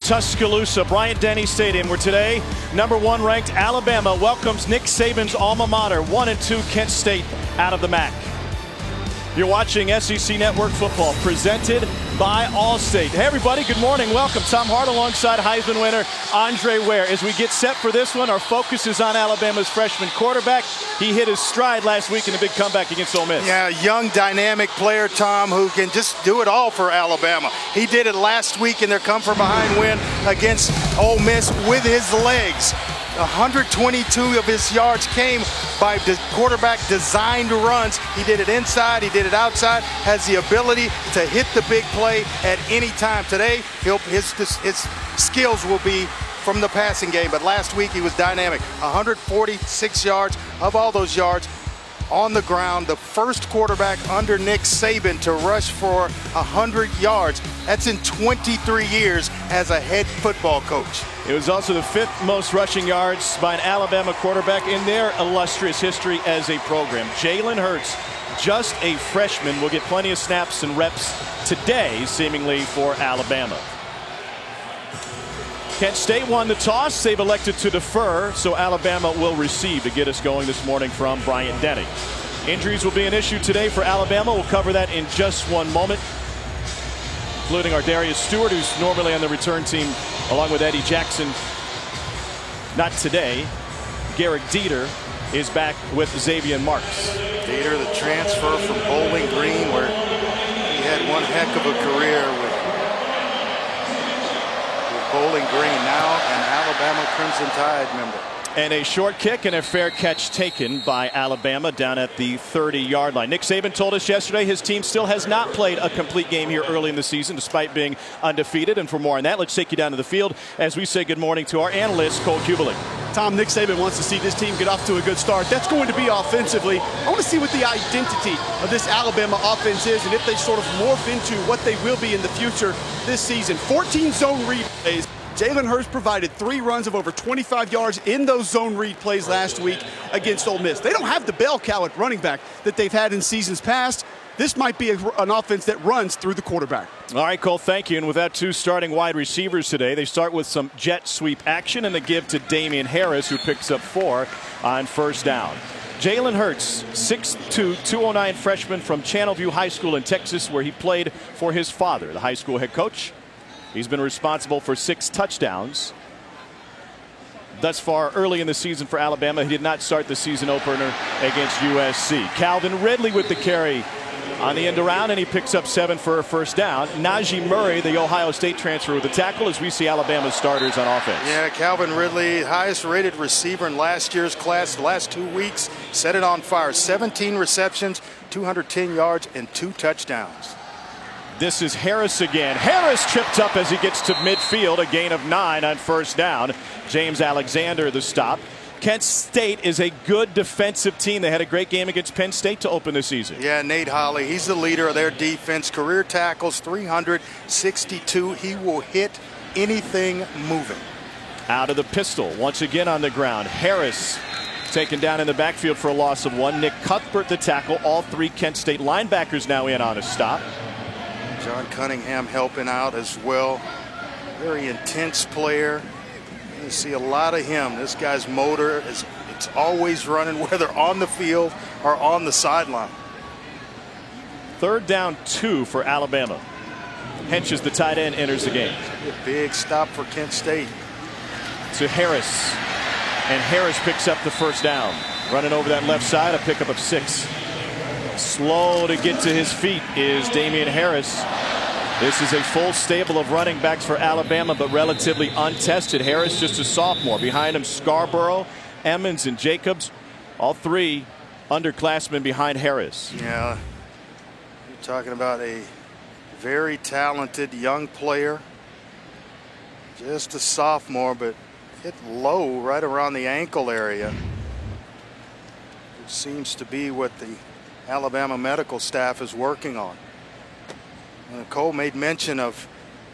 Tuscaloosa, Bryant-Denny Stadium, where today, #1 ranked Alabama welcomes Nick Saban's alma mater, 1-2 Kent State, out of the MAC. You're watching SEC Network Football, presented by Allstate. Hey everybody, good morning, welcome. Tom Hart alongside Heisman winner Andre Ware. As we get set for this one, our focus is on Alabama's freshman quarterback. He hit his stride last week in a big comeback against Ole Miss. Yeah, young, dynamic player, Tom, who can just do it all for Alabama. He did it last week in their come-from-behind win against Ole Miss with his legs. 122 of his yards came by the quarterback designed runs. He did it inside, he did it outside, has the ability to hit the big play at any time. Today, his skills will be from the passing game, but last week he was dynamic. 146 yards. Of all those yards, on the ground, the first quarterback under Nick Saban to rush for 100 yards. That's in 23 years as a head football coach. It was also the 5th most rushing yards by an Alabama quarterback in their illustrious history as a program. Jalen Hurts, just a freshman, will get plenty of snaps and reps today, seemingly for Alabama. Kent State won the toss. They've elected to defer, so Alabama will receive to get us going this morning from Bryant-Denny. Injuries will be an issue today for Alabama. We'll cover that in just one moment, including our Darius Stewart, who's normally on the return team, along with Eddie Jackson. Not today. Garrick Dieter is back with Xavier Marks. Dieter, the transfer from Bowling Green, where he had one heck of a career with Bowling Green, now an Alabama Crimson Tide member. And a short kick and a fair catch taken by Alabama down at the 30-yard line. Nick Saban told us yesterday his team still has not played a complete game here early in the season, despite being undefeated. And for more on that, let's take you down to the field as we say good morning to our analyst, Cole Kubelik. Tom, Nick Saban wants to see this team get off to a good start. That's going to be offensively. I want to see what the identity of this Alabama offense is and if they sort of morph into what they will be in the future this season. 14 zone read plays. Jalen Hurts provided 3 runs of over 25 yards in those zone read plays last week against Ole Miss. They don't have the bell cow at running back that they've had in seasons past. This might be an offense that runs through the quarterback. All right, Cole, thank you. And with that, 2 starting wide receivers today, they start with some jet sweep action and they give to Damien Harris, who picks up 4 on first down. Jalen Hurts, 6'2", 209 freshman from Channelview High School in Texas, where he played for his father, the high school head coach. He's been responsible for 6 touchdowns thus far early in the season for Alabama. He did not start the season opener against USC. Calvin Ridley with the carry on the end around, and he picks up 7 for a first down. Najee Murray, the Ohio State transfer, with the tackle as we see Alabama's starters on offense. Yeah, Calvin Ridley, highest rated receiver in last year's class. The last 2 weeks, set it on fire. 17 receptions, 210 yards, and 2 touchdowns. This is Harris again. Harris tripped up as he gets to midfield, a gain of 9 on first down. James Alexander the stop. Kent State is a good defensive team. They had a great game against Penn State to open the season. Yeah, Nate Holley, he's the leader of their defense. Career tackles, 362. He will hit anything moving. Out of the pistol, once again on the ground. Harris taken down in the backfield for a loss of 1. Nick Cuthbert the tackle. All 3 Kent State linebackers now in on a stop. John Cunningham helping out as well. Very intense player. You see a lot of him. This guy's motor it's always running, whether on the field or on the sideline. 3rd down 2 for Alabama. Henches, the tight end, enters the game. A big stop for Kent State. To Harris. And Harris picks up the first down. Running over that left side, a pickup of 6. Slow to get to his feet is Damien Harris. This is a full stable of running backs for Alabama, but relatively untested. Harris just a sophomore. Behind him, Scarborough, Emmons, and Jacobs. All 3 underclassmen behind Harris. Yeah, you're talking about a very talented young player. Just a sophomore, but hit low right around the ankle area. It seems to be what the Alabama medical staff is working on. And Cole made mention of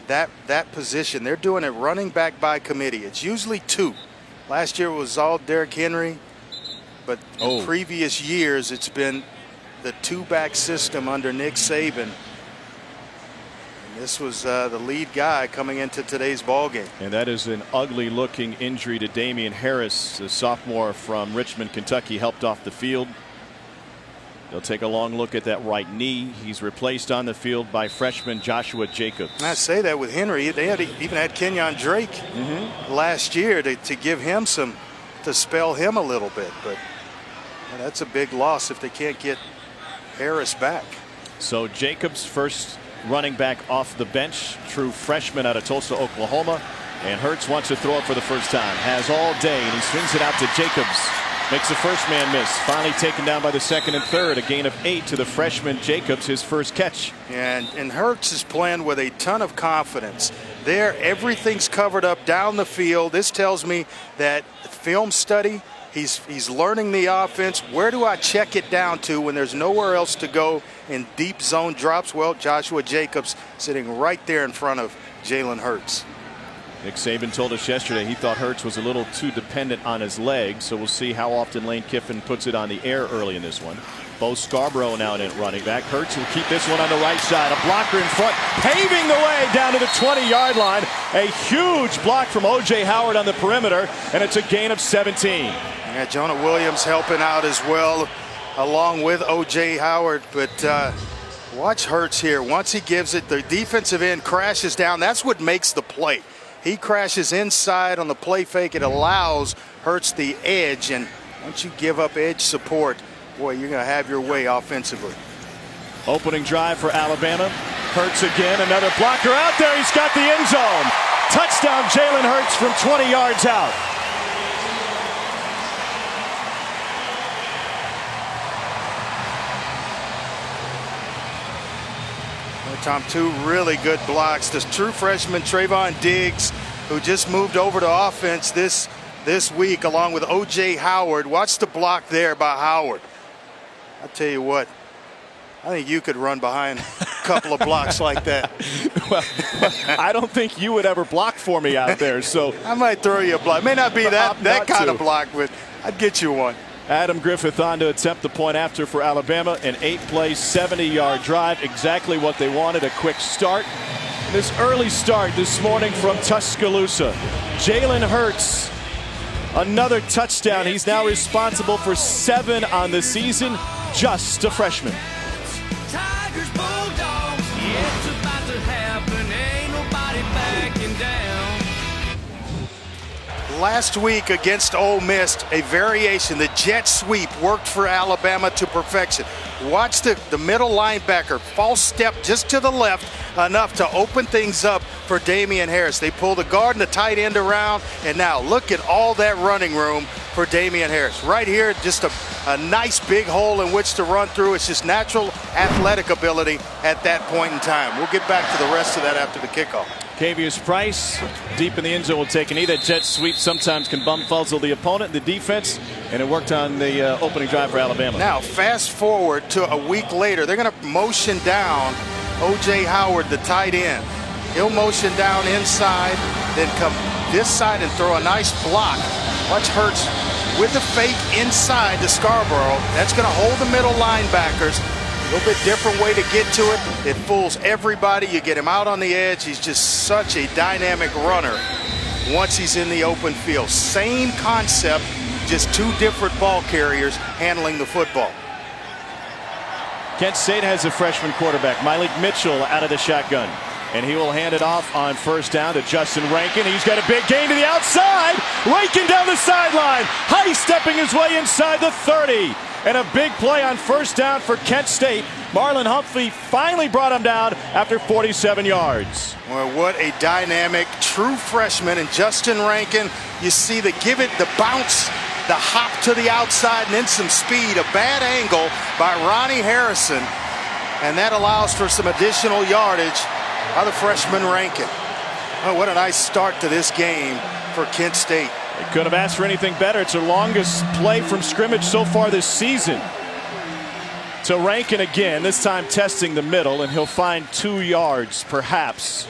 that position. They're doing it running back by committee. It's usually 2. Last year it was all Derrick Henry, but in previous years it's been the 2-back system under Nick Saban. This was the lead guy coming into today's ball game. And that is an ugly looking injury to Damien Harris, the sophomore from Richmond, Kentucky, helped off the field. They'll take a long look at that right knee. He's replaced on the field by freshman Joshua Jacobs. I say that with Henry. They even had Kenyon Drake last year to give him some, to spell him a little bit. But that's a big loss if they can't get Harris back. So Jacobs, first running back off the bench, true freshman out of Tulsa, Oklahoma. And Hurts wants to throw it for the first time. Has all day, and he swings it out to Jacobs. Makes the first man miss. Finally taken down by the second and third. A gain of 8 to the freshman Jacobs, his first catch. And Hurts is playing with a ton of confidence. There, everything's covered up down the field. This tells me that film study, he's learning the offense. Where do I check it down to when there's nowhere else to go in deep zone drops? Well, Joshua Jacobs sitting right there in front of Jalen Hurts. Nick Saban told us yesterday he thought Hurts was a little too dependent on his legs, so we'll see how often Lane Kiffin puts it on the air early in this one. Bo Scarborough now in running back. Hurts will keep this one on the right side. A blocker in front, paving the way down to the 20-yard line. A huge block from O.J. Howard on the perimeter, and it's a gain of 17. Yeah, Jonah Williams helping out as well, along with O.J. Howard. But watch Hurts here. Once he gives it, the defensive end crashes down. That's what makes the play. He crashes inside on the play fake. It allows Hurts the edge, and once you give up edge support, boy, you're going to have your way offensively. Opening drive for Alabama. Hurts again, another blocker out there. He's got the end zone. Touchdown, Jalen Hurts from 20 yards out. Tom, 2 really good blocks. This true freshman Trayvon Diggs, who just moved over to offense this week, along with O.J. Howard. Watch the block there by Howard. I'll tell you what, I think you could run behind a couple of blocks like that. Well, I don't think you would ever block for me out there. So I might throw you a block. May not be that kind of block, but I'd get you one. Adam Griffith on to attempt the point after for Alabama. An 8-play, 70-yard drive. Exactly what they wanted, a quick start. This early start this morning from Tuscaloosa. Jalen Hurts, another touchdown. He's now responsible for 7 on the season, just a freshman. Tigers, Bulldogs, it's about to happen. Ain't nobody backing down. Last week against Ole Miss, a variation, the jet sweep worked for Alabama to perfection. Watch the middle linebacker false step just to the left enough to open things up for Damien Harris. They pull the guard and the tight end around, and now look at all that running room for Damien Harris. Right here, just a nice big hole in which to run through. It's just natural athletic ability at that point in time. We'll get back to the rest of that after the kickoff. Cavius Price deep in the end zone will take an either jet sweep. Sometimes can bum-fuzzle the opponent, the defense, and it worked on the opening drive for Alabama. Now, fast forward to a week later. They're going to motion down O.J. Howard, the tight end. He'll motion down inside, then come this side and throw a nice block. Watch Hurts with the fake inside to Scarborough. That's going to hold the middle linebackers. A little bit different way to get to it. It fools everybody. You get him out on the edge. He's just such a dynamic runner once he's in the open field. Same concept, just 2 different ball carriers handling the football. Kent State has a freshman quarterback, Malik Mitchell, out of the shotgun. And he will hand it off on first down to Justin Rankin. He's got a big gain to the outside. Rankin down the sideline. High stepping his way inside the 30. And a big play on first down for Kent State. Marlon Humphrey finally brought him down after 47 yards. Well, what a dynamic true freshman. And Justin Rankin, you see the give it, the bounce, the hop to the outside, and then some speed. A bad angle by Ronnie Harrison. And that allows for some additional yardage by the freshman Rankin. Oh, what a nice start to this game for Kent State. They couldn't have asked for anything better. It's their longest play from scrimmage so far this season. To Rankin again, this time testing the middle, and he'll find 2 yards, perhaps.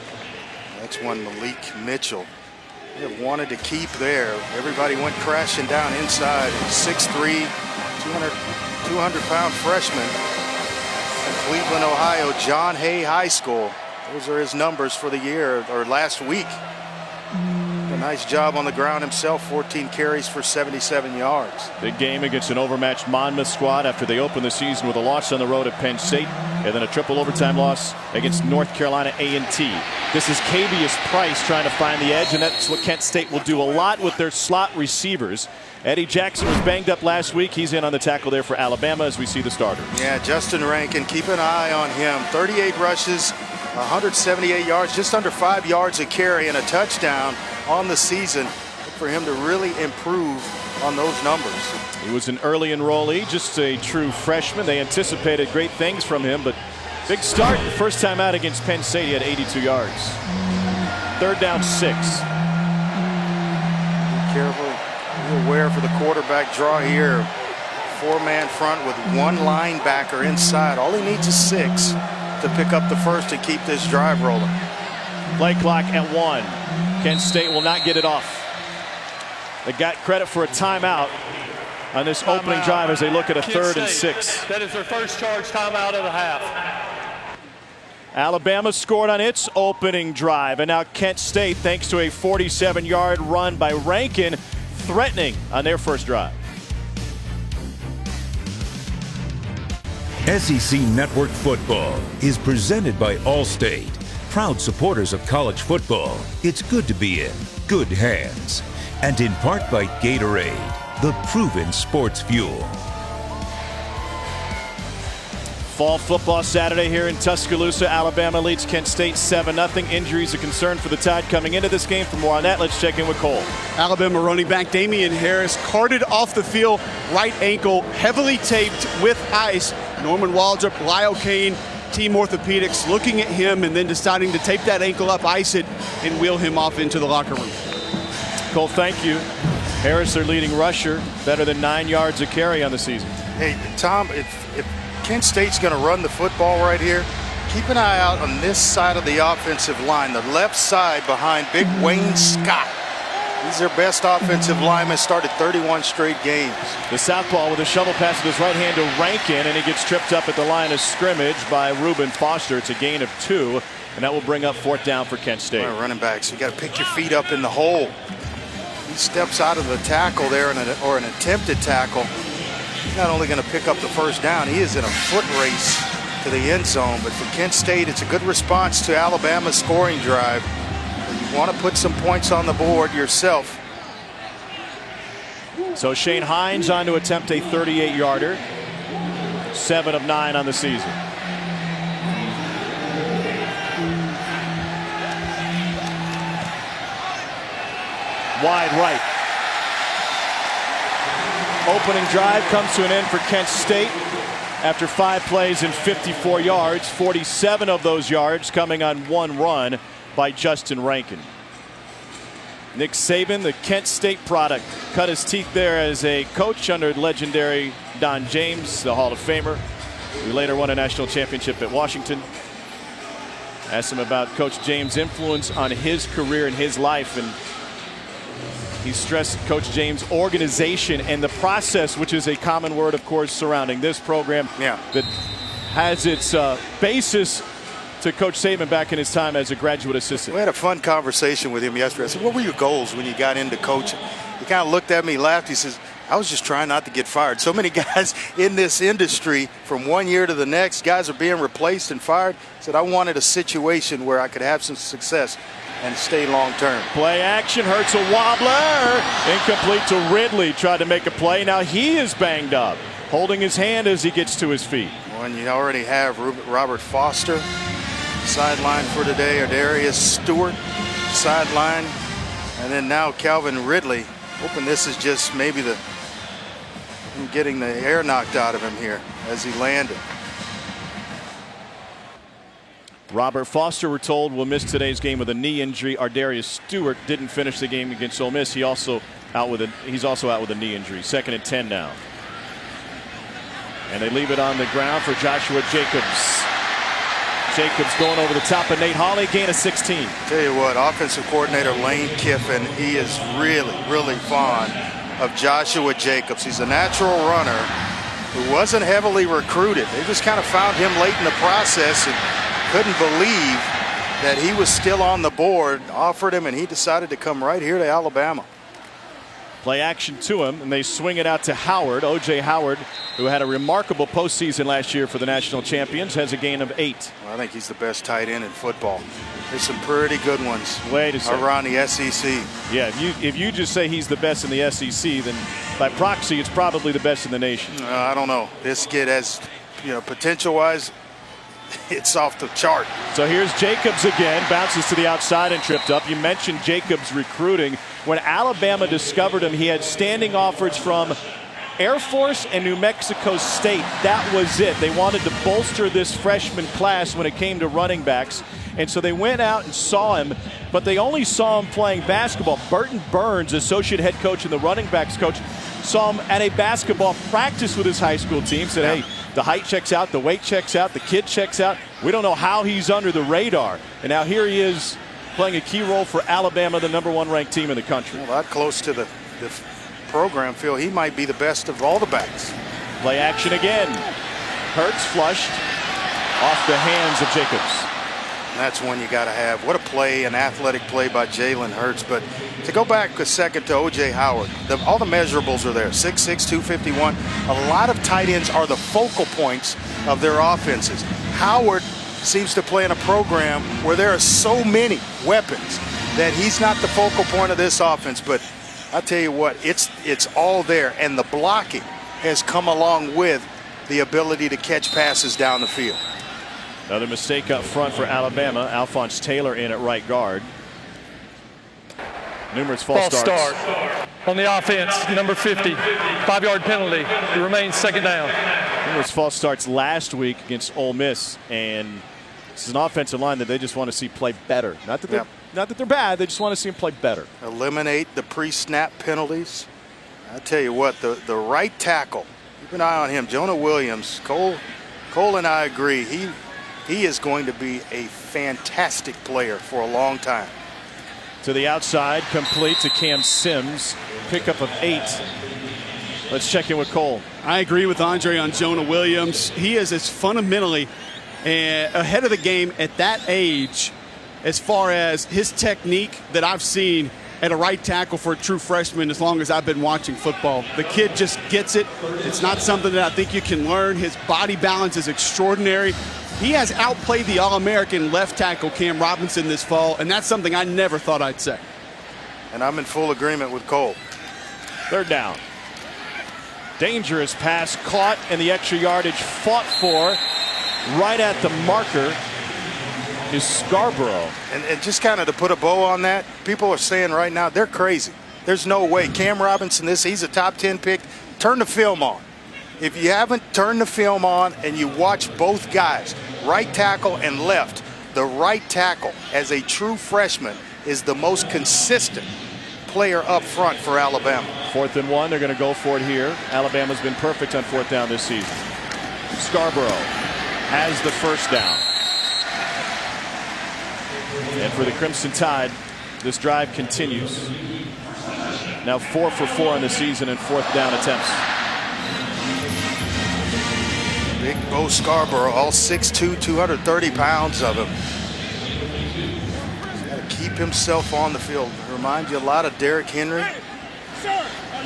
That's one Malik Mitchell they have wanted to keep there. Everybody went crashing down inside. 6'3", 200-pound freshman at Cleveland, Ohio, John Hay High School. Those are his numbers for the year, or last week. A nice job on the ground himself, 14 carries for 77 yards. Big game against an overmatched Monmouth squad after they opened the season with a loss on the road at Penn State and then a triple overtime loss against North Carolina A&T. This is Cavius Price trying to find the edge, and that's what Kent State will do a lot with their slot receivers. Eddie Jackson was banged up last week. He's in on the tackle there for Alabama as we see the starters. Yeah, Justin Rankin, keep an eye on him. 38 rushes, 178 yards, just under 5 yards a carry and a touchdown on the season. Look for him to really improve on those numbers. He was an early enrollee, just a true freshman. They anticipated great things from him, but big start. First time out against Penn State, he had 82 yards. 3rd down, 6. Be careful. Be aware for the quarterback draw here. 4-man front with 1 linebacker inside. All he needs is 6 to pick up the first and keep this drive rolling. Play clock at 1. Kent State will not get it off. They got credit for a timeout on this opening drive as they look at a 3rd and 6. That is their first charge timeout of the half. Alabama scored on its opening drive, and now Kent State, thanks to a 47-yard run by Rankin, threatening on their first drive. SEC Network Football is presented by Allstate, proud supporters of college football. It's good to be in good hands. And in part by Gatorade, the proven sports fuel. Fall football Saturday here in Tuscaloosa. Alabama leads Kent State 7-0. Injuries a concern for the Tide coming into this game. For more on that, let's check in with Cole. Alabama running back Damien Harris carted off the field, right ankle, heavily taped with ice. Norman Waldrop, Lyle Kane, Team Orthopedics looking at him and then deciding to tape that ankle up, ice it, and wheel him off into the locker room. Cole, thank you. Harris, their leading rusher, better than 9 yards a carry on the season. Hey, Tom, if Kent State's going to run the football right here, keep an eye out on this side of the offensive line, the left side behind big Wayne Scott. He's their best offensive lineman, started 31 straight games. The southpaw with a shovel pass with his right hand to Rankin, and he gets tripped up at the line of scrimmage by Reuben Foster. It's a gain of 2, and that will bring up 4th down for Kent State. All right, running backs, you got to pick your feet up in the hole. He steps out of the tackle there, or an attempted tackle. He's not only going to pick up the first down, he is in a foot race to the end zone. But for Kent State, it's a good response to Alabama's scoring drive. You want to put some points on the board yourself. So Shane Hines on to attempt a 38-yarder. 7 of 9 on the season. Wide right. Opening drive comes to an end for Kent State after 5 plays and 54 yards. 47 of those yards coming on 1 run by Justin Rankin. Nick Saban, the Kent State product, cut his teeth there as a coach under legendary Don James, the Hall of Famer, who later won a national championship at Washington. Asked him about Coach James' influence on his career and his life, and he stressed Coach James' organization and the process, which is a common word, of course, surrounding this program that has its basis to Coach Saban back in his time as a graduate assistant. We had a fun conversation with him yesterday. I said, what were your goals when you got into coaching? He kind of looked at me, laughed. He says, I was just trying not to get fired. So many guys in this industry, from one year to the next, guys are being replaced and fired. He said, I wanted a situation where I could have some success and stay long term. Play action, hurts a wobbler. Incomplete to Ridley. Tried to make a play. Now he is banged up, holding his hand as he gets to his feet. Well, and you already have Robert Foster sideline for today, or Darius Stewart sideline, and then now Calvin Ridley. Hoping this is just maybe him getting the air knocked out of him here as he landed. Robert Foster, we're told, will miss today's game with a knee injury. Darius Stewart didn't finish the game against Ole Miss. He's also out with a knee injury. 2nd and 10 now. And they leave it on the ground for Joshua Jacobs. Jacobs going over the top of Nate Hawley, gain of 16. Tell you what, offensive coordinator Lane Kiffin, he is really fond of Joshua Jacobs. He's a natural runner who wasn't heavily recruited. They just kind of found him late in the process and couldn't believe that he was still on the board, offered him, and he decided to come right here to Alabama. Play action to him, and they swing it out to Howard. O.J. Howard, who had a remarkable postseason last year for the national champions, has a gain of 8. Well, I think he's the best tight end in football. There's some pretty good ones Wait a second. around the SEC. Yeah, if you just say he's the best in the SEC, then by proxy, it's probably the best in the nation. I don't know. This kid has, potential-wise, it's off the chart. So here's Jacobs again, bounces to the outside and tripped up. You mentioned Jacobs recruiting. When Alabama discovered him, he had standing offers from Air Force and New Mexico State. That was it. They wanted to bolster this freshman class when it came to running backs. And so they went out and saw him, but they only saw him playing basketball. Burton Burns, associate head coach and the running backs coach, saw him at a basketball practice with his high school team, said, hey, the height checks out, the weight checks out, the kid checks out. We don't know how he's under the radar. And now here he is playing a key role for Alabama, the #1 ranked team in the country. Well, that close to the program, Phil, he might be the best of all the backs. Play action again. Hurts flushed off the hands of Jacobs. And that's one you got to have. What a play, an athletic play by Jalen Hurts. But to go back a second to O.J. Howard, all the measurables are there. 6'6", 251. A lot of tight ends are the focal points of their offenses. Howard seems to play in a program where there are so many weapons that he's not the focal point of this offense. But I tell you what, it's all there. And the blocking has come along with the ability to catch passes down the field. Another mistake up front for Alabama. Alphonse Taylor in at right guard. Numerous false starts. On the offense, number 50, 5-yard penalty. It remains second down. Numerous false starts last week against Ole Miss, and this is an offensive line that they just want to see play better. Not that they're bad, they just want to see them play better. Eliminate the pre-snap penalties. I tell you what, the right tackle, keep an eye on him. Jonah Williams, Cole and I agree. He is going to be a fantastic player for a long time. To the outside, complete to Cam Sims. Pickup of 8. Let's check in with Cole. I agree with Andre on Jonah Williams. He is as fundamentally ahead of the game at that age as far as his technique that I've seen at a right tackle for a true freshman as long as I've been watching football. The kid just gets it. It's not something that I think you can learn. His body balance is extraordinary. He has outplayed the All-American left tackle Cam Robinson this fall, and that's something I never thought I'd say. And I'm in full agreement with Cole. 3rd down. Dangerous pass caught, and the extra yardage fought for right at the marker is Scarborough. And just kind of to put a bow on that, people are saying right now they're crazy. There's no way. Cam Robinson, he's a top 10 pick. Turn the film on. If you haven't turned the film on and you watch both guys, right tackle and left, the right tackle as a true freshman is the most consistent player up front for Alabama. 4th and 1, they're going to go for it here. Alabama's been perfect on 4th down this season. Scarborough has the 1st down. And for the Crimson Tide, this drive continues. Now 4 for 4 on the season in 4th down attempts. Big Bo Scarborough, all 6'2", 230 pounds of him. He's got to keep himself on the field. Reminds you a lot of Derrick Henry.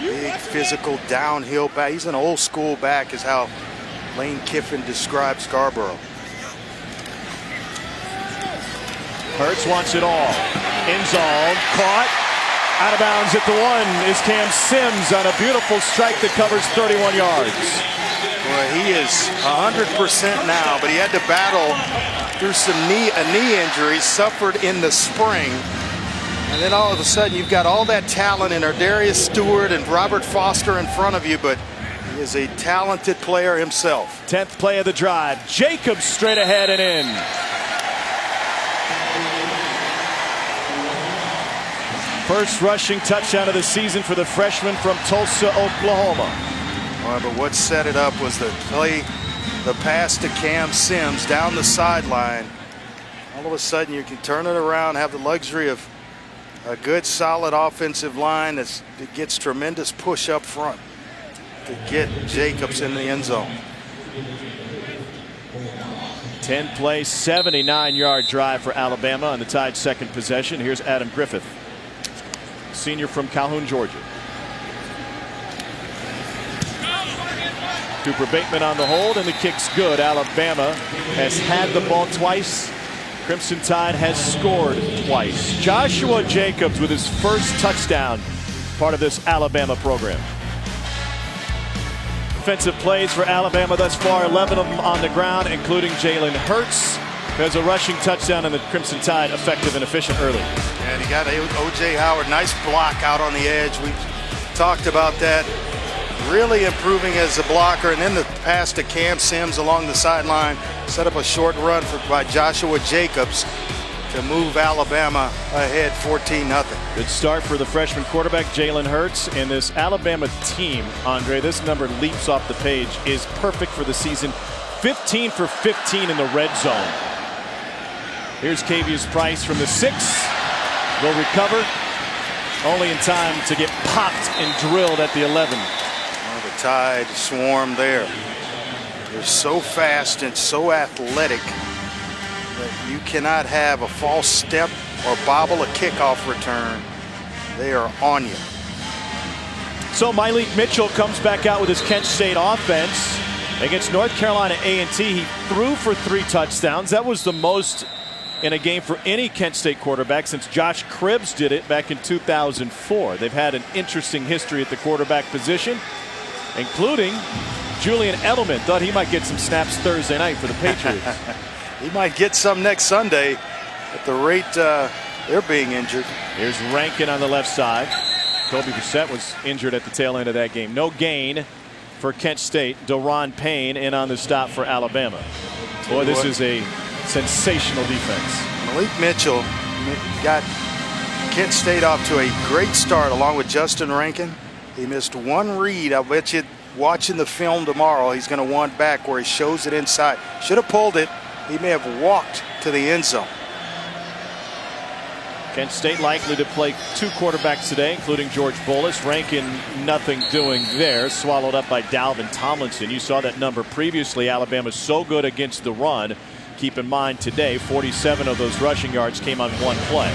Big physical downhill back. He's an old school back is how Lane Kiffin described Scarborough. Hurts wants it all. End zone, caught. Out of bounds at the 1 is Cam Sims on a beautiful strike that covers 31 yards. Boy, he is 100% now, but he had to battle through a knee injury suffered in the spring. And then all of a sudden you've got all that talent in Darius Stewart and Robert Foster in front of you, but he is a talented player himself. 10th play of the drive. Jacobs straight ahead and in. First rushing touchdown of the season for the freshman from Tulsa, Oklahoma. But what set it up was the pass to Cam Sims down the sideline. All of a sudden you can turn it around, have the luxury of a good solid offensive line that gets tremendous push up front to get Jacobs in the end zone. 10-play, 79-yard drive for Alabama on the Tide's second possession. Here's Adam Griffith, senior from Calhoun, Georgia. Cooper Bateman on the hold, and the kick's good. Alabama has had the ball twice. Crimson Tide has scored twice. Joshua Jacobs with his first touchdown, part of this Alabama program. Offensive plays for Alabama thus far, 11 of them on the ground, including Jalen Hurts. There's a rushing touchdown, and the Crimson Tide effective and efficient early. And he got O.J. Howard, nice block out on the edge. We talked about that. Really improving as a blocker, and then the pass to Cam Sims along the sideline set up a short run by Joshua Jacobs to move Alabama ahead 14-0. Good start for the freshman quarterback Jalen Hurts, and this Alabama team, Andre, this number leaps off the page, is perfect for the season. 15 for 15 in the red zone. Here's Cavius Price from the 6. Will recover, only in time to get popped and drilled at the 11. The Tide swarm there. They're so fast and so athletic that you cannot have a false step or bobble a kickoff return. They are on you. So Malik Mitchell comes back out with his Kent State offense against North Carolina A&T. He threw for 3 touchdowns. That was the most in a game for any Kent State quarterback since Josh Cribbs did it back in 2004. They've had an interesting history at the quarterback position, including Julian Edelman. Thought he might get some snaps Thursday night for the Patriots. He might get some next Sunday at the rate they're being injured. Here's Rankin on the left side. Kobe Brissett was injured at the tail end of that game. No gain for Kent State. Daron Payne in on the stop for Alabama. Boy, this is a sensational defense. Malik Mitchell got Kent State off to a great start along with Justin Rankin. He missed one read. I'll bet you watching the film tomorrow he's going to want back where he shows it inside. Should have pulled it. He may have walked to the end zone. Kent State likely to play 2 quarterbacks today, including George Bullis. Rankin nothing doing there, swallowed up by Dalvin Tomlinson. You saw that number previously. Alabama's so good against the run. Keep in mind today 47 of those rushing yards came on 1 play.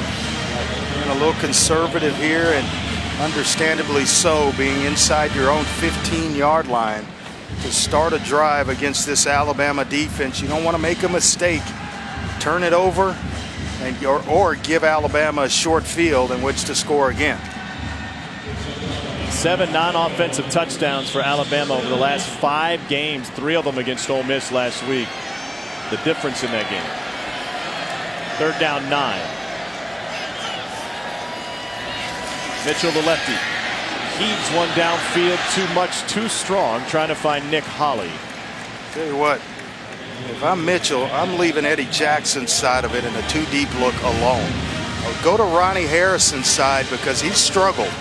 Being a little conservative here, and understandably so, being inside your own 15-yard line to start a drive against this Alabama defense. You don't want to make a mistake. Turn it over and or give Alabama a short field in which to score again. 7 non-offensive touchdowns for Alabama over the last 5 games, 3 of them against Ole Miss last week. The difference in that game. 3rd down 9. Mitchell, the lefty, heaves one downfield too much, too strong, trying to find Nick Holley. Tell you what, if I'm Mitchell, I'm leaving Eddie Jackson's side of it in a 2-deep look alone. I'll go to Ronnie Harrison's side because he's struggled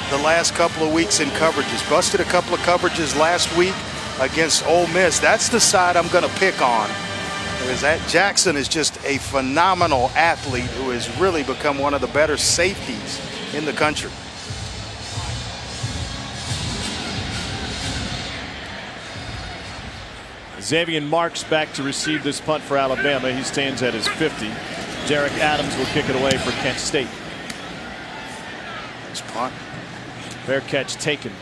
the last couple of weeks in coverages. Busted a couple of coverages last week against Ole Miss. That's the side I'm going to pick on. Because that Jackson is just a phenomenal athlete who has really become one of the better safeties in the country. Xavier Marks back to receive this punt for Alabama. He stands at his 50. Derek Adams will kick it away for Kent State. Nice punt. Fair catch taken.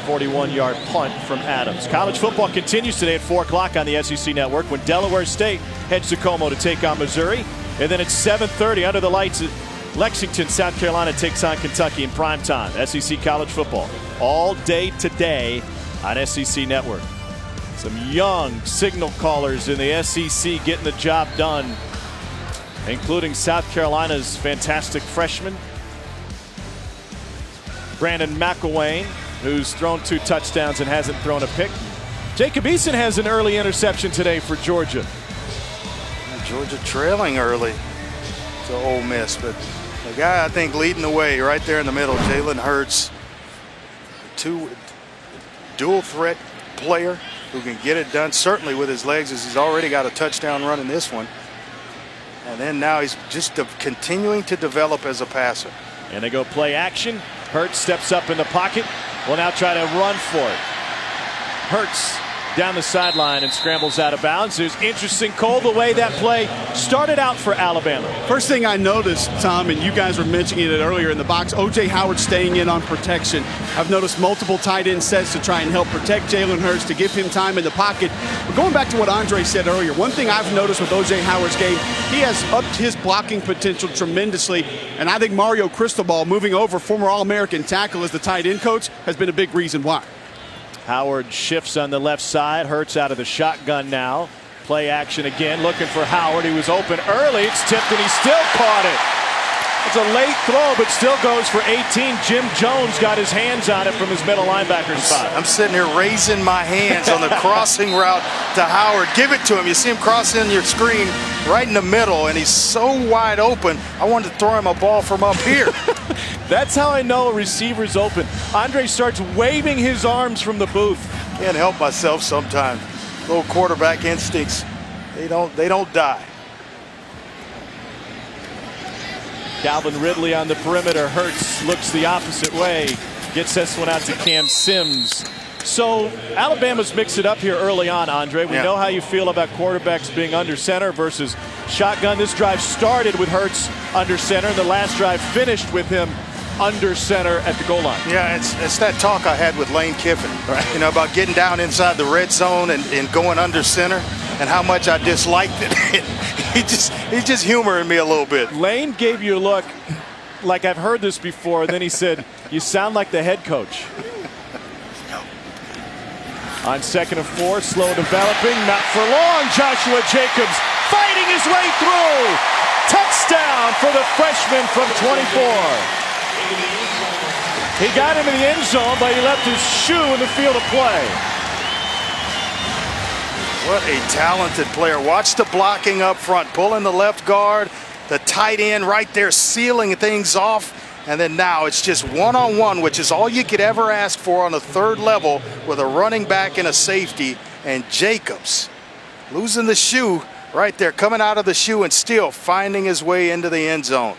41-yard punt from Adams. College football continues today at 4 o'clock on the SEC Network when Delaware State heads to Como to take on Missouri. And then at 7:30 under the lights, Lexington, South Carolina takes on Kentucky in prime time. SEC college football all day today on SEC Network. Some young signal callers in the SEC getting the job done, including South Carolina's fantastic freshman Brandon McElwain, who's thrown 2 touchdowns and hasn't thrown a pick. Jacob Eason has an early interception today for Georgia. Georgia trailing early to Ole Miss, but the guy I think leading the way right there in the middle, Jalen Hurts, dual threat player who can get it done certainly with his legs, as he's already got a touchdown run in this one. And then now he's just continuing to develop as a passer. And they go play action. Hurts steps up in the pocket. Will now try to run for it. Hurts down the sideline and scrambles out of bounds. There's interesting, Cole, the way that play started out for Alabama. First thing I noticed, Tom, and you guys were mentioning it earlier in the box, O.J. Howard staying in on protection. I've noticed multiple tight end sets to try and help protect Jalen Hurts, to give him time in the pocket. But going back to what Andre said earlier, one thing I've noticed with O.J. Howard's game, he has upped his blocking potential tremendously. And I think Mario Cristobal moving over, former All-American tackle as the tight end coach, has been a big reason why. Howard shifts on the left side. Hurts out of the shotgun now. Play action again, looking for Howard. He was open early. It's tipped, and he still caught it. It's a late throw, but still goes for 18. Jim Jones got his hands on it from his middle linebacker spot. I'm sitting here raising my hands on the crossing route to Howard. Give it to him. You see him crossing your screen right in the middle, and he's so wide open. I wanted to throw him a ball from up here. That's how I know a receiver's open. Andre starts waving his arms from the booth. Can't help myself sometimes. Little quarterback instincts, they don't die. Calvin Ridley on the perimeter. Hurts looks the opposite way. Gets this one out to Cam Sims. So Alabama's mixed it up here early on, Andre. We know how you feel about quarterbacks being under center versus shotgun. This drive started with Hurts under center. The last drive finished with him under center at the goal line. Yeah, it's that talk I had with Lane Kiffin, right? You know, about getting down inside the red zone and going under center, and how much I disliked it. He's just humoring me a little bit. Lane gave you a look like I've heard this before, and then he said, "You sound like the head coach." On 2nd and 4, slow developing, not for long. Joshua Jacobs fighting his way through. Touchdown for the freshman from 24. He got into the end zone, but he left his shoe in the field of play. What a talented player. Watch the blocking up front, pulling the left guard, the tight end right there sealing things off. And then now it's just one-on-one, which is all you could ever ask for on the third level with a running back and a safety. And Jacobs losing the shoe right there, coming out of the shoe and still finding his way into the end zone.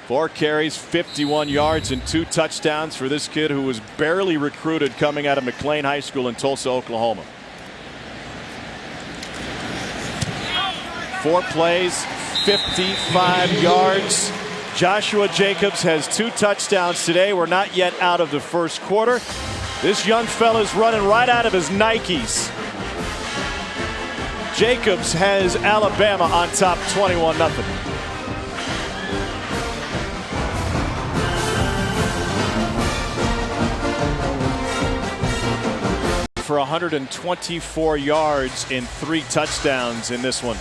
4 carries, 51 yards, and 2 touchdowns for this kid who was barely recruited coming out of McLean High School in Tulsa, Oklahoma. 4 plays, 55 yards. Joshua Jacobs has 2 touchdowns today. We're not yet out of the first quarter. This young fella's running right out of his Nikes. Jacobs has Alabama on top 21-0. For 124 yards and 3 touchdowns in this one.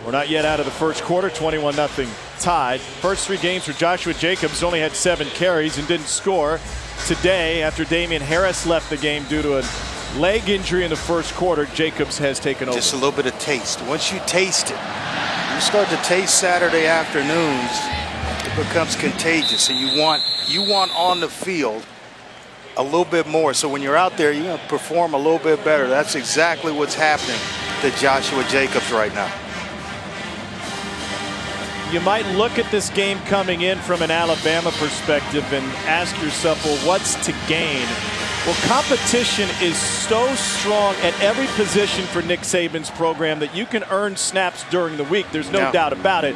We're not yet out of the first quarter, 21-0 tied. First 3 games for Joshua Jacobs, only had 7 carries and didn't score. Today, after Damian Harris left the game due to a leg injury in the first quarter, Jacobs has taken over. Just a little bit of taste. Once you taste it, you start to taste Saturday afternoons, it becomes contagious, and you want on the field a little bit more. So when you're out there, you're going to perform a little bit better. That's exactly what's happening to Joshua Jacobs right now. You might look at this game coming in from an Alabama perspective and ask yourself, well, what's to gain? Well, competition is so strong at every position for Nick Saban's program that you can earn snaps during the week. There's no doubt about it.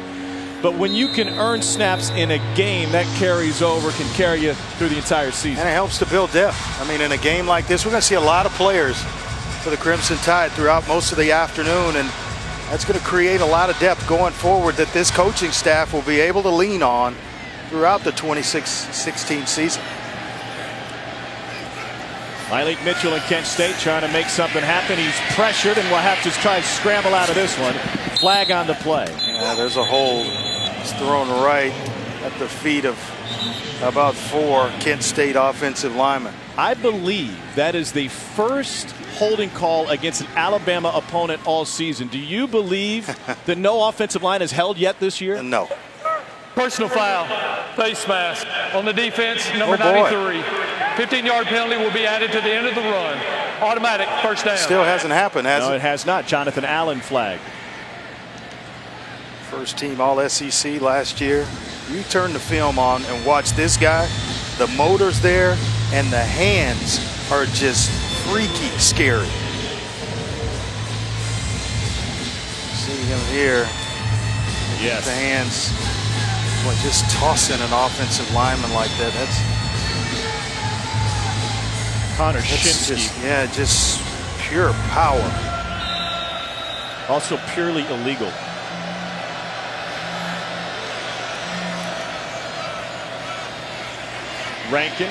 But when you can earn snaps in a game, that carries over, can carry you through the entire season. And it helps to build depth. I mean, in a game like this, we're going to see a lot of players for the Crimson Tide throughout most of the afternoon, and that's going to create a lot of depth going forward that this coaching staff will be able to lean on throughout the 26-16 season. Malik Mitchell and Kent State trying to make something happen. He's pressured and will have to try to scramble out of this one. Flag on the play. Yeah, there's a hold. It's thrown right at the feet of about 4 Kent State offensive linemen. I believe that is the first holding call against an Alabama opponent all season. Do you believe that no offensive line has held yet this year? No. Personal foul, face mask on the defense, number 93. 15-yard penalty will be added to the end of the run. Automatic first down. Still hasn't happened, has it? No, it has not. Jonathan Allen flagged. First team All-SEC last year. You turn the film on and watch this guy. The motor's there, and the hands are just freaky scary. him here. Yes. The hands. Boy, just tossing an offensive lineman like that. That's Connor Shinsky. Just pure power. Also purely illegal. Rankin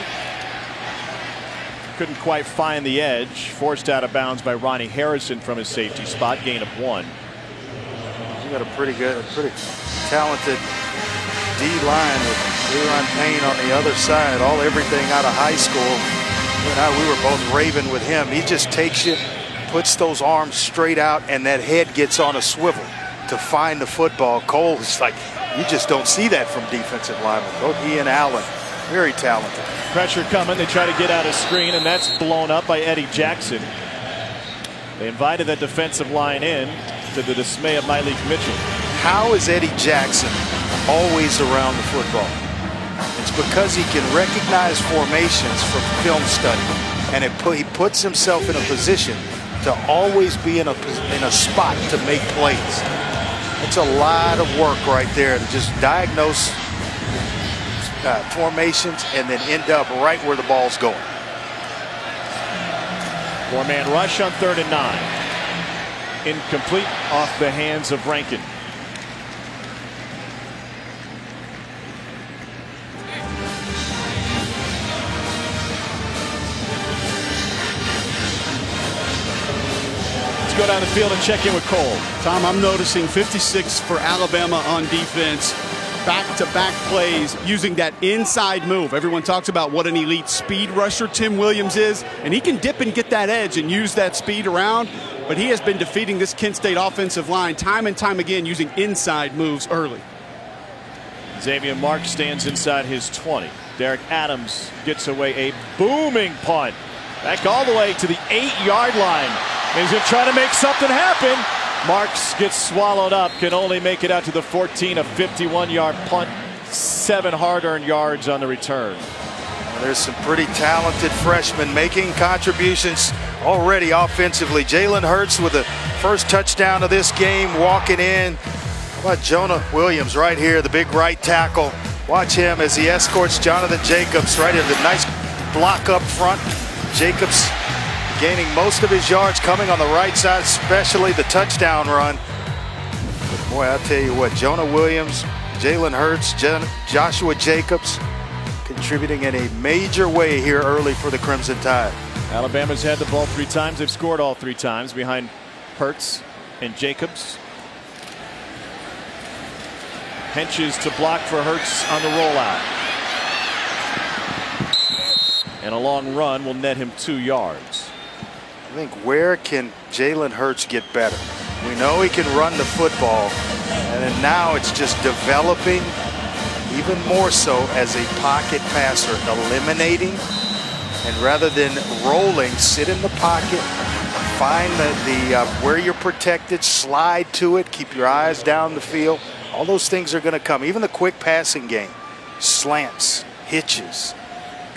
couldn't quite find the edge. Forced out of bounds by Ronnie Harrison from his safety spot. Gain of 1. You got a pretty talented D-line with Leon Payne on the other side. Everything out of high school. You and I, we were both raving with him. He just takes you, puts those arms straight out, and that head gets on a swivel to find the football. Cole is like, you just don't see that from defensive linemen. Both he and Allen, very talented. Pressure coming. They try to get out of screen, and that's blown up by Eddie Jackson. They invited that defensive line in, to the dismay of Myleik Mitchell. How is Eddie Jackson always around the football? It's because he can recognize formations from film study, and he puts himself in a position to always be in a spot to make plays. It's a lot of work right there to just diagnose formations and then end up right where the ball's going. 4-man rush on 3rd and 9. Incomplete off the hands of Rankin. Let's go down the field and check in with Cole. Tom, I'm noticing 56 for Alabama on defense. Back-to-back plays using that inside move. Everyone talks about what an elite speed rusher Tim Williams is, and he can dip and get that edge and use that speed around, but he has been defeating this Kent State offensive line time and time again using inside moves early. Xavier Marks stands inside his 20. Derek Adams gets away a booming punt. Back all the way to the 8-yard line. And he's going to try to make something happen. Marks gets swallowed up, can only make it out to the 14, a 51-yard punt, 7 hard-earned yards on the return. There's some pretty talented freshmen making contributions already offensively. Jalen Hurts with the first touchdown of this game, walking in. How about Jonah Williams right here, the big right tackle. Watch him as he escorts Jonathan Jacobs right here. The nice block up front. Jacobs gaining most of his yards coming on the right side, especially the touchdown run. But boy, I'll tell you what, Jonah Williams, Jalen Hurts, Joshua Jacobs contributing in a major way here early for the Crimson Tide. Alabama's had the ball 3 times. They've scored all 3 times behind Hurts and Jacobs. Henches to block for Hurts on the rollout. And a long run will net him 2 yards. I think, where can Jalen Hurts get better? We know he can run the football, and then now it's just developing even more so as a pocket passer, eliminating, and rather than rolling, sit in the pocket, find where you're protected, slide to it, keep your eyes down the field. All those things are going to come. Even the quick passing game, slants, hitches,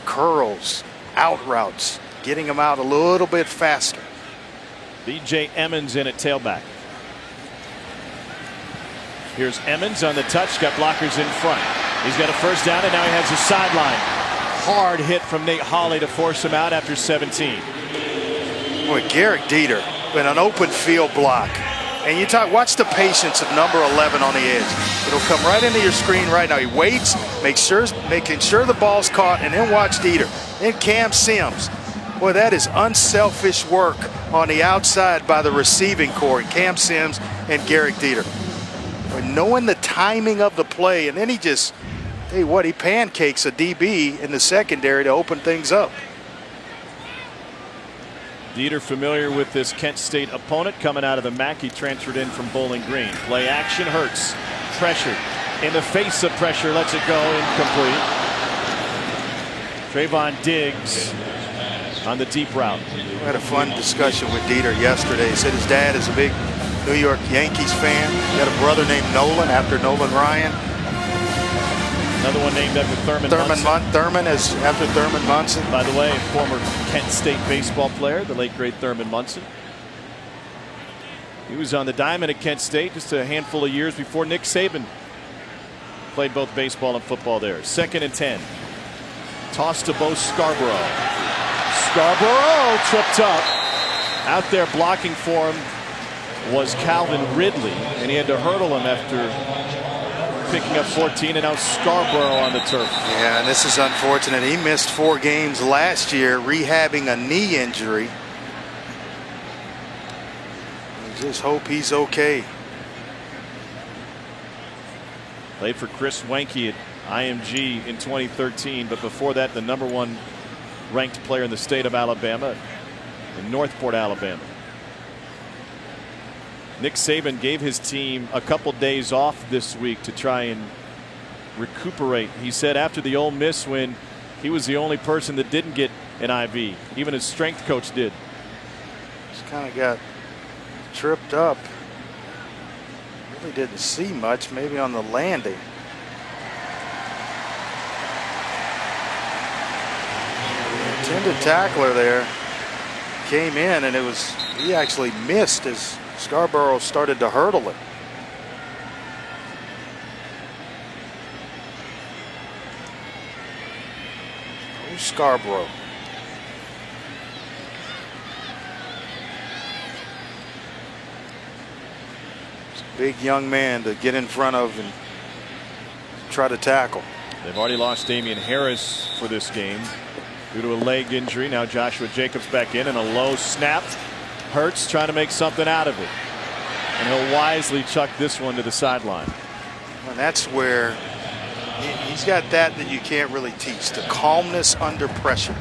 curls, out routes, getting them out a little bit faster. B.J. Emmons in at tailback. Here's Emmons on the touch, got blockers in front. He's got a first down, and now he has a sideline. Hard hit from Nate Holley to force him out after 17. Boy, Garrett Dieter in an open field block. And you watch the patience of number 11 on the edge. It'll come right into your screen right now. He waits, making sure the ball's caught, and then watch Dieter. Then Cam Sims. Boy, that is unselfish work on the outside by the receiving core, Cam Sims and Garrett Dieter. Boy, knowing the timing of the play, and then he just, tell you what, he pancakes a DB in the secondary to open things up. Dieter familiar with this Kent State opponent coming out of the MAC. He transferred in from Bowling Green. Play action, Hurts. Pressure. In the face of pressure, lets it go, incomplete. Trayvon Diggs on the deep route. We had a fun discussion with Dieter yesterday. He said his dad is a big New York Yankees fan. He got a brother named Nolan after Nolan Ryan. Another one named after Thurman Munson. Thurman is after Thurman Munson. By the way, former Kent State baseball player, the late great Thurman Munson. He was on the diamond at Kent State just a handful of years before Nick Saban played both baseball and football there. 2nd and 10. Toss to Bo Scarborough. Scarborough tripped up. Out there blocking for him was Calvin Ridley, and he had to hurdle him after picking up 14, and now Scarborough on the turf. Yeah, and this is unfortunate. He missed 4 games last year rehabbing a knee injury. I just hope he's okay. Played for Chris Wenke at IMG in 2013, but before that the #1 ranked player in the state of Alabama in Northport, Alabama. Nick Saban gave his team a couple days off this week to try and recuperate. He said after the Ole Miss win, he was the only person that didn't get an IV. Even his strength coach did. Just kind of got tripped up. Really didn't see much, maybe on the landing. The intended tackler there came in, and he actually missed as Scarborough started to hurdle it. Oh, Scarborough. It's a big young man to get in front of and try to tackle. They've already lost Damien Harris for this game due to a leg injury. Now Joshua Jacobs back in, and a low snap. Hurts trying to make something out of it, and he'll wisely chuck this one to the sideline. And that's where he's got that you can't really teach, the calmness under pressure.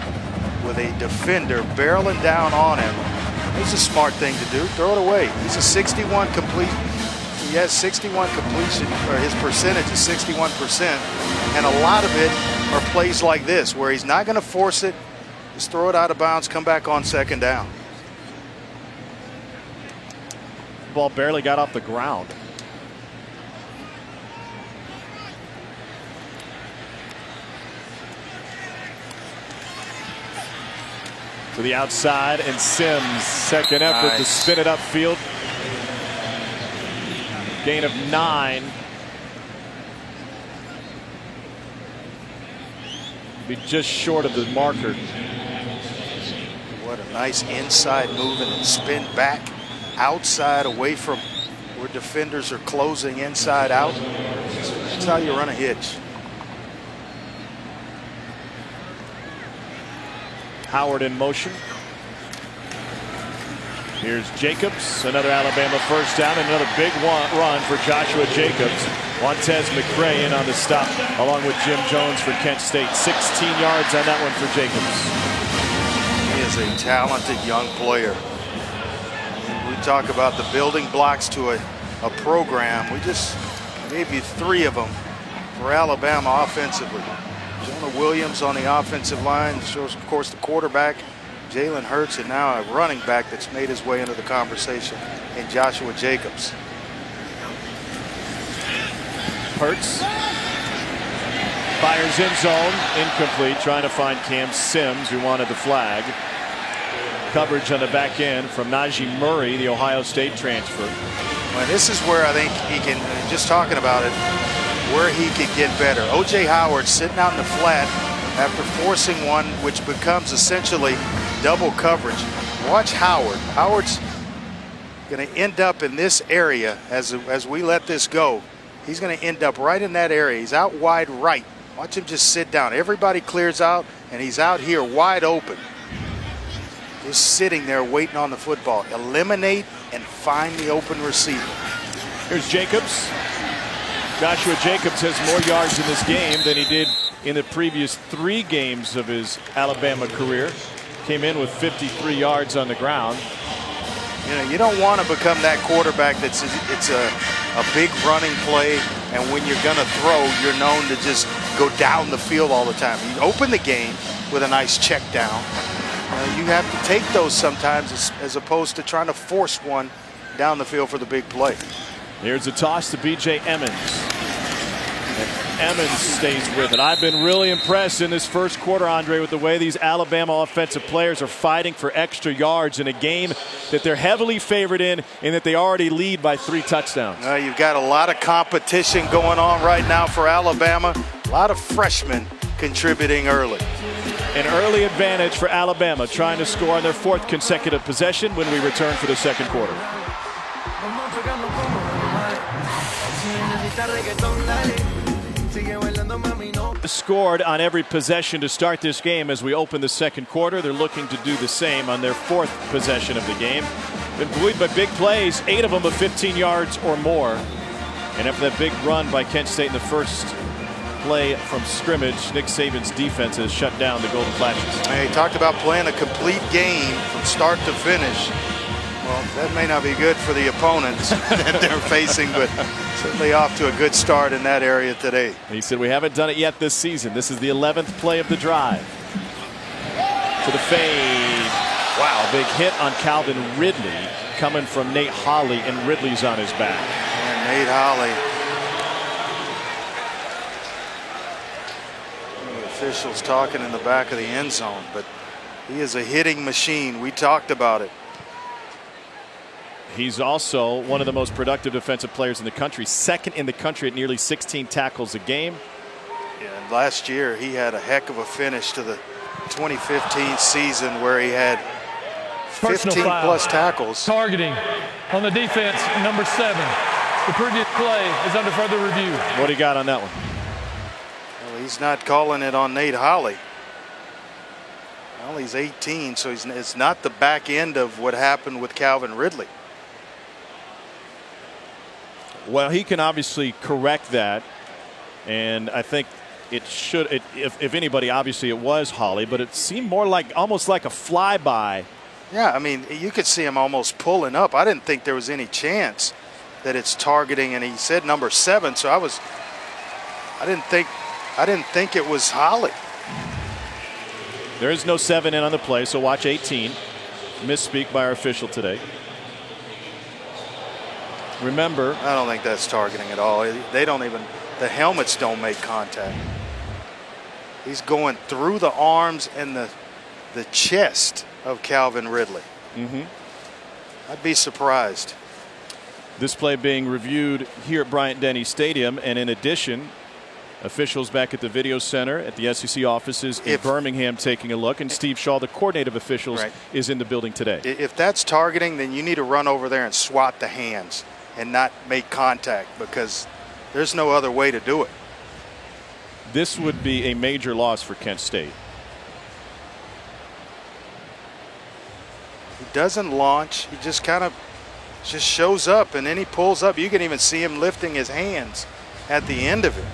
With a defender barreling down on him, it's a smart thing to do. Throw it away. He's a 61 complete. He has 61 completion, or his percentage is 61%, and a lot of it are plays like this where he's not going to force it, just throw it out of bounds, come back on 2nd down. Ball barely got off the ground. To the outside, and Sims, 2nd effort to spin it upfield. Gain of 9. Be just short of the marker. What a nice inside move and then spin back outside away from where defenders are closing inside out. That's how you run a hitch. Howard in motion. Here's Jacobs, another Alabama 1st down, and another big run for Joshua Jacobs. Montez McRae in on the stop, along with Jim Jones for Kent State. 16 yards on that one for Jacobs. He is a talented young player. We talk about the building blocks to a program. We just gave you 3 of them for Alabama offensively. Jonah Williams on the offensive line shows, of course, the quarterback, Jalen Hurts, and now a running back that's made his way into the conversation in Joshua Jacobs. Hurts fires in zone, incomplete, trying to find Cam Sims, who wanted the flag. Coverage on the back end from Najee Murray, the Ohio State transfer. Well, this is where I think he can, just talking about it, where he could get better. O.J. Howard sitting out in the flat after forcing one, which becomes essentially double coverage. Watch Howard. Howard's going to end up in this area as we let this go. He's going to end up right in that area. He's out wide right. Watch him just sit down. Everybody clears out, and he's out here wide open. Just sitting there waiting on the football. Eliminate and find the open receiver. Here's Jacobs. Joshua Jacobs has more yards in this game than he did in the previous 3 games of his Alabama career. Came in with 53 yards on the ground. You know, you don't want to become that quarterback it's a big running play, and when you're going to throw, you're known to just go down the field all the time. You open the game with a nice check down. You have to take those sometimes as opposed to trying to force one down the field for the big play. Here's a toss to B.J. Emmons. Emmons stays with it. I've been really impressed in this first quarter, Andre, with the way these Alabama offensive players are fighting for extra yards in a game that they're heavily favored in and that they already lead by 3 touchdowns. You've got a lot of competition going on right now for Alabama. A lot of freshmen contributing early. An early advantage for Alabama, trying to score on their 4th consecutive possession when we return for the second quarter. Scored on every possession to start this game as we open the second quarter. They're looking to do the same on their 4th possession of the game. Been buoyed by big plays, 8 of them of 15 yards or more. And after that big run by Kent State in the first play from scrimmage, Nick Saban's defense has shut down the Golden Flashes. He talked about playing a complete game from start to finish. Well, that may not be good for the opponents that they're facing, but certainly off to a good start in that area today. He said, we haven't done it yet this season. This is the 11th play of the drive. To the fade. Wow, big hit on Calvin Ridley coming from Nate Holley, and Ridley's on his back. And Nate Holley. The officials talking in the back of the end zone, but he is a hitting machine. We talked about it. He's also one of the most productive defensive players in the country, 2nd in the country at nearly 16 tackles a game. And last year he had a heck of a finish to the 2015 season where he had 15+ tackles. Targeting on the defense, number 7. The previous play is under further review. What do you got on that one? Well, he's not calling it on Nate Holley. Well, he's 18, so it's not the back end of what happened with Calvin Ridley. Well, he can obviously correct that, and I think it should. If anybody, obviously it was Holley, but it seemed more like almost like a flyby. Yeah, I mean, you could see him almost pulling up. I didn't think there was any chance that it's targeting, and he said number 7, so I didn't think it was Holley. There is no 7 in on the play, so watch 18. Misspeak by our official today. Remember, I don't think that's targeting at all. They don't even, the helmets don't make contact. He's going through the arms and the chest of Calvin Ridley. I'd be surprised. This play being reviewed here at Bryant-Denny Stadium, and in addition, officials back at the video center at the SEC offices in Birmingham taking a look, and Steve Shaw, the coordinator of officials, is in the building today. If that's targeting, then you need to run over there and swat the hands and not make contact, because there's no other way to do it. This would be a major loss for Kent State. He doesn't launch. He just kind of just shows up, and then he pulls up. You can even see him lifting his hands at the end of it.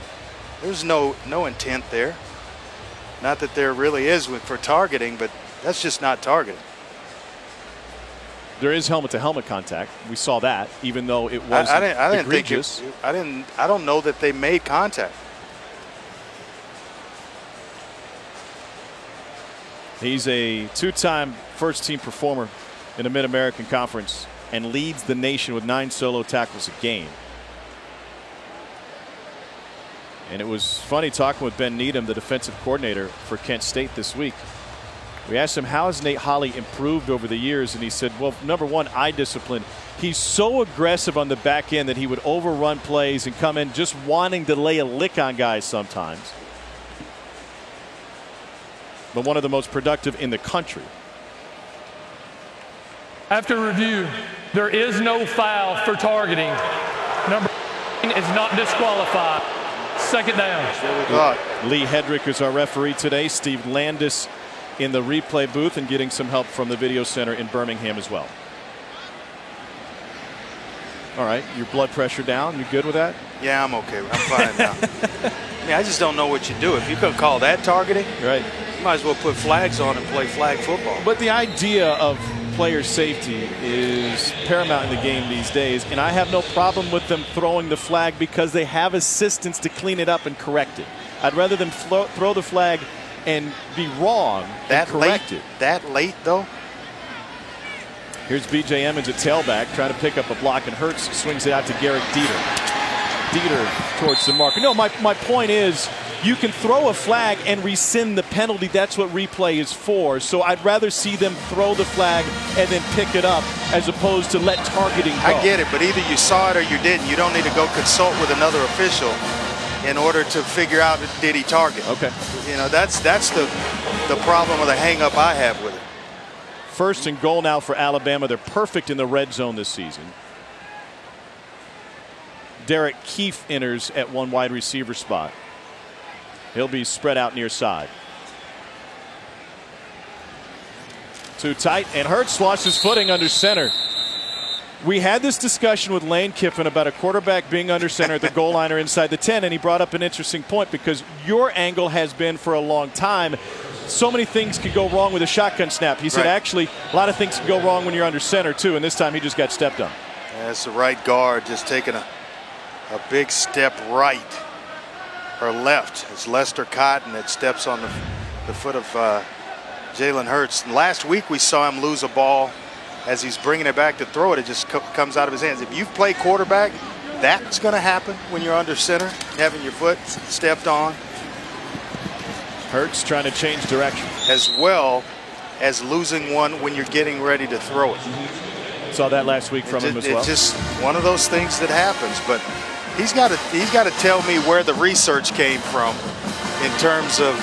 There's no intent there. Not that there really is for targeting, but that's just not targeting. There is helmet-to-helmet contact. We saw that, even though it was egregious. I don't know that they made contact. He's a 2-time first-team performer in the Mid-American Conference and leads the nation with 9 solo tackles a game. And it was funny talking with Ben Needham, the defensive coordinator for Kent State this week. We asked him, how has Nate Holley improved over the years? And he said, well, number one, eye discipline. He's so aggressive on the back end that he would overrun plays and come in just wanting to lay a lick on guys sometimes. But one of the most productive in the country. After review, there is no foul for targeting. Number 9 is not disqualified. Second down. Lee Hedrick is our referee today. Steve Landis in the replay booth and getting some help from the video center in Birmingham as well. All right, your blood pressure down. You good with that? Yeah, I'm okay. I'm fine now. I mean, I just don't know what you do. If you could call that targeting, right, you might as well put flags on and play flag football. But the idea of player safety is paramount in the game these days, and I have no problem with them throwing the flag because they have assistants to clean it up and correct it. I'd rather them throw the flag and be wrong and correct it. That late, though? Here's B.J. Emmons at tailback trying to pick up a block, and Hurts swings it out to Garrett Dieter. Dieter towards the marker. No, my point is you can throw a flag and rescind the penalty. That's what replay is for. So I'd rather see them throw the flag and then pick it up as opposed to let targeting go. I get it, but either you saw it or you didn't. You don't need to go consult with another official in order to figure out did he target. Okay. You know, that's the problem or the hang-up I have with it. First and goal now for Alabama. They're perfect in the red zone this season. Derek Keefe enters at one wide receiver spot. He'll be spread out near side. Too tight, and Hurts lost his footing under center. We had this discussion with Lane Kiffin about a quarterback being under center at the goal line or inside the 10, and he brought up an interesting point because your angle has been for a long time so many things could go wrong with a shotgun snap. He said actually a lot of things can go wrong when you're under center too, and this time he just got stepped on. That's the right guard just taking a big step right or left. It's Lester Cotton that steps on the foot of Jalen Hurts. And last week we saw him lose a ball as he's bringing it back to throw it. It just comes out of his hands. If you've played quarterback, that's going to happen when you're under center, having your foot stepped on. Hurts trying to change direction. As well as losing one when you're getting ready to throw it. Saw that last week from him as well. It's just one of those things that happens, but he's got to tell me where the research came from in terms of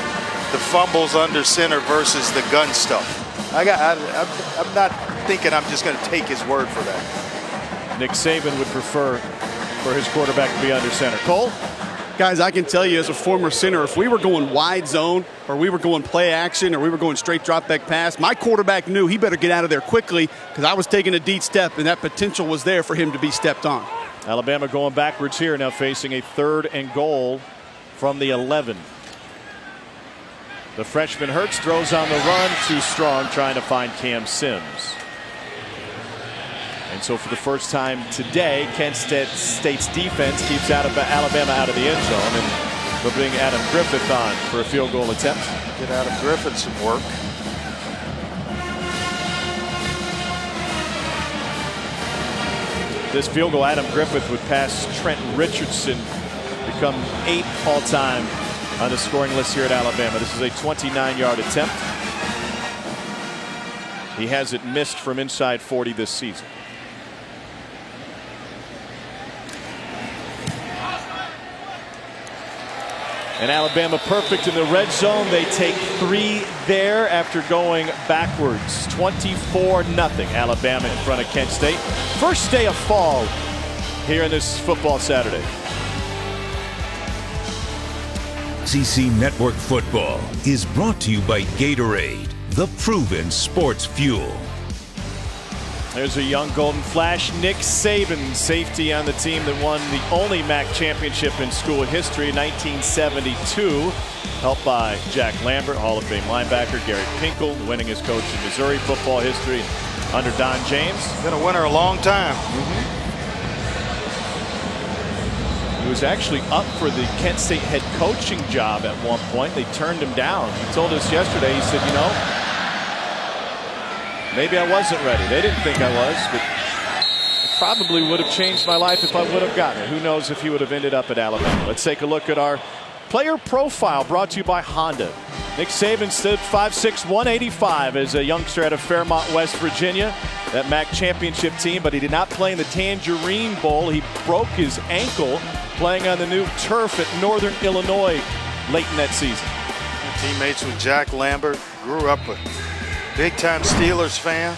the fumbles under center versus the gun stuff. I'm not thinking I'm just going to take his word for that. Nick Saban would prefer for his quarterback to be under center. Cole? Guys, I can tell you as a former center, if we were going wide zone or we were going play action or we were going straight drop back pass, my quarterback knew he better get out of there quickly because I was taking a deep step and that potential was there for him to be stepped on. Alabama going backwards here, now facing a 3rd and goal from the 11. The freshman Hurts throws on the run, too strong, trying to find Cam Sims. And so for the first time today, Kent State's defense keeps Alabama out of the end zone, and they'll bring Adam Griffith on for a field goal attempt. Get Adam Griffith some work. This field goal, Adam Griffith would pass Trent Richardson, become 8th all-time on the scoring list here at Alabama. This is a 29-yard attempt. He hasn't missed from inside 40 this season. And Alabama perfect in the red zone. They take 3 there after going backwards. 24-0 Alabama in front of Kent State. First day of fall here in this football Saturday. SEC Network Football is brought to you by Gatorade, the proven sports fuel. There's a young Golden Flash, Nick Saban, safety on the team that won the only MAC championship in school history in 1972. Helped by Jack Lambert, Hall of Fame linebacker, Gary Pinkel, winning as coach in Missouri football history under Don James. Been a winner a long time. He was actually up for the Kent State head coaching job at one point. They turned him down. He told us yesterday, he said, you know, maybe I wasn't ready. They didn't think I was, but it probably would have changed my life if I would have gotten it. Who knows if he would have ended up at Alabama. Let's take a look at our player profile brought to you by Honda. Nick Saban stood 5'6", 185 as a youngster out of Fairmont, West Virginia. That MAC championship team, but he did not play in the Tangerine Bowl. He broke his ankle playing on the new turf at Northern Illinois late in that season. Teammates with Jack Lambert, grew up a big-time Steelers fan.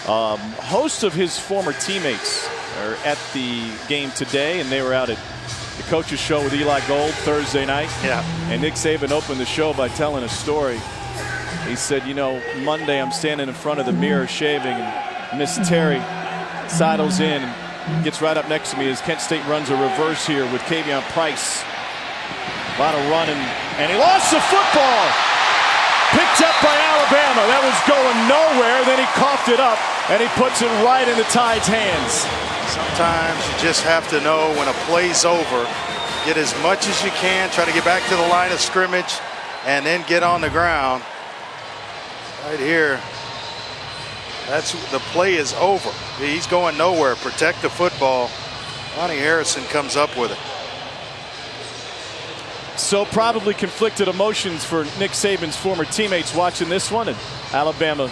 Host of his former teammates are at the game today, and they were out at the coach's show with Eli Gold Thursday night. Yeah. And Nick Saban opened the show by telling a story. He said, you know, Monday I'm standing in front of the mirror shaving, and Miss Terry sidles in and gets right up next to me as Kent State runs a reverse here with Kavion Price. A lot of running, and he lost the football. Picked up by Alabama. That was going nowhere. Then he coughed it up, and he puts it right in the Tide's hands. Sometimes you just have to know when a play's over, get as much as you can, try to get back to the line of scrimmage, and then get on the ground. Right here, the play is over. He's going nowhere. Protect the football Lonnie Harrison comes up with it. So probably conflicted emotions for Nick Saban's former teammates watching this one, and Alabama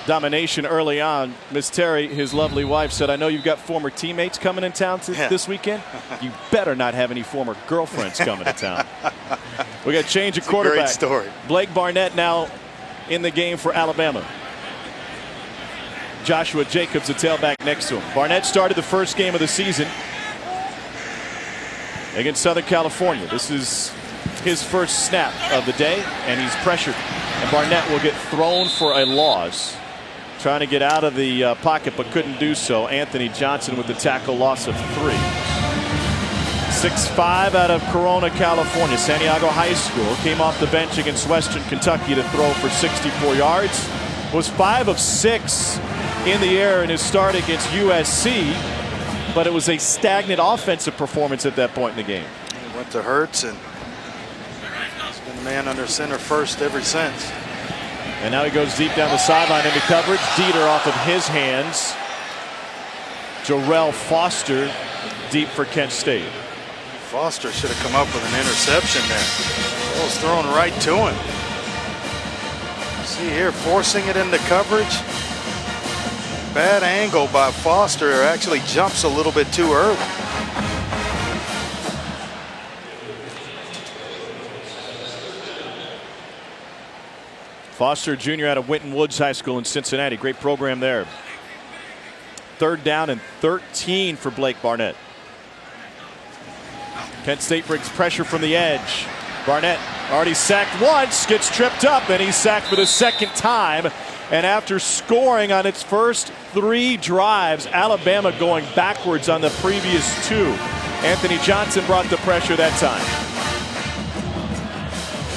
domination early on. Miss Terry, his lovely wife, said, I know you've got former teammates coming in town this weekend. You better not have any former girlfriends coming to town. We got to change a quarterback. Great story. Blake Barnett now in the game for Alabama. Joshua Jacobs, a tailback next to him. Barnett started the first game of the season against Southern California. This is his first snap of the day, and he's pressured. And Barnett will get thrown for a loss. Trying to get out of the pocket, but couldn't do so. Anthony Johnson with the tackle, loss of 3. 6'5" out of Corona, California. Santiago High School. Came off the bench against Western Kentucky to throw for 64 yards. Was 5 of 6 in the air in his start against USC. But it was a stagnant offensive performance at that point in the game. He went to Hurts, and he's been the man under center first ever since. And now he goes deep down the sideline into coverage. Dieter off of his hands. Jarrell Foster deep for Kent State. Foster should have come up with an interception there. It was thrown right to him. See here, forcing it into coverage. Bad angle by Foster. Actually jumps a little bit too early. Foster Jr. out of Winton Woods High School in Cincinnati. Great program there. 3rd down and 13 for Blake Barnett. Kent State brings pressure from the edge. Barnett already sacked once, gets tripped up, and he's sacked for the 2nd time. And after scoring on its first 3 drives, Alabama going backwards on the previous 2. Anthony Johnson brought the pressure that time.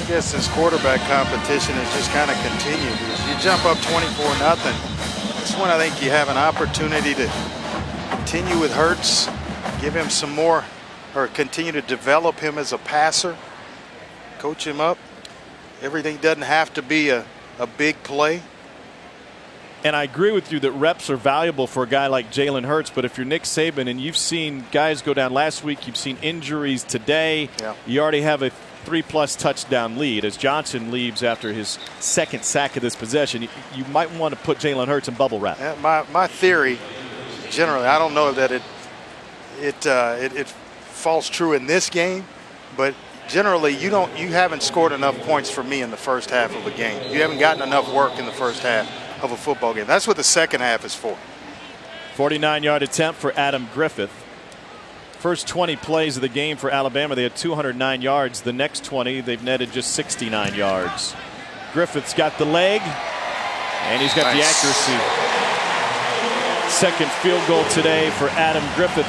I guess this quarterback competition has just kind of continued. You jump up 24-0. This one, I think you have an opportunity to continue with Hurts, give him some more, or continue to develop him as a passer, coach him up. Everything doesn't have to be a big play. And I agree with you that reps are valuable for a guy like Jalen Hurts, but if you're Nick Saban and you've seen guys go down last week, you've seen injuries today, you already have a 3+ touchdown lead. As Johnson leaves after his 2nd sack of this possession, you might want to put Jalen Hurts in bubble wrap. My theory, generally, I don't know that it falls true in this game, but generally you haven't scored enough points for me in the first half of a game. You haven't gotten enough work in the first half of a football game. That's what the second half is for. 49-yard attempt for Adam Griffith. First 20 plays of the game for Alabama, they had 209 yards. The next 20, they've netted just 69 yards. Griffith's got the leg, and he's got the accuracy. Second field goal today for Adam Griffith.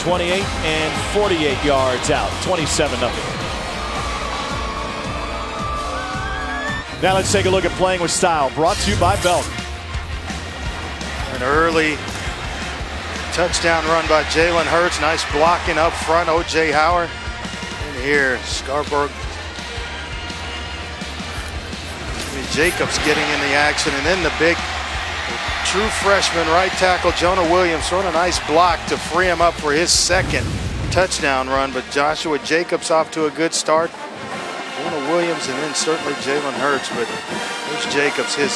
28 and 48 yards out, 27-0. Now let's take a look at Playing with Style, brought to you by Belk. An early touchdown run by Jalen Hurts. Nice blocking up front, O.J. Howard. And here, Scarborough. Jacobs getting in the action, and then the big true freshman right tackle Jonah Williams throwing a nice block to free him up for his 2nd touchdown run. But Joshua Jacobs off to a good start. Jonah Williams, and then certainly Jalen Hurts. But there's Jacobs, his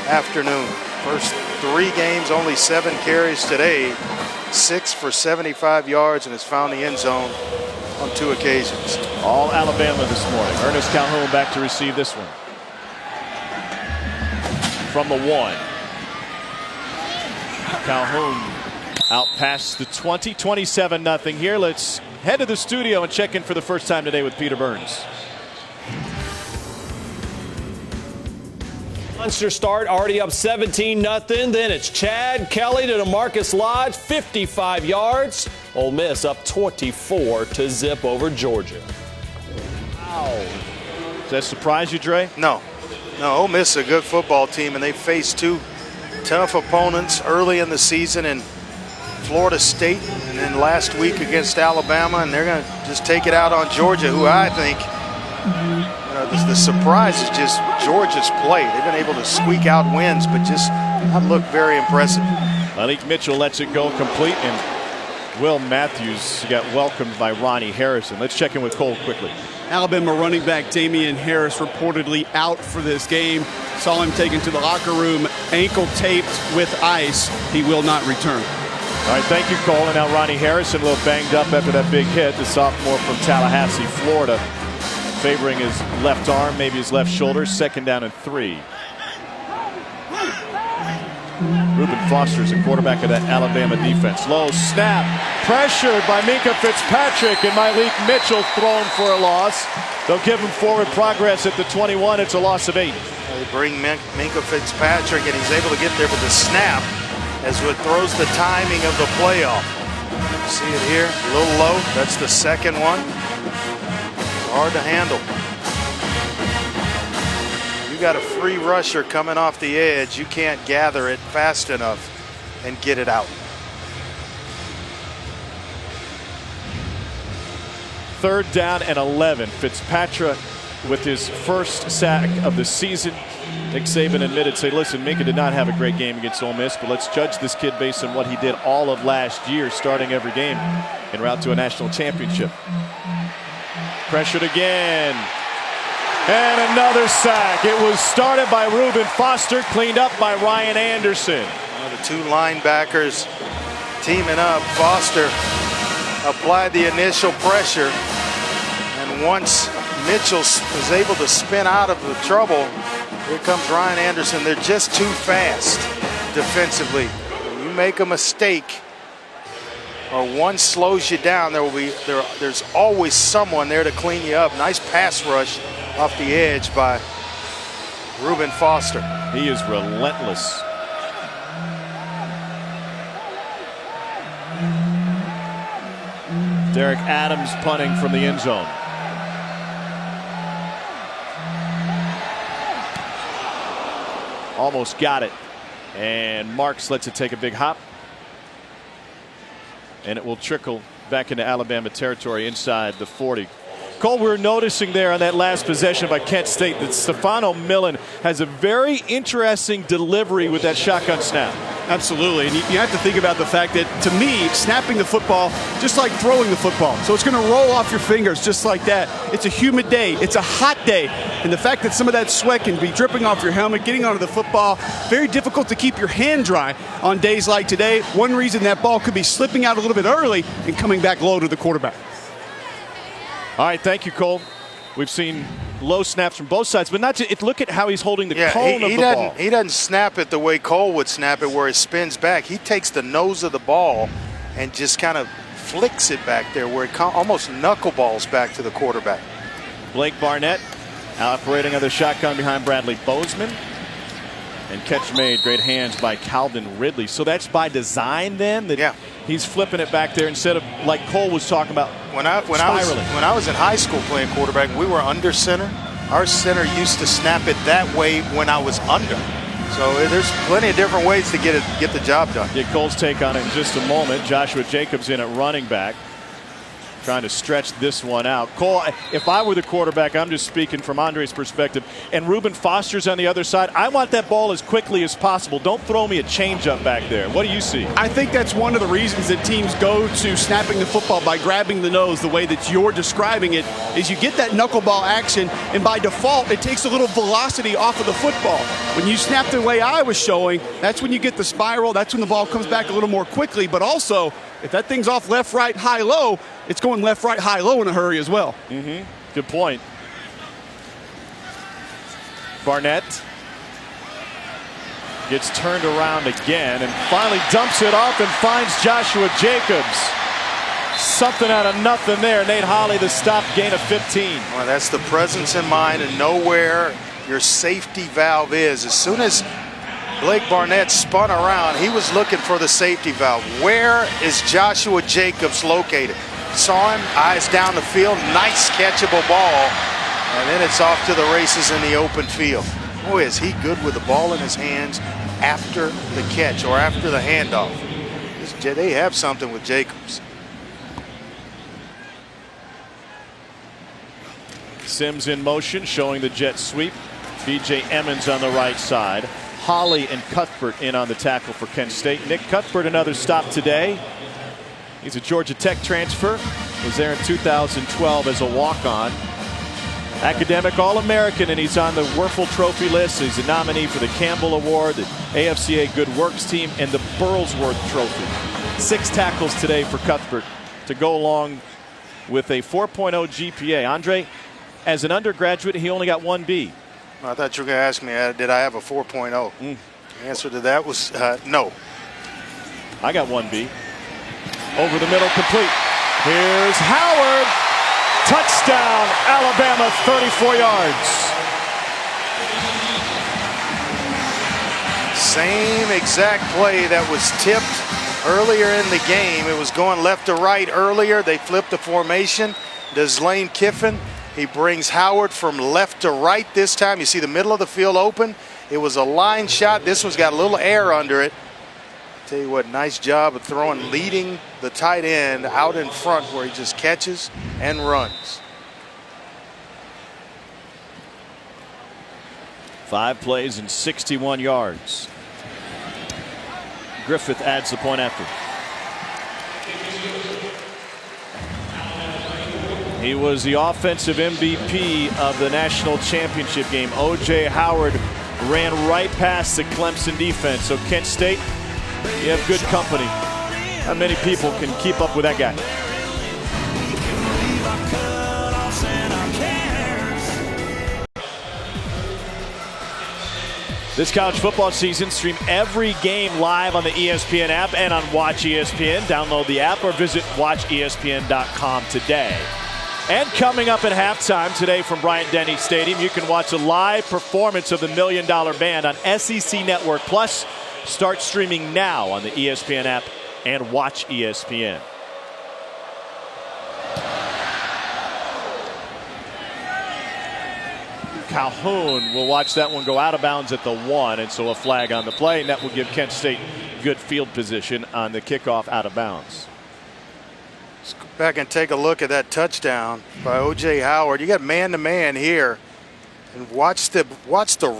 afternoon. First 3 games, only 7 carries today. 6 for 75 yards, and has found the end zone on 2 occasions. All Alabama this morning. Ernest Calhoun back to receive this one. From the 1. Calhoun out past the 20, 27-0 here. Let's head to the studio and check in for the first time today with Peter Burns. Monster start, already up 17-0. Then it's Chad Kelly to DeMarcus Lodge, 55 yards. Ole Miss up 24-0 over Georgia. Wow. Does that surprise you, Dre? No. Ole Miss is a good football team, and they faced 2 tough opponents early in the season in Florida State and then last week against Alabama, and they're going to just take it out on Georgia, who I think, the surprise is just Georgia's play. They've been able to squeak out wins, but just not look very impressive. Malik Mitchell lets it go complete, and Will Matthews got welcomed by Ronnie Harrison. Let's check in with Cole quickly. Alabama running back Damien Harris reportedly out for this game. Saw him taken to the locker room, ankle taped with ice. He will not return. All right, thank you, Cole. And now Ronnie Harrison, a little banged up after that big hit. The sophomore from Tallahassee, Florida, favoring his left arm, maybe his left shoulder. 2nd down and 3. Reuben Foster is the quarterback of that Alabama defense. Low snap, pressured by Minkah Fitzpatrick, and Malik Mitchell thrown for a loss. They'll give him forward progress at the 21. It's a loss of 8. They bring Minkah Fitzpatrick, and he's able to get there with the snap as it throws the timing of the playoff. See it here, a little low. That's the 2nd one. It's hard to handle. You got a free rusher coming off the edge. You can't gather it fast enough and get it out. 3rd down and 11. Fitzpatrick with his first sack of the season. Nick Saban admitted, say, listen, Minkah did not have a great game against Ole Miss, but let's judge this kid based on what he did all of last year, starting every game en route to a national championship. Pressured again. And another sack. It was started by Reuben Foster, cleaned up by Ryan Anderson. The 2 linebackers teaming up. Foster applied the initial pressure, and once Mitchell was able to spin out of the trouble, here comes Ryan Anderson. They're just too fast defensively. When you make a mistake or one slows you down, there's always someone there to clean you up. Nice pass rush off the edge by Reuben Foster. He is relentless. Derek Adams punting from the end zone. Almost got it. And Marks lets it take a big hop. And it will trickle back into Alabama territory inside the 40. Cole, we're noticing there on that last possession by Kent State that Stefano Millen has a very interesting delivery with that shotgun snap. Absolutely, and you have to think about the fact that, to me, snapping the football, just like throwing the football. So it's going to roll off your fingers just like that. It's a humid day. It's a hot day. And the fact that some of that sweat can be dripping off your helmet, getting onto the football, very difficult to keep your hand dry on days like today. One reason that ball could be slipping out a little bit early and coming back low to the quarterback. All right, thank you, Cole. We've seen low snaps from both sides, but not to look at how he's holding the cone of the ball. He doesn't snap it the way Cole would snap it, where it spins back. He takes the nose of the ball and just kind of flicks it back there, where it almost knuckleballs back to the quarterback. Blake Barnett operating on the shotgun behind Bradley Bozeman. And catch made, great hands by Calvin Ridley. So that's by design then, that he's flipping it back there instead of, like Cole was talking about, when I was in high school playing quarterback, we were under center. Our center used to snap it that way when I was under. So there's plenty of different ways to get the job done. Get Cole's take on it in just a moment. Joshua Jacobs in at running back, trying to stretch this one out. Cole, if I were the quarterback, I'm just speaking from Andre's perspective, and Reuben Foster's on the other side, I want that ball as quickly as possible. Don't throw me a changeup back there. What do you see? I think that's one of the reasons that teams go to snapping the football by grabbing the nose the way that you're describing it, is you get that knuckleball action, and by default, it takes a little velocity off of the football. When you snap the way I was showing, that's when you get the spiral. That's when the ball comes back a little more quickly, but also, if that thing's off left, right, high, low, it's going left, right, high, low in a hurry as well. Good point. Barnett gets turned around again and finally dumps it off and finds Joshua Jacobs. Something out of nothing there. Nate Holley, the stop, gain of 15. Well, that's the presence in mind and know where your safety valve is. As soon as Blake Barnett spun around, he was looking for the safety valve. Where is Joshua Jacobs located? Saw him, eyes down the field, nice catchable ball, and then it's off to the races in the open field. Boy, is he good with the ball in his hands after the catch or after the handoff. They have something with Jacobs. Sims in motion, showing the jet sweep. B.J. Emmons on the right side. Holly and Cuthbert in on the tackle for Kent State. Nick Cuthbert, another stop today. He's a Georgia Tech transfer. Was there in 2012 as a walk-on. Academic All-American, and he's on the Werfel Trophy list. He's a nominee for the Campbell Award, the AFCA Good Works Team, and the Burlsworth Trophy. 6 tackles today for Cuthbert to go along with a 4.0 GPA. Andre, as an undergraduate, he only got 1B. I thought you were going to ask me, did I have a 4.0? The answer to that was no. I got 1B. Over the middle, complete. Here's Howard. Touchdown, Alabama, 34 yards. Same exact play that was tipped earlier in the game. It was going left to right earlier. They flipped the formation. Does Lane Kiffin. He brings Howard from left to right this time. You see the middle of the field open. It was a line shot. This one's got a little air under it. Tell you what, nice job of throwing, leading the tight end out in front where he just catches and runs. 5 plays and 61 yards. Griffith adds the point after. He was the offensive MVP of the national championship game. O.J. Howard ran right past the Clemson defense. So Kent State, you have good company. Not many people can keep up with that guy. This college football season, stream every game live on the ESPN app and on Watch ESPN. Download the app or visit watchespn.com today. And coming up at halftime today from Bryant-Denny Stadium, you can watch a live performance of the $1 Million Band on SEC Network Plus. Start streaming now on the ESPN app and Watch ESPN. Calhoun will watch that one go out of bounds at the 1, and so a flag on the play, and that will give Kent State good field position on the kickoff out of bounds. Let's go back and take a look at that touchdown by O.J. Howard. You got man-to-man here, and watch the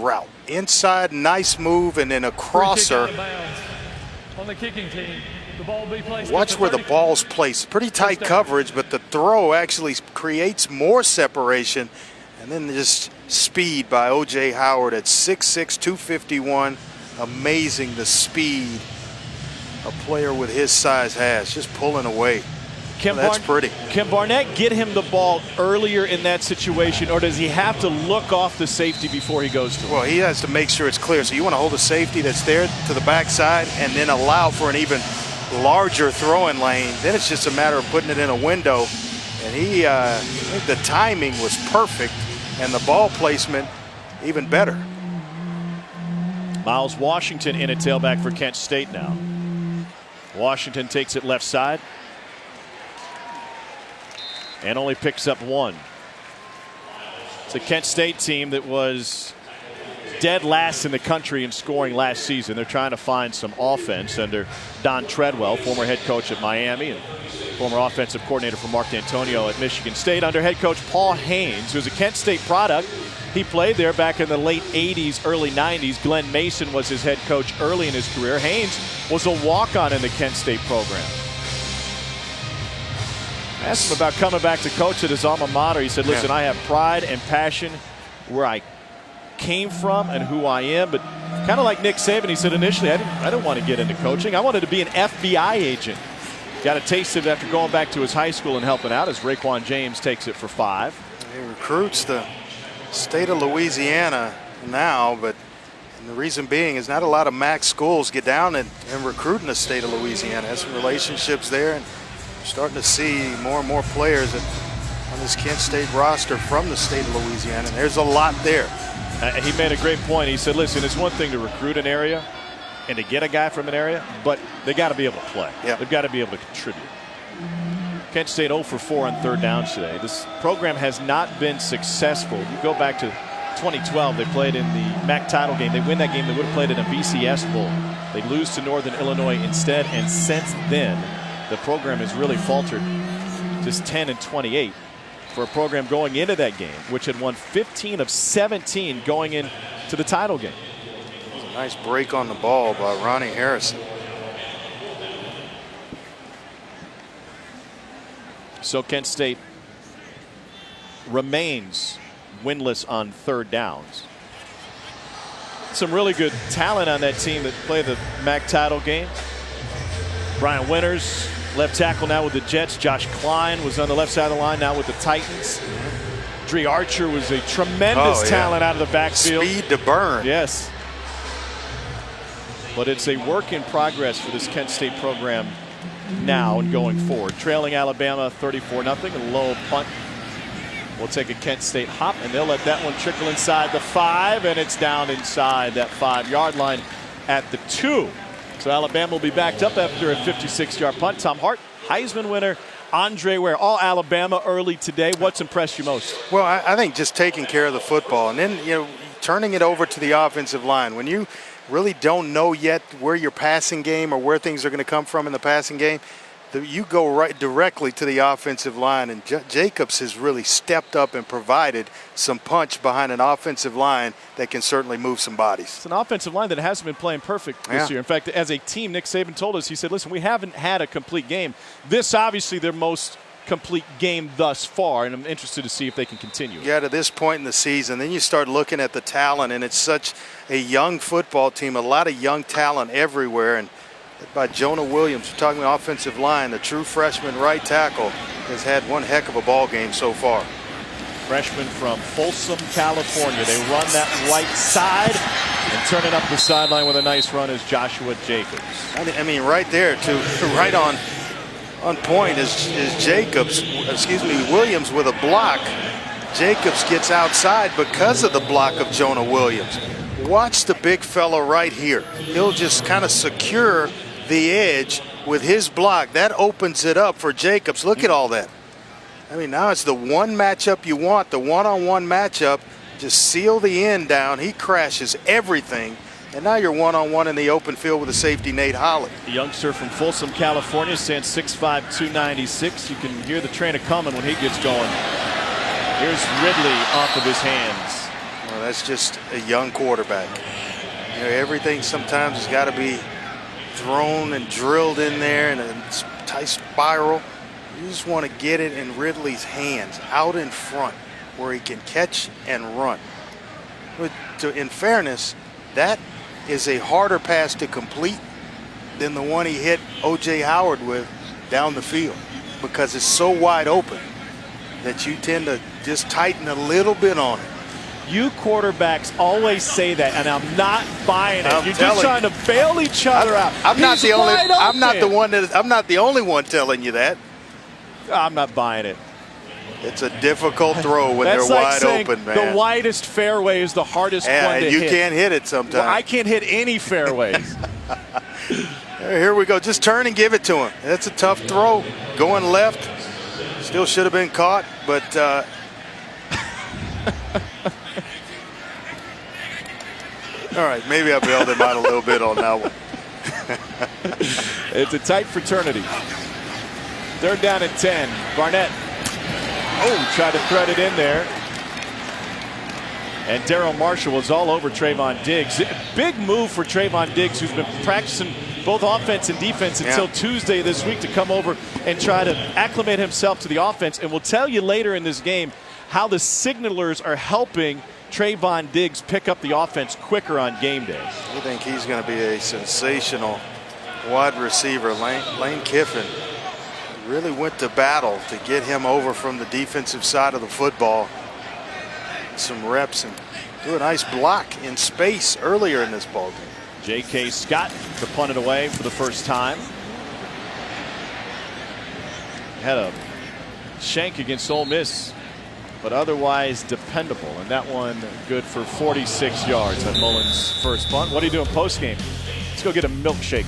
route. Inside, nice move, and then a crosser. On the kicking team, the ball will be placed. Watch where the ball's placed. Pretty tight coverage, but the throw actually creates more separation. And then just speed by O.J. Howard at 6'6", 251. Amazing the speed a player with his size has, just pulling away. That's pretty. Can Barnett get him the ball earlier in that situation, or does he have to look off the safety before he goes to it? Well, he has to make sure it's clear. So you want to hold a safety that's there to the backside and then allow for an even larger throwing lane. Then it's just a matter of putting it in a window. And I think the timing was perfect, and the ball placement even better. Miles Washington in at tailback for Kent State now. Washington takes it left side and only picks up 1. It's a Kent State team that was dead last in the country in scoring last season. They're trying to find some offense under Don Treadwell, former head coach at Miami and former offensive coordinator for Mark D'Antonio at Michigan State. Under head coach Paul Haynes, who's a Kent State product. He played there back in the late 80s, early 90s. Glenn Mason was his head coach early in his career. Haynes was a walk-on in the Kent State program. I asked him about coming back to coach at his alma mater. He said, listen, I have pride and passion where I came from and who I am, but kind of like Nick Saban, he said initially, I didn't want to get into coaching. I wanted to be an FBI agent. Got a taste of it after going back to his high school and helping out as Raekwon James takes it for 5. He recruits the state of Louisiana now, but the reason being is not a lot of MAC schools get down and recruit in the state of Louisiana. Has some relationships there, and we're starting to see more and more players on this Kent State roster from the state of Louisiana, and there's a lot there. He made a great point. He said, listen, it's one thing to recruit an area and to get a guy from an area, but they got to be able to play. Yeah. They've got to be able to contribute. Kent State 0 for 4 on third downs today. This program has not been successful. You go back to 2012, they played in the MAC title game. They win that game, they would have played in a BCS Bowl. They lose to Northern Illinois instead, and since then, the program has really faltered. Just 10-28 for a program going into that game, which had won 15 of 17 going into the title game. Nice break on the ball by Ronnie Harrison. So Kent State remains winless on third downs. Some really good talent on that team that play the MAC title game. Brian Winters, left tackle now with the Jets. Josh Klein was on the left side of the line, now with the Titans. Dre Archer was a tremendous talent out of the backfield. Speed to burn. Yes. But it's a work in progress for this Kent State program now and going forward. Trailing Alabama 34-0. A low punt. We'll take a Kent State hop, and they'll let that one trickle inside the 5, and it's down inside that 5-yard line at the 2. So Alabama will be backed up after a 56-yard punt. Tom Hart, Heisman winner, Andre Ware, all Alabama early today. What's impressed you most? Well, I think just taking care of the football, and then turning it over to the offensive line. When you really don't know yet where your passing game or where things are going to come from in the passing game, you go right directly to the offensive line, and Jacobs has really stepped up and provided some punch behind an offensive line that can certainly move some bodies. It's an offensive line that hasn't been playing perfect this year. In fact, as a team, Nick Saban told us, he said, listen, we haven't had a complete game. This obviously their most complete game thus far, and I'm interested to see if they can continue. Yeah, to this point in the season, then you start looking at the talent, and it's such a young football team, a lot of young talent everywhere, and by Jonah Williams, we're talking about offensive line, the true freshman right tackle, has had one heck of a ball game so far. Freshman from Folsom, California. They run that right side, and turning up the sideline with a nice run is Joshua Jacobs. I mean, right there, right on point is Williams with a block. Jacobs gets outside because of the block of Jonah Williams. Watch the big fella right here. He'll just kind of secure the edge with his block. That opens it up for Jacobs. Look at all that. I mean, now it's the one matchup you want, the one-on-one matchup. Just seal the end down. He crashes everything. And now you're one-on-one in the open field with the safety, Nate Holly. The youngster from Folsom, California, stands 6'5", 296. You can hear the trainer coming when he gets going. Here's Ridley off of his hands. Well, that's just a young quarterback. Everything sometimes has got to be thrown and drilled in there in a tight spiral. You just want to get it in Ridley's hands, out in front, where he can catch and run. But in fairness, that is a harder pass to complete than the one he hit O.J. Howard with down the field, because it's so wide open that you tend to just tighten a little bit on it. You quarterbacks always say that, and I'm not buying it. You're just trying to bail each other out. I'm not the only one telling you that. I'm not buying it. It's a difficult throw when they're wide open, man. The widest fairway is the hardest one to hit. You can't hit it sometimes. Well, I can't hit any fairways. Here we go. Just turn and give it to him. That's a tough throw. Going left. Still should have been caught, but all right, maybe I bailed him out a little bit on that one. It's a tight fraternity. Third down and 10. Barnett. Tried to thread it in there. And Daryl Marshall was all over Trayvon Diggs. Big move for Trayvon Diggs, who's been practicing both offense and defense until Tuesday this week, to come over and try to acclimate himself to the offense. And we'll tell you later in this game how the signalers are helping Trayvon Diggs pick up the offense quicker on game day. I think he's going to be a sensational wide receiver. Lane Kiffin really went to battle to get him over from the defensive side of the football. Some reps and do a nice block in space earlier in this ball game. J.K. Scott to punt it away for the first time. Had a shank against Ole Miss, but otherwise dependable. And that one good for 46 yards on Mullen's first punt. What are you doing post game? Let's go get a milkshake.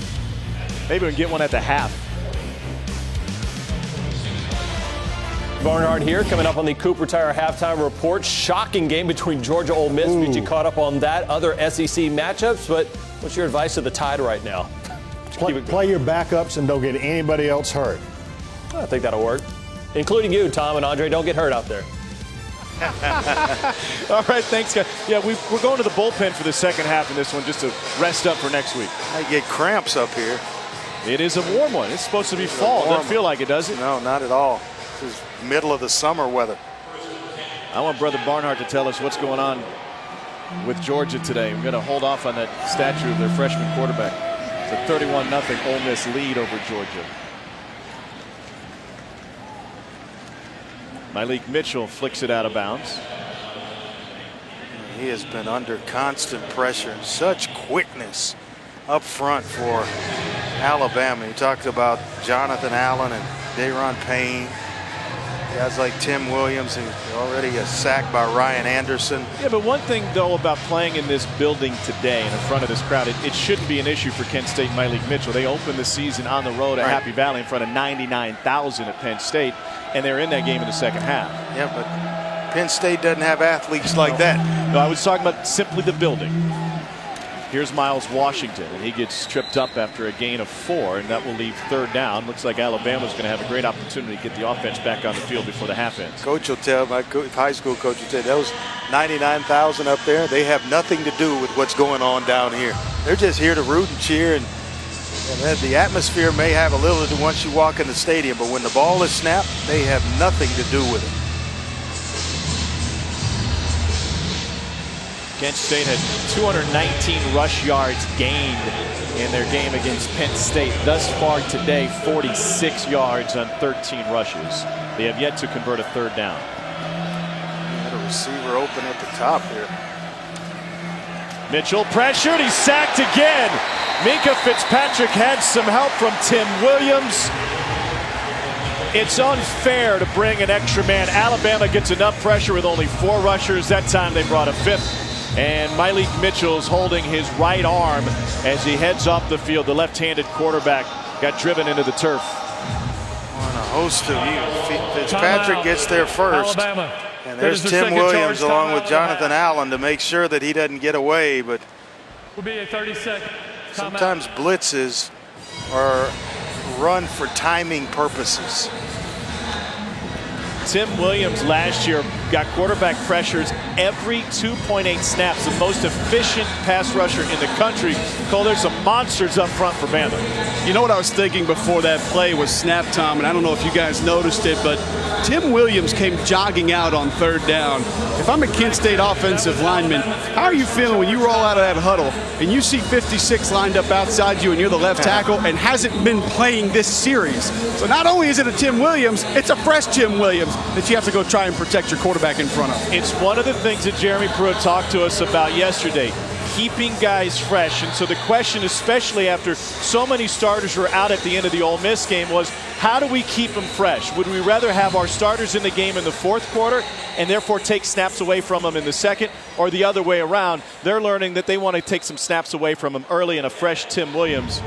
Maybe we can get one at the half. Barnard here, coming up on the Cooper Tire Halftime Report. Shocking game between Georgia Ole Miss. We get you caught up on that. Other SEC matchups, but what's your advice to the Tide right now? Play your backups and don't get anybody else hurt. I think that'll work, including you, Tom and Andre. Don't get hurt out there. All right, thanks, guys. Yeah, we're going to the bullpen for the second half in this one just to rest up for next week. I get cramps up here. It is a warm one. It's supposed to be fall. It doesn't feel like it, does it? No, not at all. This is middle of the summer weather. I want Brother Barnhart to tell us what's going on with Georgia today. We're going to hold off on that statue of their freshman quarterback. It's a 31-0 Ole Miss lead over Georgia. Malik Mitchell flicks it out of bounds. He has been under constant pressure. Such quickness up front for Alabama. You talked about Jonathan Allen and Daron Payne. Guys like Tim Williams, who's already a sack by Ryan Anderson. Yeah, but one thing, though, about playing in this building today and in front of this crowd, it shouldn't be an issue for Kent State and Malik Mitchell. They opened the season on the road at Happy Valley in front of 99,000 at Penn State, and they're in that game in the second half. Yeah, but Penn State doesn't have athletes like that. No, I was talking about simply the building. Here's Miles Washington, and he gets tripped up after a gain of 4, and that will leave third down. Looks like Alabama's going to have a great opportunity to get the offense back on the field before the half ends. Coach will tell, my high school coach will tell, those 99,000 up there, they have nothing to do with what's going on down here. They're just here to root and cheer, and the atmosphere may have a little to do once you walk in the stadium, but when the ball is snapped, they have nothing to do with it. Kent State had 219 rush yards gained in their game against Penn State. Thus far today, 46 yards on 13 rushes. They have yet to convert a third down. Got a receiver open at the top here. Mitchell pressured. He's sacked again. Minkah Fitzpatrick had some help from Tim Williams. It's unfair to bring an extra man. Alabama gets enough pressure with only 4 rushers. That time they brought a 5th. And Malik Mitchell's holding his right arm as he heads off the field. The left-handed quarterback got driven into the turf. On a host of you. Fitzpatrick gets there first. Alabama. And there's Tim Williams along with Jonathan Allen to make sure that he doesn't get away. But Will be a 30-second sometimes blitzes are run for timing purposes. Tim Williams last year got quarterback pressures every 2.8 snaps, the most efficient pass rusher in the country. Cole, there's some monsters up front for Bama. You know what I was thinking before that play was snap time, and I don't know if you guys noticed it, but Tim Williams came jogging out on third down. If I'm a Kent State offensive lineman, how are you feeling when you roll out of that huddle and you see 56 lined up outside you and you're the left tackle and hasn't been playing this series? So not only is it a Tim Williams, it's a fresh Tim Williams that you have to go try and protect your quarterback in front of. It's one of the things that Jeremy Pruitt talked to us about yesterday, keeping guys fresh. And so the question, especially after so many starters were out at the end of the Ole Miss game, was how do we keep them fresh? Would we rather have our starters in the game in the fourth quarter and therefore take snaps away from them in the second, or the other way around? They're learning that they want to take some snaps away from them early, and a fresh Tim Williams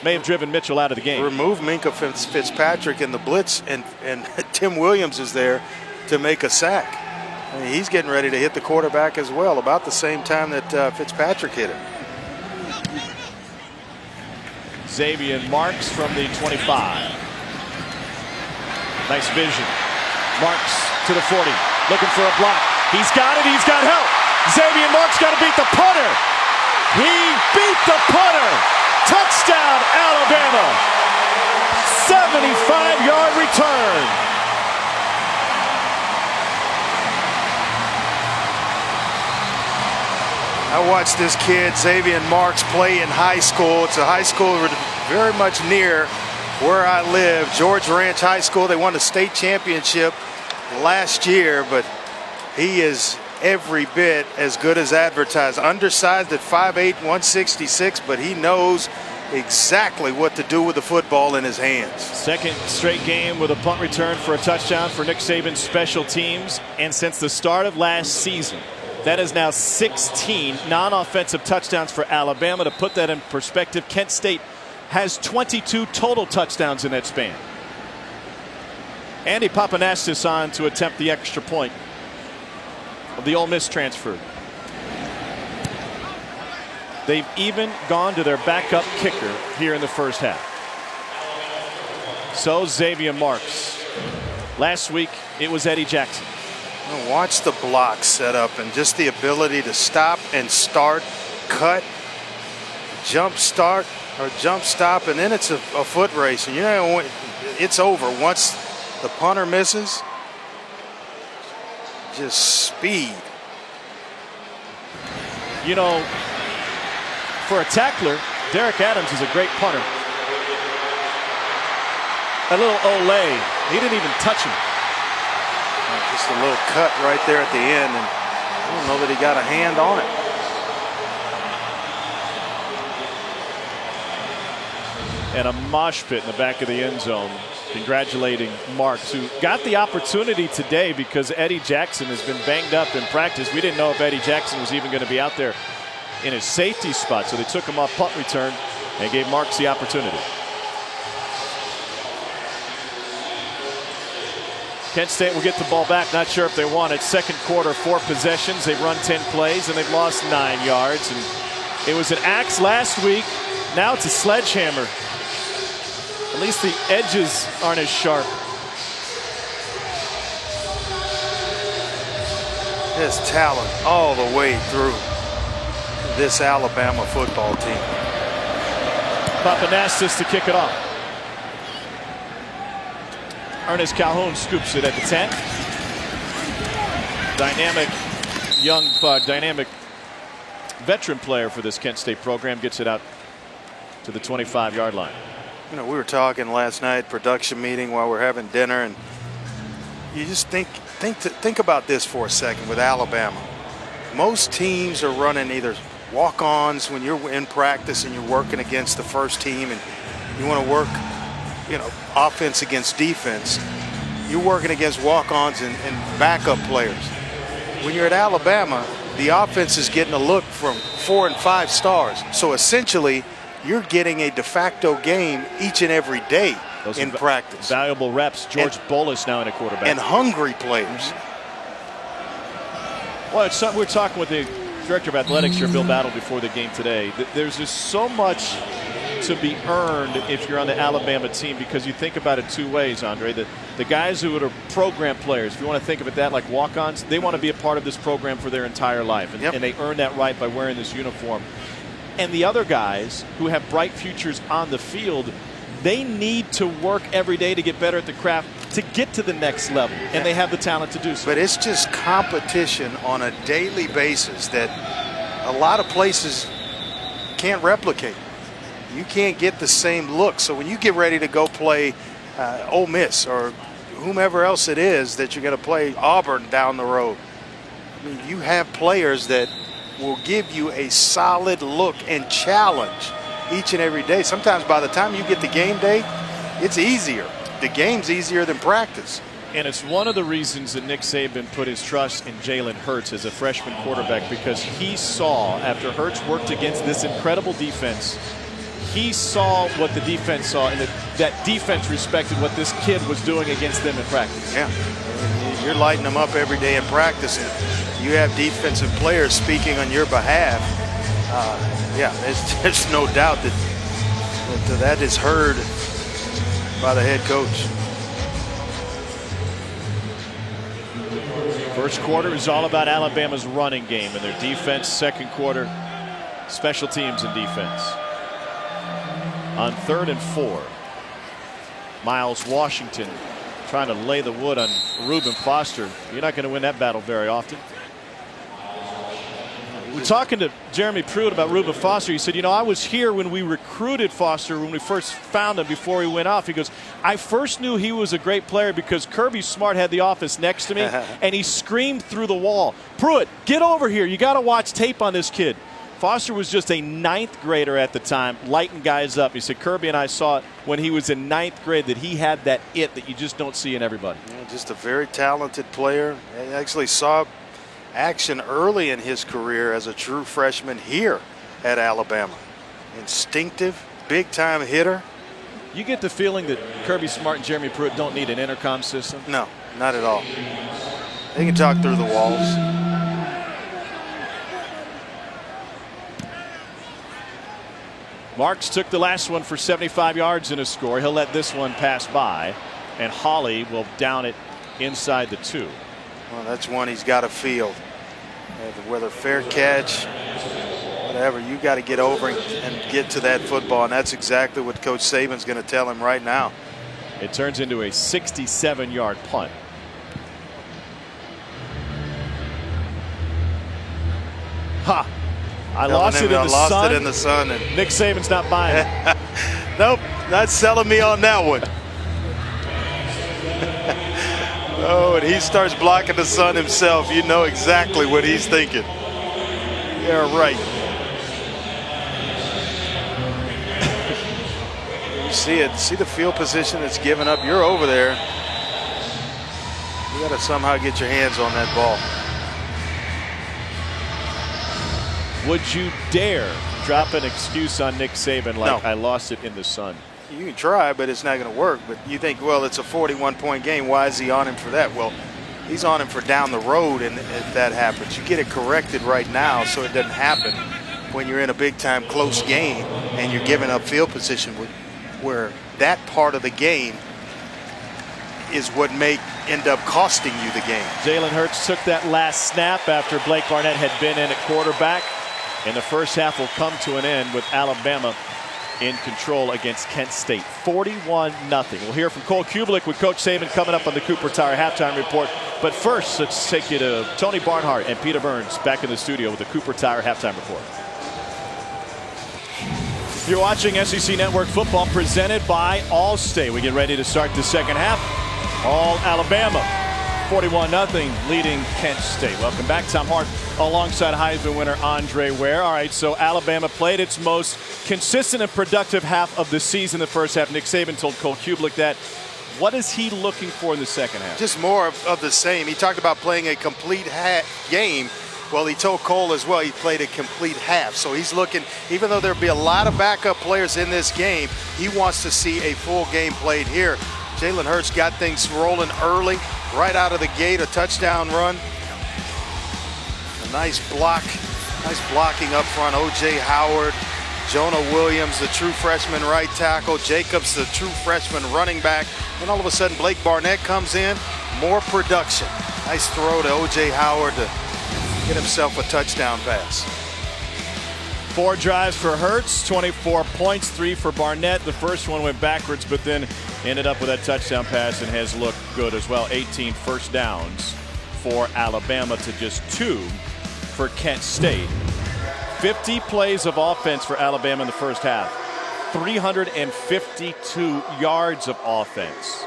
may have driven Mitchell out of the game. Remove Minkah Fitzpatrick in the blitz, and Tim Williams is there to make a sack. I mean, he's getting ready to hit the quarterback as well, about the same time that Fitzpatrick hit him. Xavier Marks from the 25. Nice vision. Marks to the 40, looking for a block. He's got it, he's got help. Xavier Marks got to beat the punter. He beat the punter. Touchdown, Alabama. 75-yard return. I watched this kid, Xavier Marks, play in high school. It's a high school very much near where I live, George Ranch High School. They won the state championship last year, but he is every bit as good as advertised. Undersized at 5'8", 166, but he knows exactly what to do with the football in his hands. Second straight game with a punt return for a touchdown for Nick Saban's special teams. And since the start of last season, that is now 16 non-offensive touchdowns for Alabama. To put that in perspective, Kent State has 22 total touchdowns in that span. Andy Papanastis on to attempt the extra point of the Ole Miss transfer. They've even gone to their backup kicker here in the first half. So Xavier Marks. Last week it was Eddie Jackson. Watch the block set up and just the ability to stop and start, cut, jump start or jump stop, and then it's a foot race. And it's over once the punter misses. Just speed. You know, for a tackler, Derek Adams is a great punter. A little Olay, he didn't even touch him. Just a little cut right there at the end, and I don't know that he got a hand on it. And a mosh pit in the back of the end zone, congratulating Marks, who got the opportunity today because Eddie Jackson has been banged up in practice. We didn't know if Eddie Jackson was even going to be out there in his safety spot, so they took him off punt return and gave Marks the opportunity. Kent State will get the ball back. Not sure if they want it. Second quarter, 4 possessions. They've run 10 plays and they've lost 9 yards. And it was an axe last week. Now it's a sledgehammer. At least the edges aren't as sharp. There's talent all the way through this Alabama football team. Papanastis to kick it off. Ernest Calhoun scoops it at the 10. Dynamic young dynamic veteran player for this Kent State program gets it out to the 25-yard line. You know, we were talking last night, production meeting while we're having dinner, and you just think about this for a second with Alabama. Most teams are running either walk-ons when you're in practice and you're working against the first team and you want to work, you know, offense against defense. You're working against walk-ons and backup players. When you're at Alabama, the offense is getting a look from 4 and 5 stars. So essentially, you're getting a de facto game each and every day in practice. Valuable reps. George Bolus now in a quarterback. And hungry players. Well, it's something we're talking with the director of athletics here, Bill Battle, before the game today. There's just so much to be earned if you're on the Alabama team, because you think about it 2 ways, Andre. The guys who are program players, if you want to think of it that like walk-ons, they want to be a part of this program for their entire life. And, and they earn that right by wearing this uniform. And the other guys who have bright futures on the field, they need to work every day to get better at the craft to get to the next level. And they have the talent to do so. But it's just competition on a daily basis that a lot of places can't replicate. You can't get the same look. So when you get ready to go play Ole Miss or whomever else it is that you're going to play, Auburn down the road, I mean, you have players that will give you a solid look and challenge each and every day. Sometimes by the time you get to game day, it's easier. The game's easier than practice. And it's one of the reasons that Nick Saban put his trust in Jalen Hurts as a freshman quarterback, because he saw, after Hurts worked against this incredible defense, he saw what the defense saw, and that defense respected what this kid was doing against them in practice. Yeah, you're lighting them up every day in practice, and you have defensive players speaking on your behalf. Yeah, there's no doubt that is heard by the head coach. First quarter is all about Alabama's running game and their defense. Second quarter, special teams and defense. On 3rd and 4, Miles Washington trying to lay the wood on Reuben Foster. You're not going to win that battle very often. We're talking to Jeremy Pruitt about Reuben Foster. He said, you know, I was here when we recruited Foster, when we first found him before he went off. He goes, I first knew he was a great player because Kirby Smart had the office next to me, and he screamed through the wall, Pruitt, get over here. You got to watch tape on this kid. Foster was just a 9th grader at the time, lighting guys up. He said, Kirby and I saw it when he was in 9th grade, that he had that it that you just don't see in everybody. Yeah, just a very talented player. I actually saw action early in his career as a true freshman here at Alabama. Instinctive, big-time hitter. You get the feeling that Kirby Smart and Jeremy Pruitt don't need an intercom system? No, not at all. They can talk through the walls. Marks took the last one for 75 yards in a score. He'll let this one pass by, and Hawley will down it inside the 2. Well, that's one he's got to field. Whether fair catch, whatever, you got to get over and get to that football, and that's exactly what Coach Saban's going to tell him right now. It turns into a 67-yard punt. Ha! I lost it in the sun. And Nick Saban's not buying it. Nope, not selling me on that one. Oh, and he starts blocking the sun himself. You know exactly what he's thinking. Yeah, right. You see it. See the field position it's given up. You're over there. You got to somehow get your hands on that ball. Would you dare drop an excuse on Nick Saban like, no, I lost it in the sun? You can try, but it's not going to work. But you think, well, it's a 41-point game. Why is he on him for that? Well, he's on him for down the road, and if that happens, you get it corrected right now so it doesn't happen when you're in a big-time close game and you're giving up field position where that part of the game is what may end up costing you the game. Jalen Hurts took that last snap after Blake Barnett had been in at quarterback. And the first half will come to an end with Alabama in control against Kent State. 41-0. We'll hear from Cole Cubelic with Coach Saban coming up on the Cooper Tire Halftime Report. But first, let's take you to Tony Barnhart and Peter Burns back in the studio with the Cooper Tire Halftime Report. You're watching SEC Network Football presented by Allstate. We get ready to start the second half. All Alabama. 41-0 leading Kent State. Welcome back. Tom Hart alongside Heisman winner Andre Ware. All right, so Alabama played its most consistent and productive half of the season the first half. Nick Saban told Cole Cubelic that. What is he looking for in the second half? Just more of the same. He talked about playing a complete game. Well, he told Cole as well he played a complete half. So he's looking, even though there'll be a lot of backup players in this game, he wants to see a full game played here. Jalen Hurts got things rolling early, right out of the gate, a touchdown run. A nice blocking up front. O.J. Howard, Jonah Williams, the true freshman right tackle, Jacobs, the true freshman running back. Then all of a sudden, Blake Barnett comes in, more production. Nice throw to O.J. Howard to get himself a touchdown pass. 4 drives for Hurts, 24 points, 3 for Barnett. The first one went backwards, but then ended up with that touchdown pass and has looked good as well. 18 first downs for Alabama to just 2 for Kent State. 50 plays of offense for Alabama in the first half. 352 yards of offense.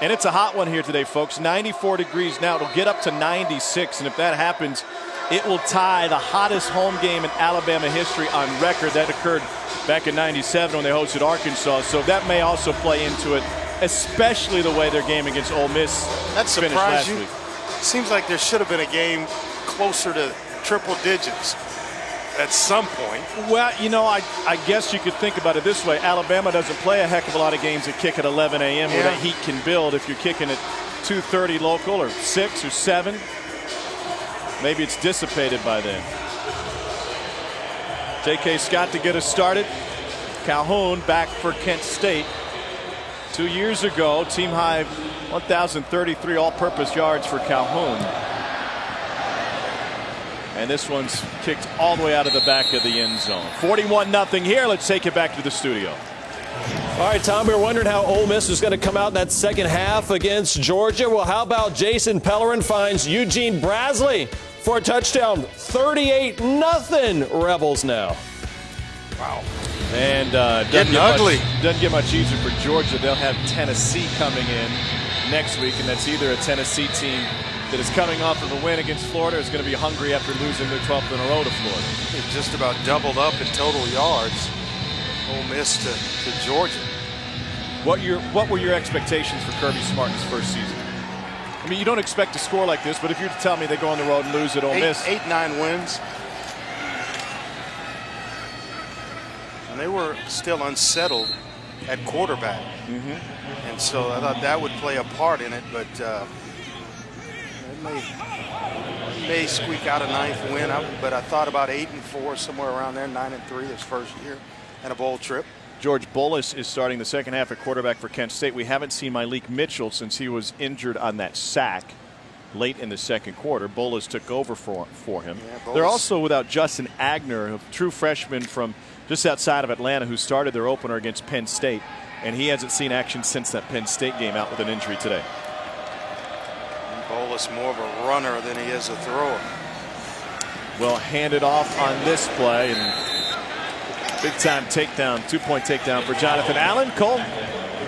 And it's a hot one here today, folks. 94 degrees now. It'll get up to 96, and if that happens, it will tie the hottest home game in Alabama history on record. That occurred back in '97 when they hosted Arkansas. So that may also play into it, especially the way their game against Ole Miss finished last week. Seems like there should have been a game closer to triple digits at some point. Well, you know, I guess you could think about it this way. Alabama doesn't play a heck of a lot of games that kick at 11 a.m. where that heat can build. If you're kicking at 2:30 local or 6 or 7, maybe it's dissipated by then. J.K. Scott to get us started. Calhoun back for Kent State. 2 years ago, team high 1,033 all-purpose yards for Calhoun. And this one's kicked all the way out of the back of the end zone. 41-0 here. Let's take it back to the studio. All right, Tom, we were wondering how Ole Miss was going to come out in that second half against Georgia. Well, how about Jason Pellerin finds Eugene Brasley for a touchdown? 38-0 Rebels now. Wow. And getting ugly. Doesn't get much easier for Georgia. They'll have Tennessee coming in next week, and that's either a Tennessee team that is coming off of a win against Florida or is going to be hungry after losing their 12th in a row to Florida. It just about doubled up in total yards. Ole Miss to Georgia. What were your expectations for Kirby Smart's first season? I mean, you don't expect to score like this, but if you're to tell me they go on the road and lose at Ole Miss. 8-9 wins. And they were still unsettled at quarterback. And so I thought that would play a part in it, but it may squeak out a 9th win. But I thought about 8-4, somewhere around there, 9-3 this first year, and a bowl trip. George Bullis is starting the second half at quarterback for Kent State. We haven't seen Malik Mitchell since he was injured on that sack late in the second quarter. Bullis took over for him. Yeah, they're also without Justin Agner, a true freshman from just outside of Atlanta, who started their opener against Penn State, and he hasn't seen action since that Penn State game, out with an injury today. Bullis more of a runner than he is a thrower. Well, handed off on this play, and big time takedown, 2-point takedown for Jonathan Allen. Cole?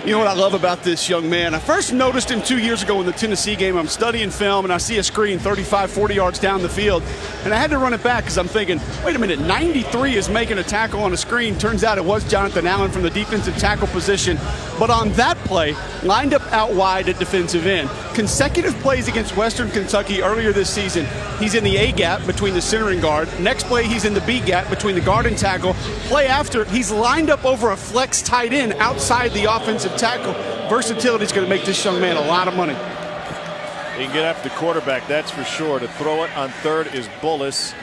You know what I love about this young man? I first noticed him 2 years ago in the Tennessee game. I'm studying film, and I see a screen 35, 40 yards down the field. And I had to run it back because I'm thinking, wait a minute, 93 is making a tackle on a screen. Turns out it was Jonathan Allen from the defensive tackle position. But on that play, lined up out wide at defensive end. Consecutive plays against Western Kentucky earlier this season. He's in the A gap between the center and guard. Next play, he's in the B gap between the guard and tackle. Play after, he's lined up over a flex tight end outside the offensive tackle. Versatility is going to make this young man a lot of money. He can get after the quarterback, that's for sure. To throw it on third is Bullis.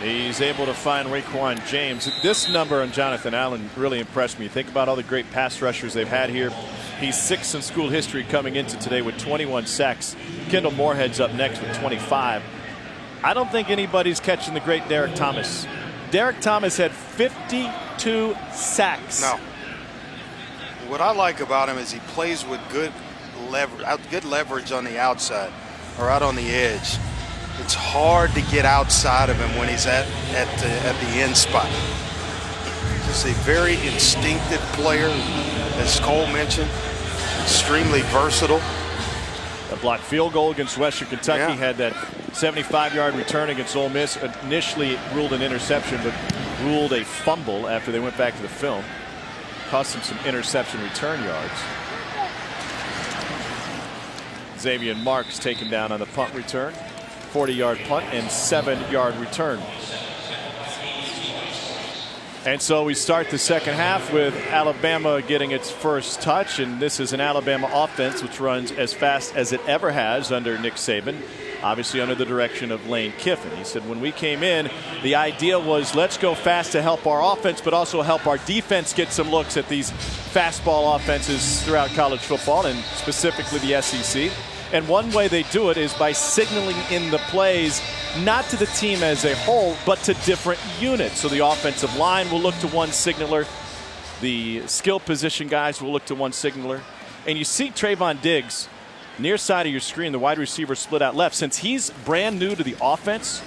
He's able to find Raekwon James. This number on Jonathan Allen really impressed me. Think about all the great pass rushers they've had here. He's sixth in school history coming into today with 21 sacks. Kendall Moorhead's up next with 25. I don't think anybody's catching the great Derek Thomas. Derek Thomas had 52 sacks. No. What I like about him is he plays with good leverage on the outside or out on the edge. It's hard to get outside of him when he's at the end spot. Just a very instinctive player, as Cole mentioned, extremely versatile. A blocked field goal against Western Kentucky, had that 75-yard return against Ole Miss. Initially ruled an interception, but ruled a fumble after they went back to the film. Cost him some interception return yards. Xavier Marks taken down on the punt return. 40-yard punt and 7-yard return. And so we start the second half with Alabama getting its first touch, and this is an Alabama offense which runs as fast as it ever has under Nick Saban, obviously under the direction of Lane Kiffin. He said when we came in, the idea was let's go fast to help our offense, but also help our defense get some looks at these fastball offenses throughout college football, and specifically the SEC. And one way they do it is by signaling in the plays, not to the team as a whole, but to different units. So the offensive line will look to one signaler. The skill position guys will look to one signaler. And you see Trayvon Diggs near side of your screen, the wide receiver split out left. Since he's brand new to the offense,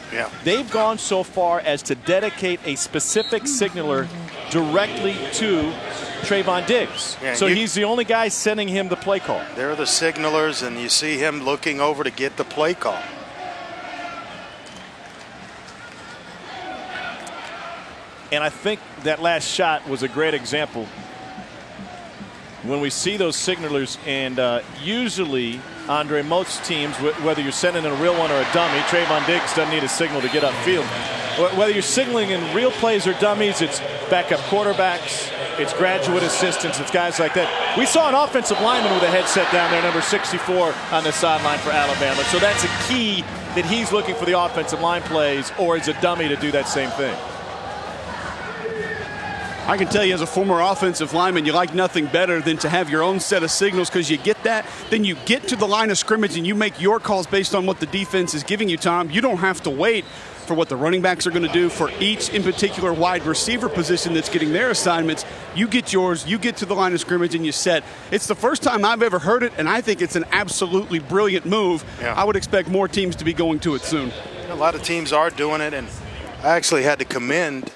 they've gone so far as to dedicate a specific signaler directly to Trayvon Diggs. So he's the only guy sending him the play call. They're the signalers, and you see him looking over to get the play call. And I think that last shot was a great example. When we see those signalers, and usually, Andre, most teams, whether you're sending in a real one or a dummy, Trayvon Diggs doesn't need a signal to get upfield. Whether you're signaling in real plays or dummies, it's backup quarterbacks, it's graduate assistants, it's guys like that. We saw an offensive lineman with a headset down there, number 64, on the sideline for Alabama. So that's a key that he's looking for the offensive line plays, or is a dummy to do that same thing. I can tell you as a former offensive lineman, you like nothing better than to have your own set of signals, because you get that, then you get to the line of scrimmage and you make your calls based on what the defense is giving you, Tom. You don't have to wait for what the running backs are going to do for each in particular wide receiver position that's getting their assignments. You get yours, you get to the line of scrimmage, and you set. It's the first time I've ever heard it, and I think it's an absolutely brilliant move. I would expect more teams to be going to it soon. A lot of teams are doing it, and I actually had to commend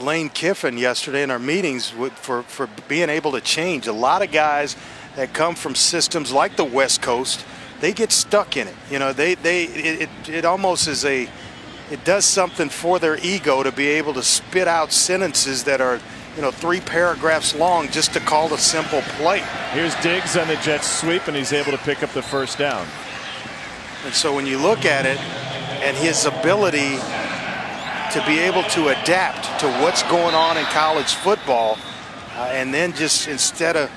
Lane Kiffin yesterday in our meetings for being able to change. A lot of guys that come from systems like the West Coast, they get stuck in it. You know, it almost is it does something for their ego to be able to spit out sentences that are, 3 paragraphs long just to call a simple play. Here's Diggs on the jet sweep, and he's able to pick up the first down. And so when you look at it and his ability to be able to adapt to what's going on in college football, and then just instead of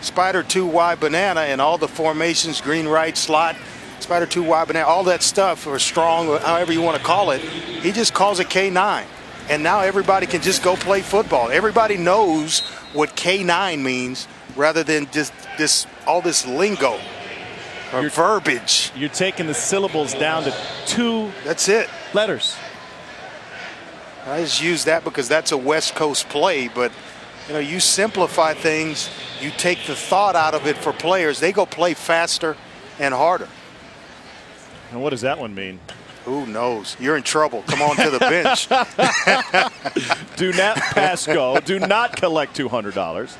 spider 2 wide banana and all the formations, green right slot, spider 2 wide banana, all that stuff, or strong, or however you want to call it, he just calls it K9. And now everybody can just go play football. Everybody knows what K9 means rather than just all this lingo. Or verbiage. You're taking the syllables down to 2 That's it. letters. I just use that because that's a West Coast play, but you simplify things, you take the thought out of it for players. They go play faster and harder. And what does that one mean? Who knows? You're in trouble. Come on to the bench. Do not pass go. Do not collect $200.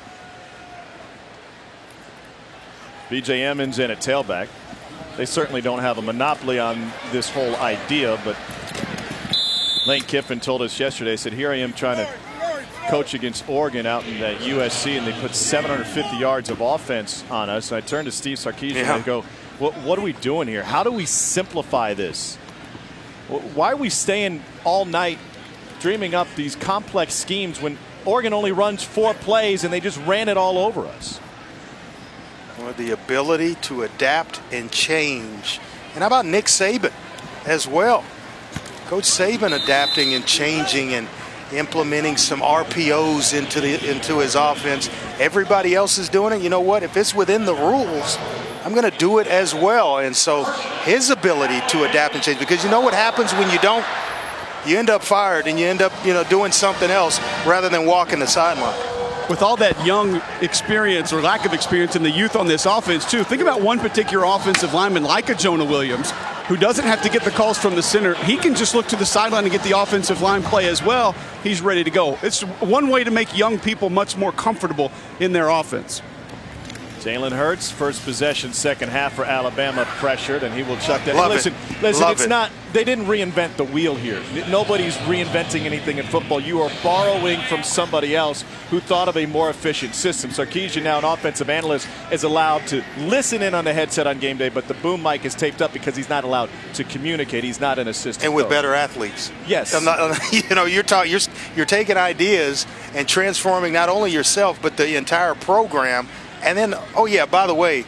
B.J. Emmons in at tailback. They certainly don't have a monopoly on this whole idea, but Lane Kiffin told us yesterday, said, here I am trying to coach against Oregon out in USC, and they put 750 yards of offense on us. And I turned to Steve Sarkisian and I go, what are we doing here? How do we simplify this? Why are we staying all night dreaming up these complex schemes when Oregon only runs 4 plays and they just ran it all over us? Well, the ability to adapt and change. And how about Nick Saban as well? Coach Saban adapting and changing and implementing some RPOs into his offense. Everybody else is doing it. You know what? If it's within the rules, I'm going to do it as well. And so his ability to adapt and change, because you know what happens when you don't? You end up fired and you end up doing something else rather than walking the sideline. With all that young experience or lack of experience in the youth on this offense too, think about one particular offensive lineman like a Jonah Williams, who doesn't have to get the calls from the center. He can just look to the sideline and get the offensive line play as well. He's ready to go. It's one way to make young people much more comfortable in their offense. Jalen Hurts, first possession, second half for Alabama, pressured, and he will chuck that. Listen, it's not, they didn't reinvent the wheel here. Nobody's reinventing anything in football. You are borrowing from somebody else who thought of a more efficient system. Sarkisian, now an offensive analyst, is allowed to listen in on the headset on game day, but the boom mic is taped up because he's not allowed to communicate. He's not an assistant. And with coach. better athletes. Yes. You're taking ideas and transforming not only yourself but the entire program. And then, oh yeah, by the way,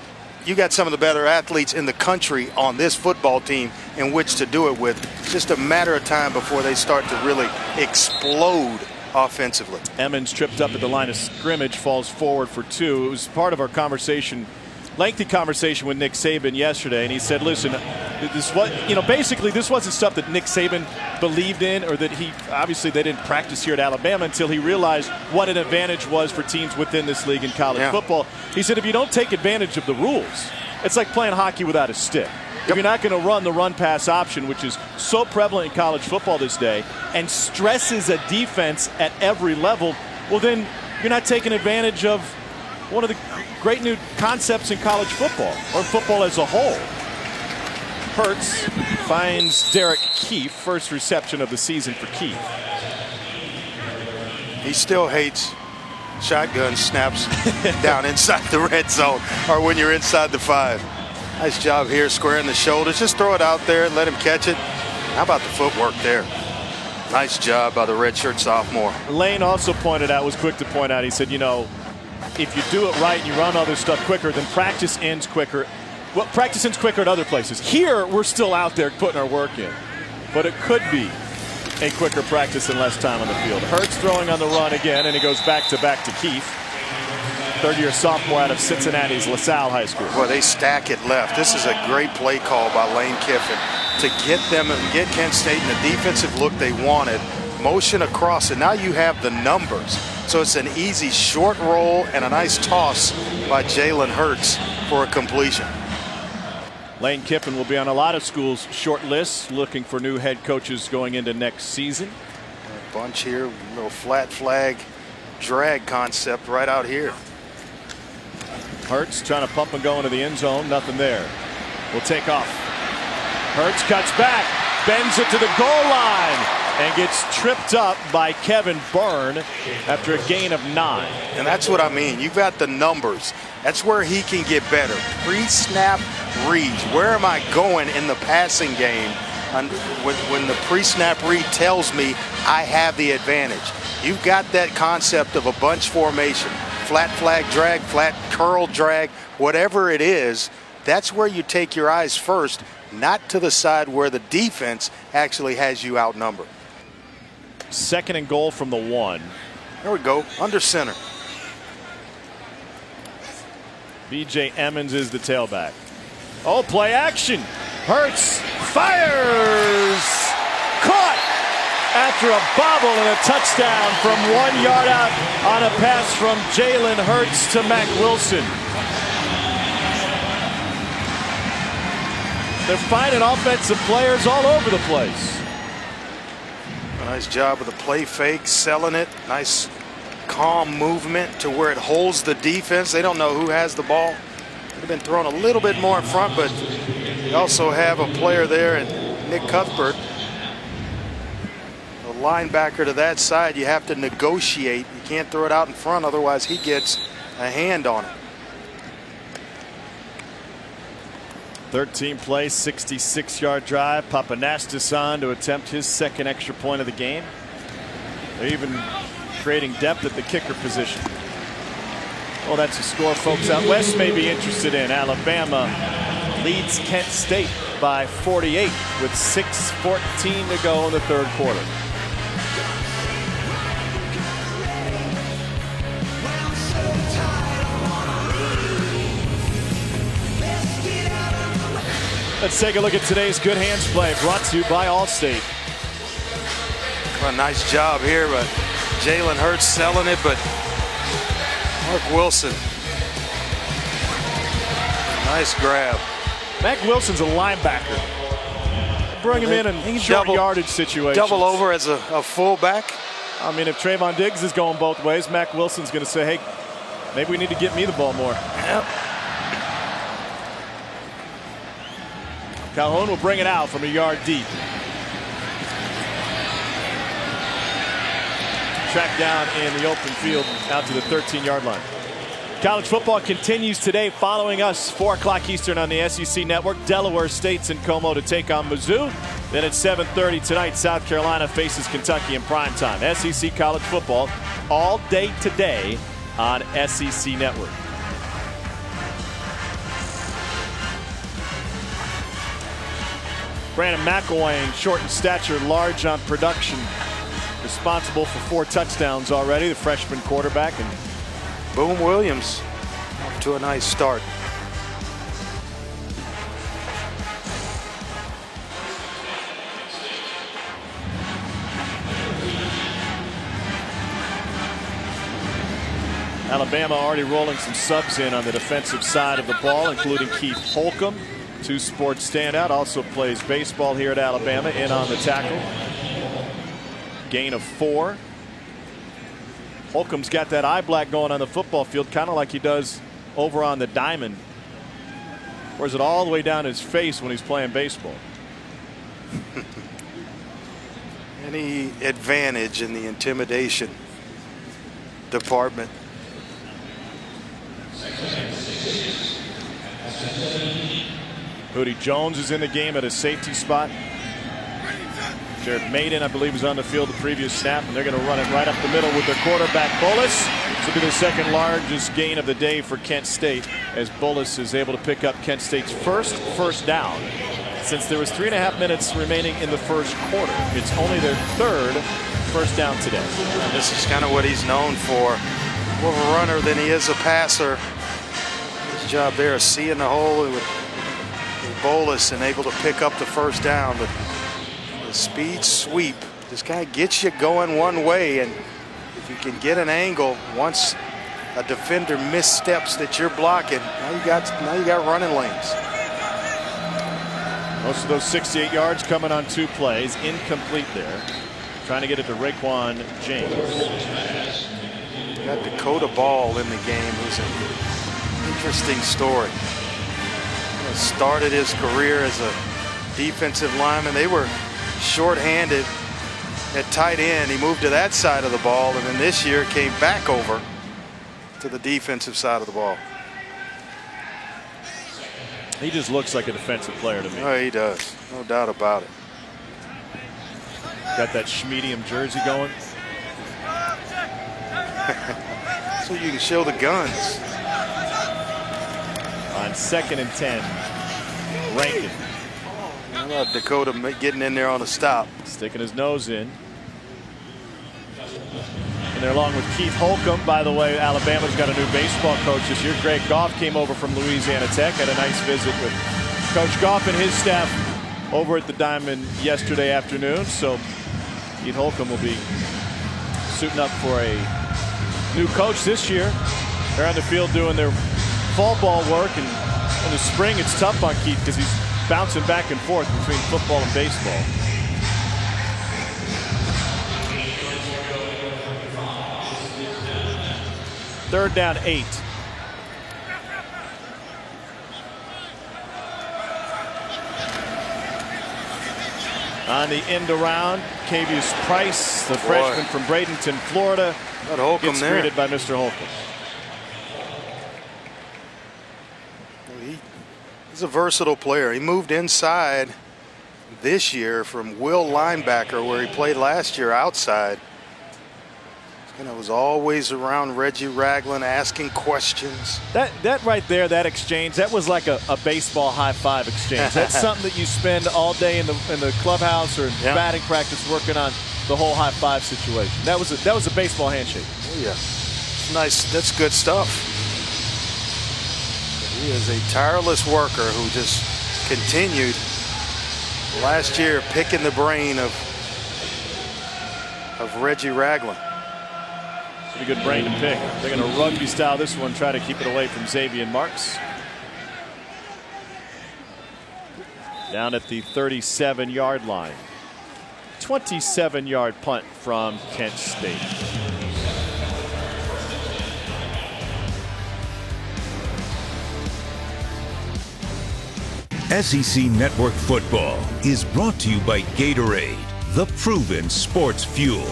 you got some of the better athletes in the country on this football team in which to do it with. It's just a matter of time before they start to really explode offensively. Emmons tripped up at the line of scrimmage, falls forward for 2. It was part of our conversation, lengthy conversation with Nick Saban yesterday, and he said, listen, basically this wasn't stuff that Nick Saban believed in, or that they didn't practice here at Alabama until he realized what an advantage was for teams within this league in college football. He said, if you don't take advantage of the rules, it's like playing hockey without a stick. If you're not going to run the run-pass option, which is so prevalent in college football this day, and stresses a defense at every level, well, then you're not taking advantage of one of the great new concepts in college football, or football as a whole. Hurts finds Derek Keefe, first reception of the season for Keefe. He still hates shotgun snaps down inside the red zone or when you're inside the 5. Nice job here squaring the shoulders. Just throw it out there and let him catch it. How about the footwork there? Nice job by the redshirt sophomore. Lane also was quick to point out, he said, if you do it right and you run other stuff quicker, then practice ends quicker. Well, practice ends quicker at other places. Here, we're still out there putting our work in. But it could be a quicker practice and less time on the field. Hurts throwing on the run again, and he goes back-to-back to Keefe. Third-year sophomore out of Cincinnati's LaSalle High School. Well, they stack it left. This is a great play call by Lane Kiffin to get Kent State in the defensive look they wanted. Motion across, and now you have the numbers. So it's an easy short roll and a nice toss by Jalen Hurts for a completion. Lane Kiffin will be on a lot of schools' short lists looking for new head coaches going into next season. A bunch here, little flat flag drag concept right out here. Hurts trying to pump and go into the end zone. Nothing there. Will take off. Hurts cuts back, bends it to the goal line, and gets tripped up by Kevin Byrne after a gain of 9. And that's what I mean. You've got the numbers. That's where he can get better. Pre-snap reads. Where am I going in the passing game when the pre-snap read tells me I have the advantage? You've got that concept of a bunch formation. Flat flag drag, flat curl drag, whatever it is, that's where you take your eyes first, not to the side where the defense actually has you outnumbered. Second and goal from the 1. There we go, under center. B.J. Emmons is the tailback. Oh, play action. Hurts fires. Caught after a bobble and a touchdown from 1 yard out on a pass from Jalen Hurts to Mack Wilson. They're finding offensive players all over the place. Nice job with the play fake, selling it. Nice calm movement to where it holds the defense. They don't know who has the ball. They've been thrown a little bit more in front, but they also have a player there, and Nick Cuthbert, a linebacker to that side. You have to negotiate. You can't throw it out in front, otherwise he gets a hand on it. 13-play, 66-yard drive. Papanastis on to attempt his second extra point of the game. They're even creating depth at the kicker position. Well, that's a score folks out west may be interested in. Alabama leads Kent State by 48 with 6:14 to go in the third quarter. Let's take a look at today's Good Hands play, brought to you by Allstate. Well, nice job here, but Jalen Hurts selling it, but Mark Wilson, nice grab. Mack Wilson's a linebacker. Bring him in short yardage situations. Double over as a fullback. I mean, if Trayvon Diggs is going both ways, Mack Wilson's going to say, hey, maybe we need to get me the ball more. Yep. Calhoun will bring it out from a yard deep. Tracked down in the open field out to the 13-yard line. College football continues today following us 4 o'clock Eastern on the SEC Network. Delaware State's in Como to take on Mizzou. Then at 7:30 tonight, South Carolina faces Kentucky in primetime. SEC college football all day today on SEC Network. Brandon McElwain, short in stature, large on production. Responsible for 4 touchdowns already, the freshman quarterback. And Boom Williams off to a nice start. Alabama already rolling some subs in on the defensive side of the ball, including Keith Holcomb, 2 sports standout, also plays baseball here at Alabama, in on the tackle. Gain of 4. Holcomb's got that eye black going on the football field, kind of like he does over on the diamond. Wears it all the way down his face when he's playing baseball. Any advantage in the intimidation department? Hootie Jones is in the game at a safety spot. Jared Maiden, I believe, was on the field the previous snap, and they're going to run it right up the middle with their quarterback, Bullis. This will be the second largest gain of the day for Kent State, as Bullis is able to pick up Kent State's first down since there was 3.5 minutes remaining in the first quarter. It's only their 3rd first down today. And this is kind of what he's known for. More of a runner than he is a passer. His job there is seeing the hole with Bullis and able to pick up the first down. But the speed sweep, this guy gets you going one way, and if you can get an angle once a defender missteps that you're blocking, now you got running lanes. Most of those 68 yards coming on 2 plays. Incomplete there. Trying to get it to Raekwon James. Got Dakota Ball in the game, who's an interesting story. Started his career as a defensive lineman. They were short-handed at tight end. He moved to that side of the ball, and then this year came back over to the defensive side of the ball. He just looks like a defensive player to me. Oh, he does. No doubt about it. Got that Schmedium jersey going. So you can show the guns. On 2nd and 10, Rankin. How about Dakota getting in there on a stop? Sticking his nose in. And they're along with Keith Holcomb. By the way, Alabama's got a new baseball coach this year. Greg Goff came over from Louisiana Tech. Had a nice visit with Coach Goff and his staff over at the Diamond yesterday afternoon. So Pete Holcomb will be suiting up for a new coach this year. They're on the field doing their fall ball work, and in the spring it's tough on Keith because he's bouncing back and forth between football and baseball. Third down 8. On the end around, Cavius Price, the freshman from Bradenton, Florida, gets greeted by Mr. Holcomb. He's a versatile player. He moved inside this year from will linebacker, where he played last year outside. And it was always around Reggie Ragland, asking questions. That right there, that exchange, that was like a baseball high five exchange. That's something that you spend all day in the clubhouse or in batting practice working on the whole high five situation. That was a baseball handshake. Oh yeah, it's nice. That's good stuff. He is a tireless worker who just continued last year picking the brain of Reggie Ragland. Pretty good brain to pick. They're going to rugby style this one, try to keep it away from Xavier Marks. Down at the 37-yard line. 27-yard punt from Kent State. SEC Network Football is brought to you by Gatorade, the proven sports fuel.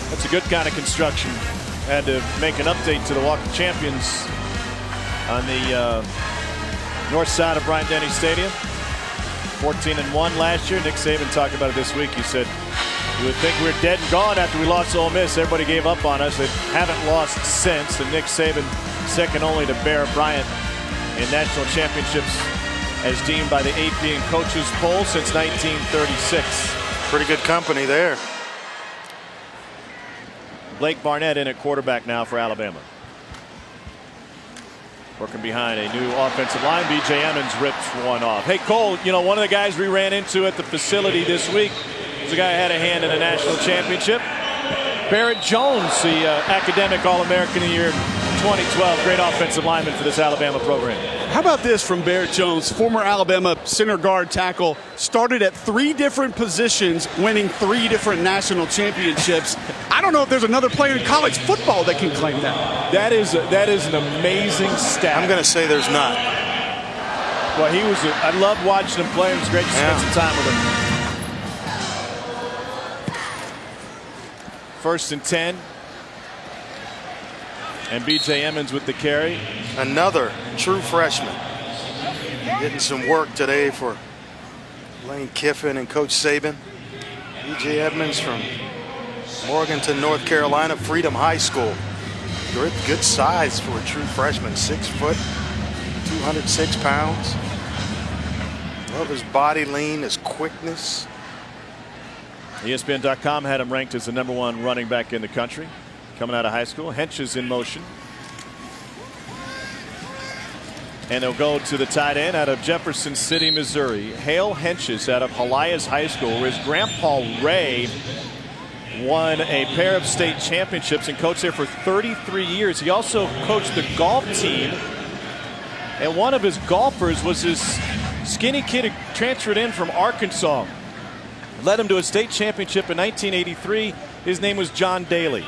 That's a good kind of construction. Had to make an update to the Walk of Champions on the north side of Bryant-Denny Stadium. 14-1 last year. Nick Saban talked about it this week. He said, you would think we're dead and gone after we lost to Ole Miss. Everybody gave up on us. They haven't lost since. And Nick Saban, second only to Bear Bryant in national championships as deemed by the AP and coaches poll since 1936. Pretty good company there. Blake Barnett in at quarterback now for Alabama. Working behind a new offensive line. B.J. Emmons rips one off. Hey, Cole, you know, one of the guys we ran into at the facility this week was a guy who had a hand in a national championship. Barrett Jones, the academic All-American of the Year 2012. Great offensive lineman for this Alabama program. How about this from Barrett Jones, former Alabama center guard tackle, started at 3 different positions, winning 3 different national championships. I don't know if there's another player in college football that can claim that. That is an amazing stat. I'm going to say there's not. Well, I loved watching him play. It was great to spend some time with him. 1st and 10. And B.J. Emmons with the carry. Another true freshman. Getting some work today for Lane Kiffin and Coach Saban. B.J. Emmons from Morganton, North Carolina, Freedom High School. Good size for a true freshman. 6 foot, 206 pounds. Love his body lean, his quickness. ESPN.com had him ranked as the #1 running back in the country coming out of high school. Hench is in motion. And they'll go to the tight end out of Jefferson City, Missouri. Hale Henches out of Helias High School, where his grandpa Ray won a pair of state championships and coached there for 33 years. He also coached the golf team. And one of his golfers was this skinny kid who transferred in from Arkansas. Led him to a state championship in 1983. His name was John Daly.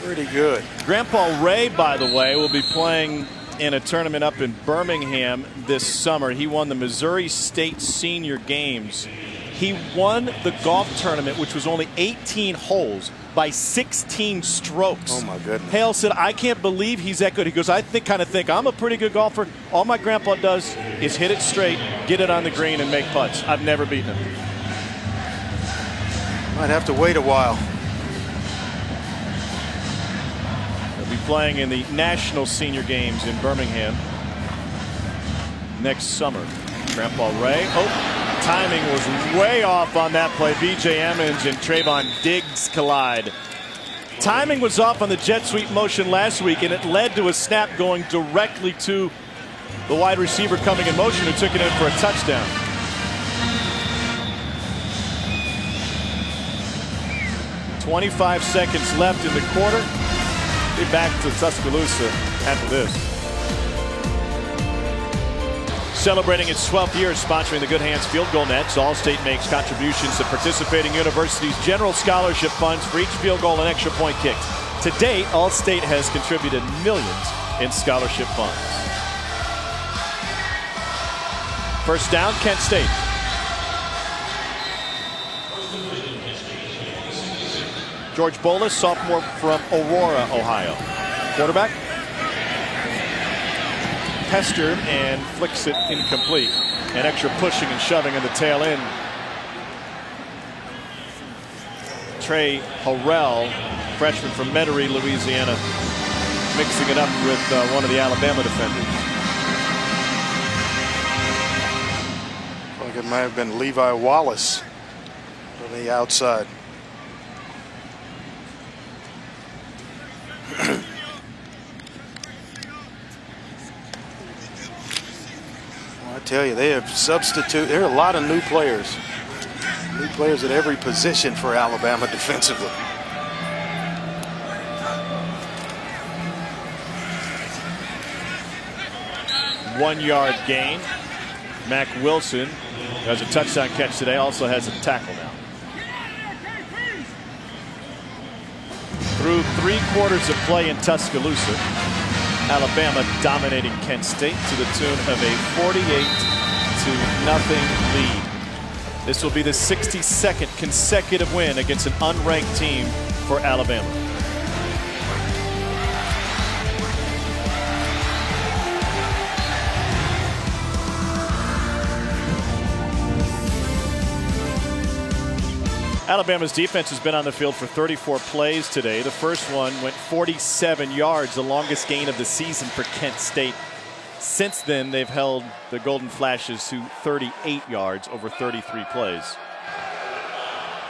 Pretty good. Grandpa Ray, by the way, will be playing in a tournament up in Birmingham this summer. He won the Missouri State Senior Games. He won the golf tournament, which was only 18 holes, by 16 strokes. Oh, my goodness. Hale said, I can't believe he's that good. He goes, I kind of think I'm a pretty good golfer. All my grandpa does is hit it straight, get it on the green, and make putts. I've never beaten him. Might have to wait a while. He'll be playing in the National Senior Games in Birmingham next summer. Grandpa Ray. Oh, timing was way off on that play. B.J. Emmons and Trayvon Diggs collide. Timing was off on the jet sweep motion last week, and it led to a snap going directly to the wide receiver coming in motion who took it in for a touchdown. "25 seconds left in the quarter. Be back to Tuscaloosa after this. Celebrating its 12th year sponsoring the Good Hands Field Goal Nets, Allstate makes contributions to participating universities' general scholarship funds for each field goal and extra point kicked. To date, Allstate has contributed millions in scholarship funds. First down, Kent State. George Bolas, sophomore from Aurora, Ohio. Quarterback. Pestered and flicks it incomplete. An extra pushing and shoving in the tail end. Trey Harrell, freshman from Metairie, Louisiana, mixing it up with one of the Alabama defenders. I think it might have been Levi Wallace on the outside. I tell you, they have substituted. There are a lot of new players at every position for Alabama defensively. One-yard gain. Mac Wilson has a touchdown catch today, also has a tackle now. Through 3 quarters of play in Tuscaloosa, Alabama dominating Kent State to the tune of a 48-0 lead. This will be the 62nd consecutive win against an unranked team for Alabama. Alabama's defense has been on the field for 34 plays today. The first one went 47 yards, the longest gain of the season for Kent State. Since then, they've held the Golden Flashes to 38 yards over 33 plays.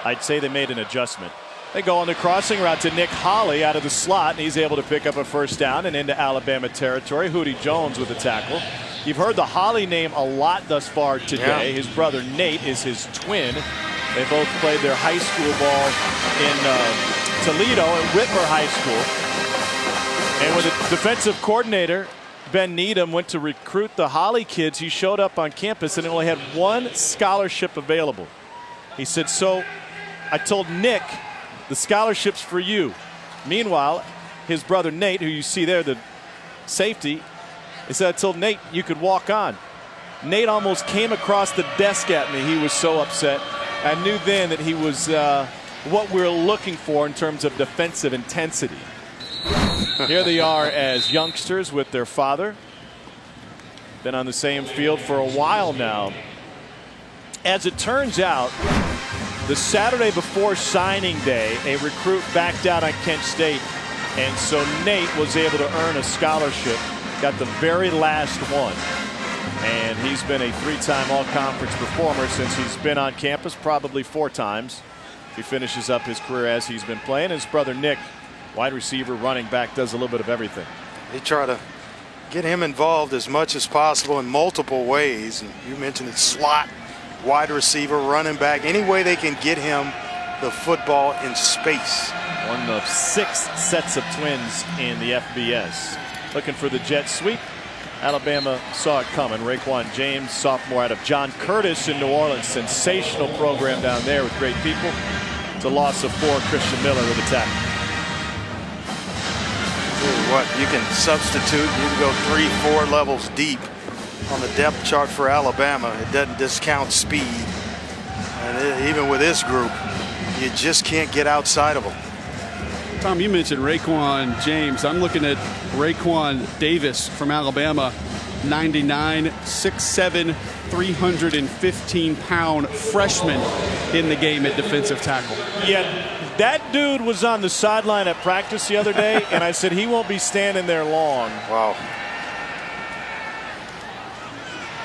I'd say they made an adjustment. They go on the crossing route to Nick Holley out of the slot, and he's able to pick up a first down and into Alabama territory. Hootie Jones with the tackle. You've heard the Holley name a lot thus far today. Yeah. His brother Nate is his twin. They both played their high school ball in Toledo at Whitmer High School. And when the defensive coordinator, Ben Needham, went to recruit the Holley kids, he showed up on campus and only had 1 scholarship available. He said, "So I told Nick, the scholarship's for you." Meanwhile, his brother Nate, who you see there, the safety, he said, "I told Nate you could walk on." Nate almost came across the desk at me. He was so upset. I knew then that he was what we're looking for in terms of defensive intensity. Here they are as youngsters with their father. Been on the same field for a while now. As it turns out, the Saturday before signing day, a recruit backed out on Kent State, and so Nate was able to earn a scholarship, got the very last one. And he's been a 3-time all-conference performer since he's been on campus, probably 4 times. He finishes up his career as he's been playing. His brother Nick, wide receiver, running back, does a little bit of everything. They try to get him involved as much as possible in multiple ways. And you mentioned it, slot, wide receiver, running back, any way they can get him the football in space. One of 6 sets of twins in the FBS. Looking for the jet sweep. Alabama saw it coming. Raekwon James, sophomore out of John Curtis in New Orleans. Sensational program down there with great people. It's a loss of 4. Christian Miller with the tackle. Tell you what, you can substitute. You can go 3-4 levels deep on the depth chart for Alabama. It doesn't discount speed. And even with this group, you just can't get outside of them. Tom, you mentioned Raekwon James. I'm looking at Raekwon Davis from Alabama, 99, 6'7", 315-pound freshman in the game at defensive tackle. Yeah, that dude was on the sideline at practice the other day, and I said he won't be standing there long. Wow.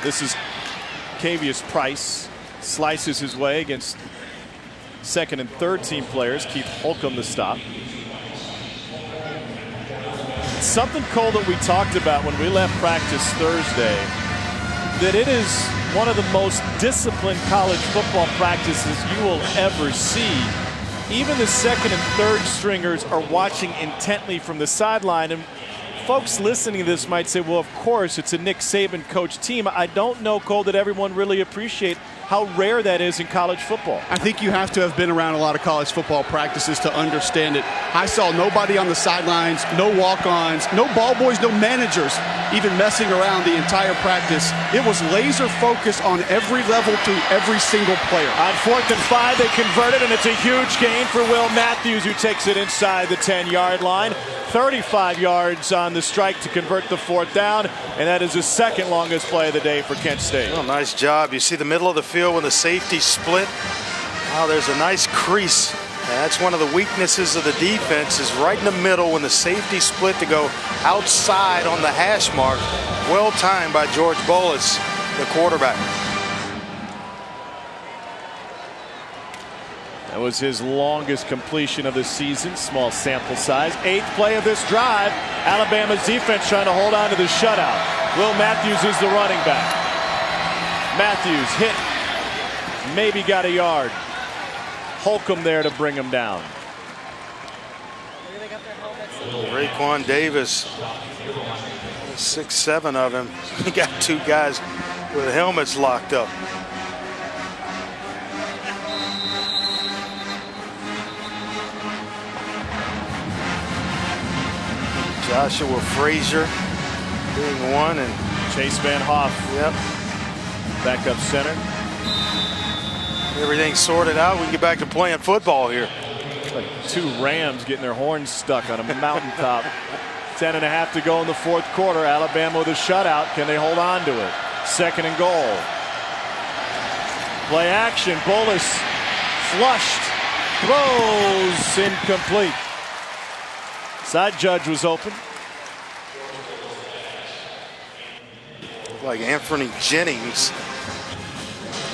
This is Cavius Price. Slices his way against second and third team players. Keith Holcomb the stop. something, Cole, that we talked about when we left practice Thursday, that it is one of the most disciplined college football practices you will ever see. Even the second and third stringers are watching intently from the sideline. And folks listening to this might say, well, of course, it's a Nick Saban coach team. I don't know, Cole, that everyone really appreciates how rare that is in college football. I think you have to have been around a lot of college football practices to understand it. I saw nobody on the sidelines, no walk-ons, no ball boys, no managers even messing around the entire practice. It was laser focused on every level to every single player. On 4th and 5, they converted, and it's a huge gain for Will Matthews, who takes it inside the 10-yard line. 35 yards on the strike to convert the 4th down, and that is the second longest play of the day for Kent State. Oh, nice job. You see the middle of the field when the safety split. Oh, there's a nice crease. And that's one of the weaknesses of the defense, is right in the middle when the safety split to go outside on the hash mark. Well timed by George Bolus, the quarterback. That was his longest completion of the season. Small sample size. 8th play of this drive. Alabama's defense trying to hold on to the shutout. Will Matthews is the running back. Matthews hit. Maybe got a yard. Holcomb there to bring him down. Raekwon Davis, 6'7" of him. He got 2 guys with helmets locked up. Joshua Frazier being one, and Chase Van Hoff. Yep. Backup center. Everything's sorted out. We can get back to playing football here. It's like 2 Rams getting their horns stuck on a mountaintop. 10.5 to go in the 4th quarter. Alabama with a shutout. Can they hold on to it? 2nd and goal. Play action. Bolus flushed. Throws incomplete. Side judge was open. Like Anthony Jennings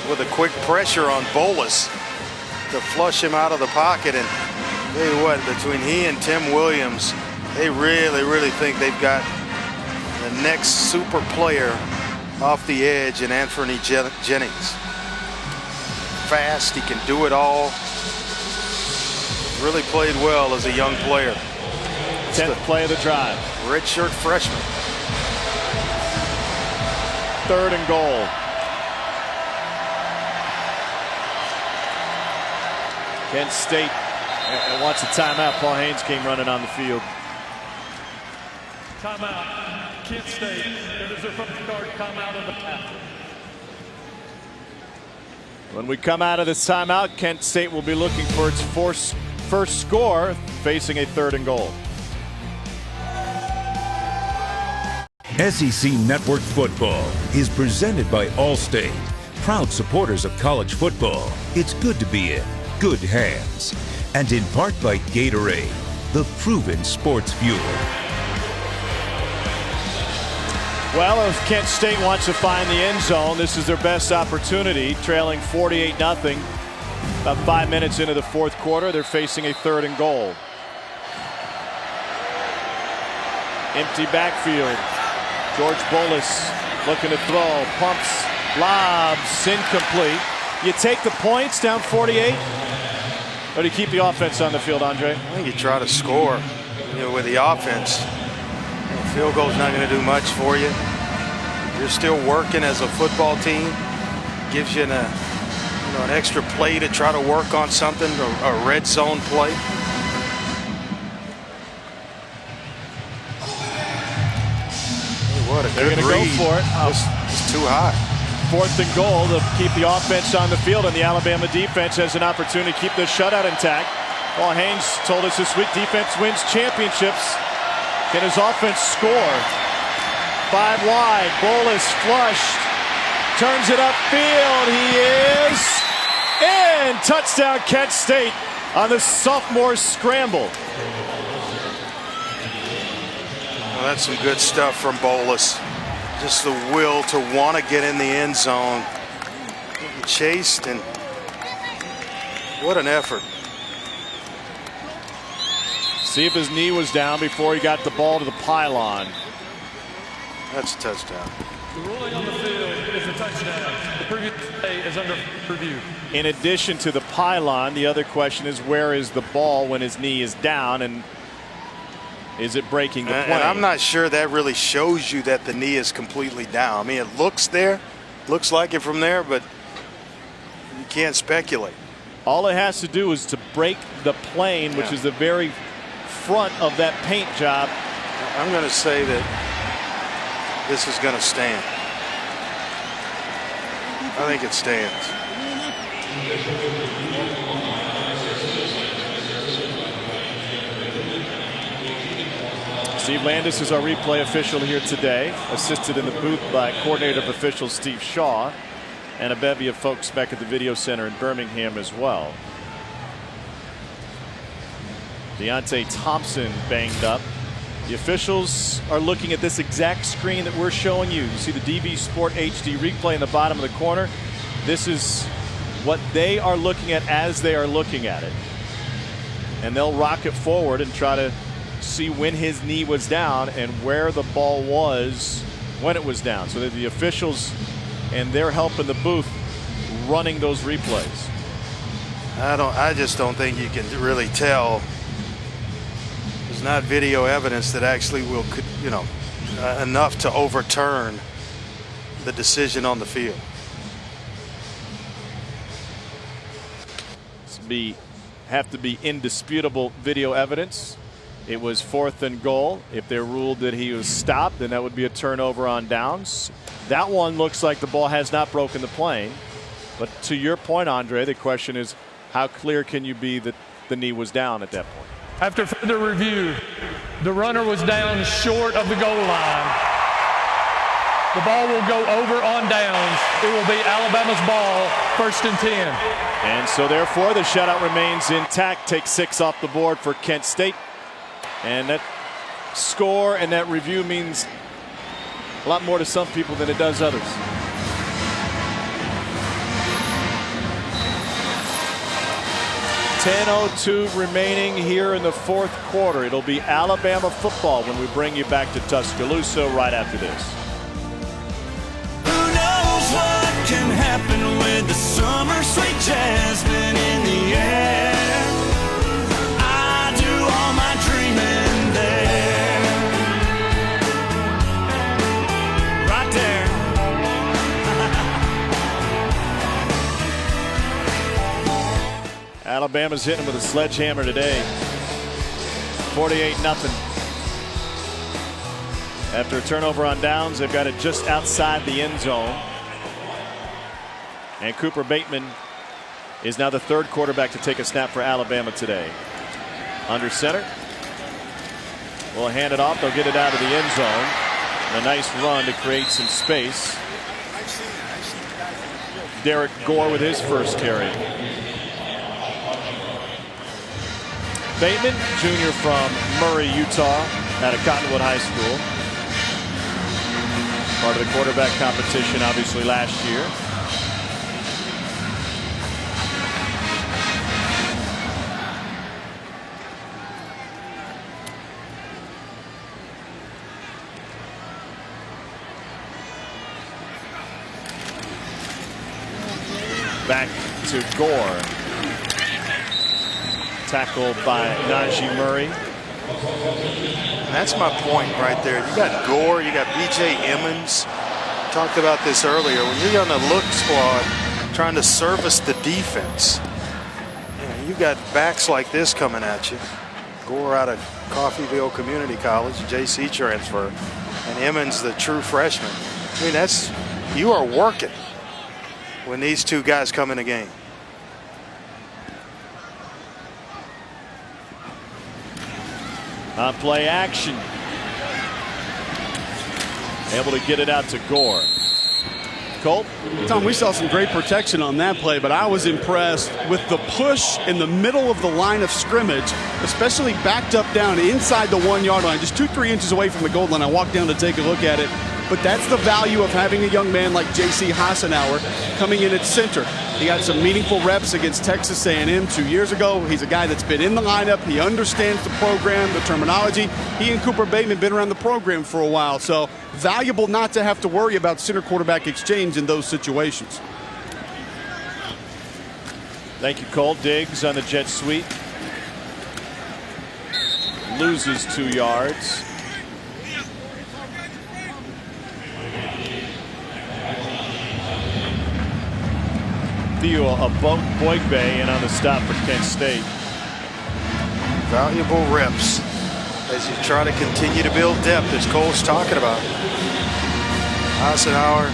with a quick pressure on Bolus to flush him out of the pocket. And tell you what, between he and Tim Williams, they really think they've got the next super player off the edge in Anthony Jennings. Fast, he can do it all. Really played well as a young player. 10th play of the drive. Redshirt freshman. 3rd and goal. Kent State wants a timeout. Paul Haynes came running on the field. Timeout. Kent State. It is their first start timeout of the half. When we come out of this timeout, Kent State will be looking for its first score, facing a 3rd and goal. SEC Network Football is presented by Allstate, proud supporters of college football. It's good to be in good hands. And in part by Gatorade, the proven sports fuel. Well, if Kent State wants to find the end zone, this is their best opportunity. Trailing 48-0. About 5 minutes into the 4th quarter, they're facing a 3rd and goal. Empty backfield. George Bolus looking to throw, pumps, lobs, incomplete. You take the points down 48, or do you keep the offense on the field, Andre? I think you try to score, with the offense. The field goal's not going to do much for you. You're still working as a football team. Gives you an extra play to try to work on something, a red zone play. What a They're good going to go read. for it. It's too high. 4th and goal to keep the offense on the field, and the Alabama defense has an opportunity to keep the shutout intact. Paul Haynes told us this week defense wins championships. Can his offense score? 5 wide. Bolus flushed. Turns it upfield. He is in. Touchdown Kent State on the sophomore scramble. Well, that's some good stuff from Bolus. Just the will to want to get in the end zone. Chased, and what an effort. See if his knee was down before he got the ball to the pylon. That's a touchdown. The ruling on the field is a touchdown. The previous play is under review. In addition to the pylon, the other question is where is the ball when his knee is down, and is it breaking the play? And I'm not sure that really shows you that the knee is completely down. I mean, it looks there, looks like it from there, but you can't speculate. All it has to do is to break the plane, which is the very front of that paint job. I'm going to say that this is going to stand. I think it stands. Steve Landis is our replay official here today, assisted in the booth by coordinator of officials Steve Shaw and a bevy of folks back at the video center in Birmingham as well. Deontay Thompson banged up. The officials are looking at this exact screen that we're showing you. You see the DV Sport HD replay in the bottom of the corner. This is what they are looking at as they are looking at it. And they'll rock it forward and try to see when his knee was down and where the ball was when it was down, so that the officials and their help in the booth running those replays. I just don't think you can really tell. There's not video evidence that actually will, enough to overturn the decision on the field. Have to be indisputable video evidence. It was 4th and goal. If they ruled that he was stopped, then that would be a turnover on downs. That one looks like the ball has not broken the plane. But to your point, Andre, the question is how clear can you be that the knee was down at that point? After further review, the runner was down short of the goal line. The ball will go over on downs. It will be Alabama's ball, 1st and 10. And so therefore the shutout remains intact. Take 6 off the board for Kent State. And that score and that review means a lot more to some people than it does others. .10:02 remaining here in the 4th quarter. It'll be Alabama football when we bring you back to Tuscaloosa right after this. Who knows what can happen with the summer sweet jasmine in the air? I do all my dreaming there. Right there. Alabama's hitting with a sledgehammer today. 48-0. After a turnover on downs, they've got it just outside the end zone. And Cooper Bateman is now the 3rd quarterback to take a snap for Alabama today. Under center. We'll hand it off. They'll get it out of the end zone. And a nice run to create some space. Derek Gore with his first carry. Bateman, junior from Murray, Utah, out of Cottonwood High School. Part of the quarterback competition, obviously, last year. Back to Gore. Tackled by Najee Murray. That's my point right there. You got Gore, you got B.J. Emmons. Talked about this earlier. When you're on the look squad trying to service the defense, you got backs like this coming at you. Gore out of Coffeyville Community College, JC transfer, and Emmons, the true freshman. I mean, you are working when these two guys come in the game. On play action. Able to get it out to Gore. Colt? Tom, we saw some great protection on that play, but I was impressed with the push in the middle of the line of scrimmage, especially backed up down inside the 1 yard line, just 2-3 inches away from the goal line. I walked down to take a look at it. but that's the value of having a young man like J.C. Hassenauer coming in at center. He got some meaningful reps against Texas A&M 2 years ago. He's a guy that's been in the lineup. He understands the program, the terminology. He and Cooper Bateman been around the program for a while, so valuable not to have to worry about center-quarterback exchange in those situations. Thank you, Cole. Diggs on the jet sweep. Loses 2 yards. Theo Aboigbe in on the stop for Kent State. Valuable reps as you try to continue to build depth, as Cole's talking about. Hassenauer,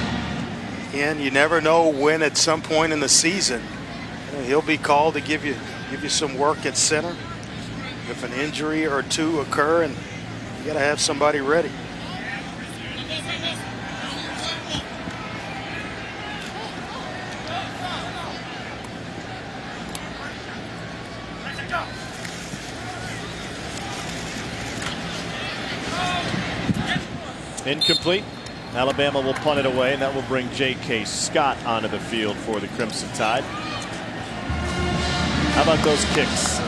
and you never know when at some point in the season he'll be called to give you some work at center. If an injury or two occur, and you got to have somebody ready. Incomplete. Alabama will punt it away, and that will bring J.K. Scott onto the field for the Crimson Tide. How about those kicks?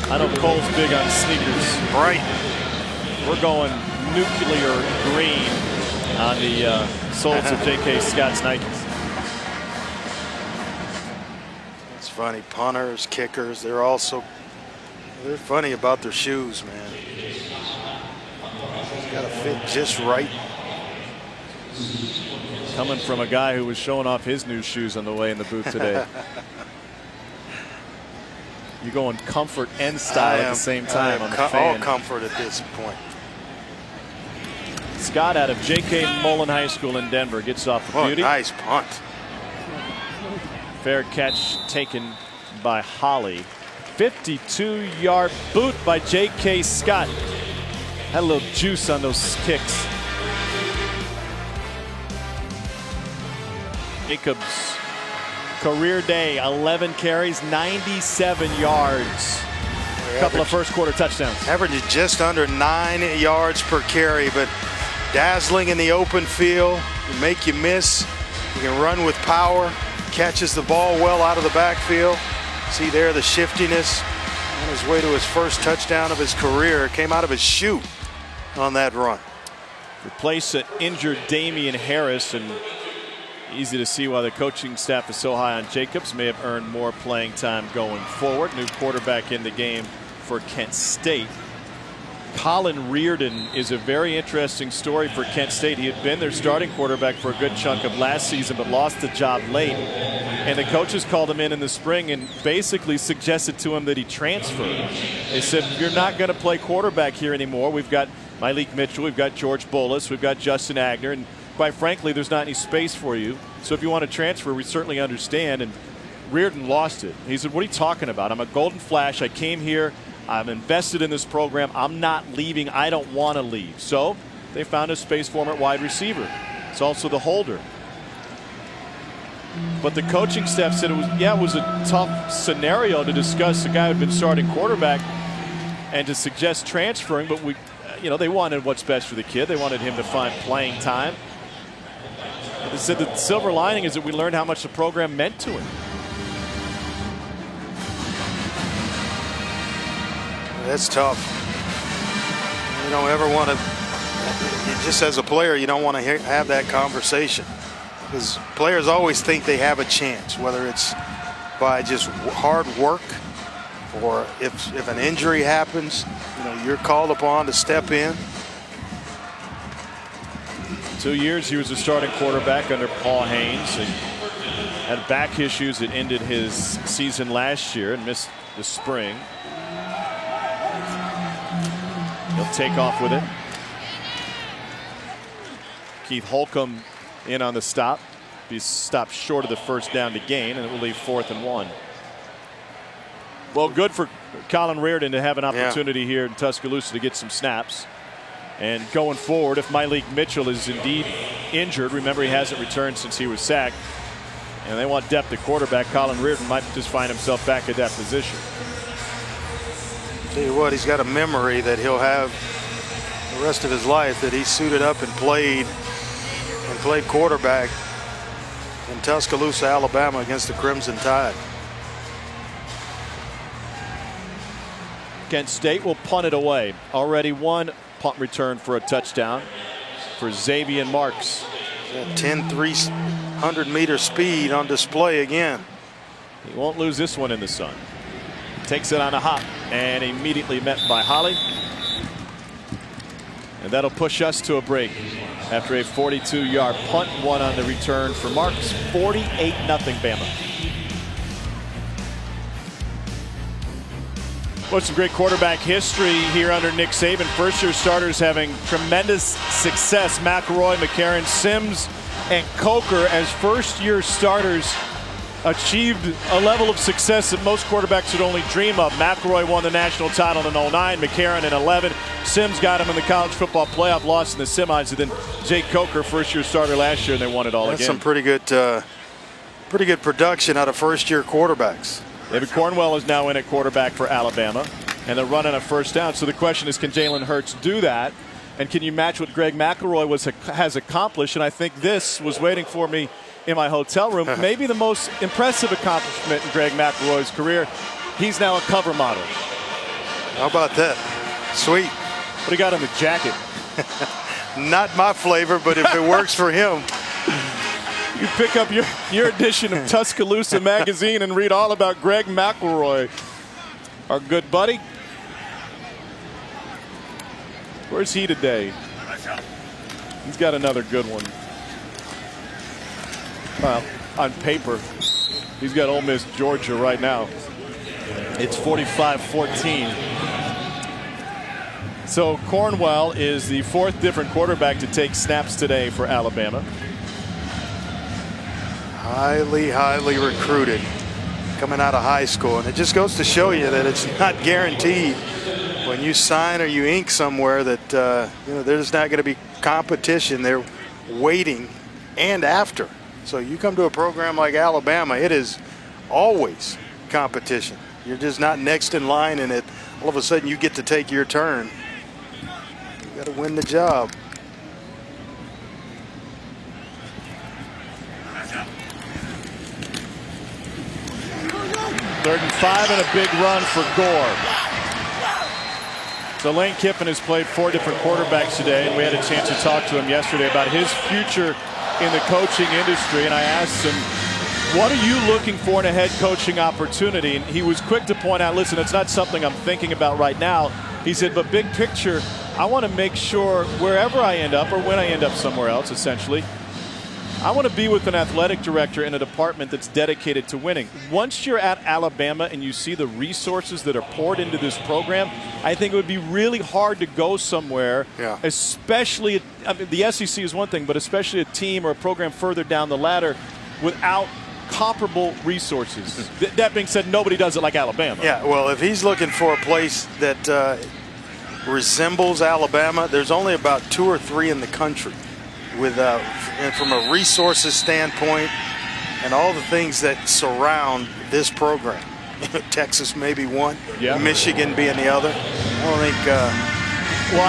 I know Cole's big on sneakers. Right. We're going nuclear green on the soles of J.K. Scott's Nikes. It's funny. Punters, kickers, they're funny about their shoes, man. Got to fit just right. Coming from a guy who was showing off his new shoes on the way in the booth today. You're going comfort and style at the same time on the fan. All comfort at this point. Scott out of J.K. Mullen High School in Denver gets off the beauty. Nice punt. Fair catch taken by Holly. 52-yard boot by J.K. Scott. Had a little juice on those kicks. Jacobs, career day, 11 carries, 97 yards. A couple of first quarter touchdowns. Averages just under 9 yards per carry, but dazzling in the open field. You make you miss. You can run with power. Catches the ball well out of the backfield. See there the shiftiness on his way to his first touchdown of his career. Came out of his shoe on that run. Replace an injured Damian Harris, and easy to see why the coaching staff is so high on Jacobs. May have earned more playing time going forward. New quarterback in the game for Kent State. Colin Reardon is a very interesting story for Kent State. He had been their starting quarterback for a good chunk of last season, but lost the job late. And the coaches called him in the spring and basically suggested to him that he transfer. They said, you're not going to play quarterback here anymore. We've got Malik Mitchell, we've got George Bolus, we've got Justin Agner, and quite frankly, there's not any space for you. So if you want to transfer, we certainly understand. And Reardon lost it. He said, what are you talking about? I'm a Golden Flash. I came here. I'm invested in this program. I'm not leaving. I don't want to leave. So they found a space for him at wide receiver. It's also the holder. But the coaching staff said it was a tough scenario to discuss a guy who had been starting quarterback and to suggest transferring. But they wanted what's best for the kid. They wanted him to find playing time. They said the silver lining is that we learned how much the program meant to him. That's tough. You don't ever want to, just as a player, you don't want to have that conversation. Because players always think they have a chance, whether it's by just hard work or if an injury happens, you're called upon to step in. 2 years he was a starting quarterback under Paul Haynes. And had back issues that ended his season last year and missed the spring. He'll take off with it. Keith Holcomb in on the stop. He stopped short of the first down to gain, and it will leave 4th and 1. Well, good for Colin Reardon to have an opportunity here in Tuscaloosa to get some snaps. And going forward, if Malik Mitchell is indeed injured, remember he hasn't returned since he was sacked, and they want depth at quarterback, Colin Reardon might just find himself back at that position. Tell you what, he's got a memory that he'll have the rest of his life, that he suited up and played played quarterback in Tuscaloosa, Alabama against the Crimson Tide. Kent State will punt it away. Already one punt return for a touchdown for Xavier Marks. 10 300-meter speed on display again. He won't lose this one in the sun. Takes it on a hop and immediately met by Holly. And that'll push us to a break after a 42-yard punt, one on the return for Marks. 48-0 Bama. Well, some great quarterback history here under Nick Saban. First-year starters having tremendous success. McElroy, McCarron, Sims, and Coker as first-year starters achieved a level of success that most quarterbacks would only dream of. McElroy won the national title in 09, McCarron in 11. Sims got him in the college football playoff, lost in the semis, and then Jake Coker, first-year starter last year, and they won it all That's again. some pretty good production out of first-year quarterbacks. David Cornwell is now in at quarterback for Alabama, and they're running a first down. So the question is, can Jalen Hurts do that? And can you match what Greg McElroy has accomplished? And I think this was waiting for me in my hotel room. Maybe the most impressive accomplishment in Greg McElroy's career. He's now a cover model. How about that? Sweet. What do you got on the jacket? Not my flavor, but if it works for him. You pick up your edition of Tuscaloosa magazine and read all about Greg McElroy, our good buddy. Where's he today? He's got another good one. Well, on paper, he's got Ole Miss, Georgia right now. It's 45-14. So Cornwell is the fourth different quarterback to take snaps today for Alabama. Highly recruited coming out of high school. And it just goes to show you that it's not guaranteed when you sign or you ink somewhere that there's not going to be competition. They're waiting and after. So you come to a program like Alabama, it is always competition. You're just not next in line, and all of a sudden you get to take your turn. You got to win the job. Third and 5 and a big run for Gore. So Lane Kiffin has played 4 different quarterbacks today, and we had a chance to talk to him yesterday about his future in the coaching industry. And I asked him, what are you looking for in a head coaching opportunity? And he was quick to point out, listen, it's not something I'm thinking about right now. He said, but big picture, I want to make sure wherever I end up, or when I end up somewhere else, essentially, I want to be with an athletic director in a department that's dedicated to winning. Once you're at Alabama and you see the resources that are poured into this program, I think it would be really hard to go somewhere, especially, I mean, the SEC is one thing, but especially a team or a program further down the ladder without comparable resources. That being said, nobody does it like Alabama. Yeah, well, if he's looking for a place that resembles Alabama, there's only about 2 or 3 in the country. And from a resources standpoint and all the things that surround this program. Texas may be one, Michigan being the other. I don't think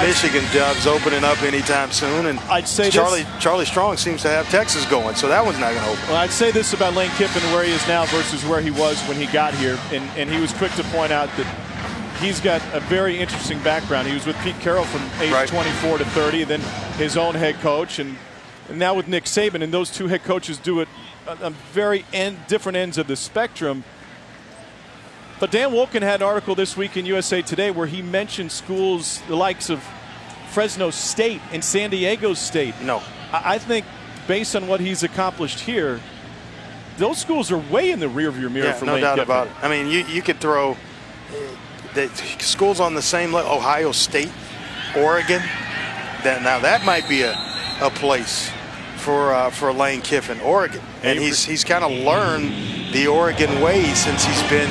Michigan job's opening up anytime soon. And I'd say Charlie Strong seems to have Texas going, so that one's not going to open. Well, I'd say this about Lane Kiffin, where he is now versus where he was when he got here. And he was quick to point out that he's got a very interesting background. He was with Pete Carroll from age 24 to 30, then his own head coach, and now with Nick Saban. And those two head coaches do it on very different ends of the spectrum. But Dan Wolken had an article this week in USA Today where he mentioned schools the likes of Fresno State and San Diego State. No. I think based on what he's accomplished here, those schools are way in the rearview mirror for Lane Kiffin. No doubt about it. I mean, you could throw the schools on the same level. Ohio State, Oregon. Now that might be a place for Lane Kiffin, Oregon. And he's kind of learned the Oregon ways since he's been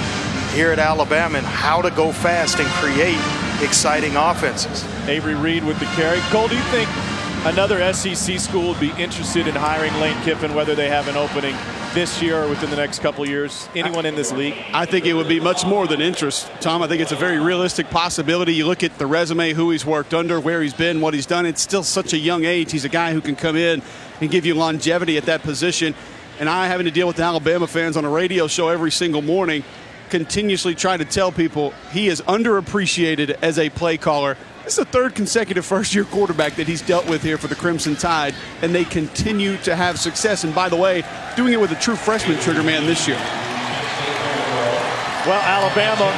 here at Alabama and how to go fast and create exciting offenses. Avery Reed with the carry. Cole, do you think another SEC school would be interested in hiring Lane Kiffin, whether they have an opening this year or within the next couple of years? Anyone in this league? I think it would be much more than interest, Tom. I think it's a very realistic possibility. You look at the resume, who he's worked under, where he's been, what he's done. It's still such a young age. He's a guy who can come in and give you longevity at that position. And I, having to deal with the Alabama fans on a radio show every single morning, continuously try to tell people he is underappreciated as a play caller. This is the third consecutive first-year quarterback that he's dealt with here for the Crimson Tide, and they continue to have success. And by the way, doing it with a true freshman trigger man this year. Well, Alabama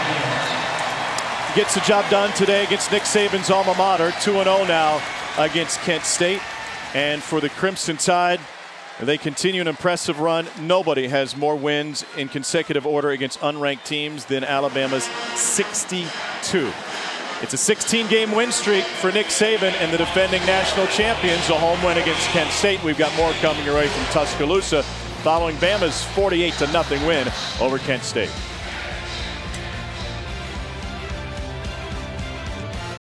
gets the job done today against Nick Saban's alma mater, 2-0 now against Kent State. And for the Crimson Tide, they continue an impressive run. Nobody has more wins in consecutive order against unranked teams than Alabama's 62. It's a 16-game win streak for Nick Saban and the defending national champions. A home win against Kent State. We've got more coming your way from Tuscaloosa following Bama's 48-0 win over Kent State.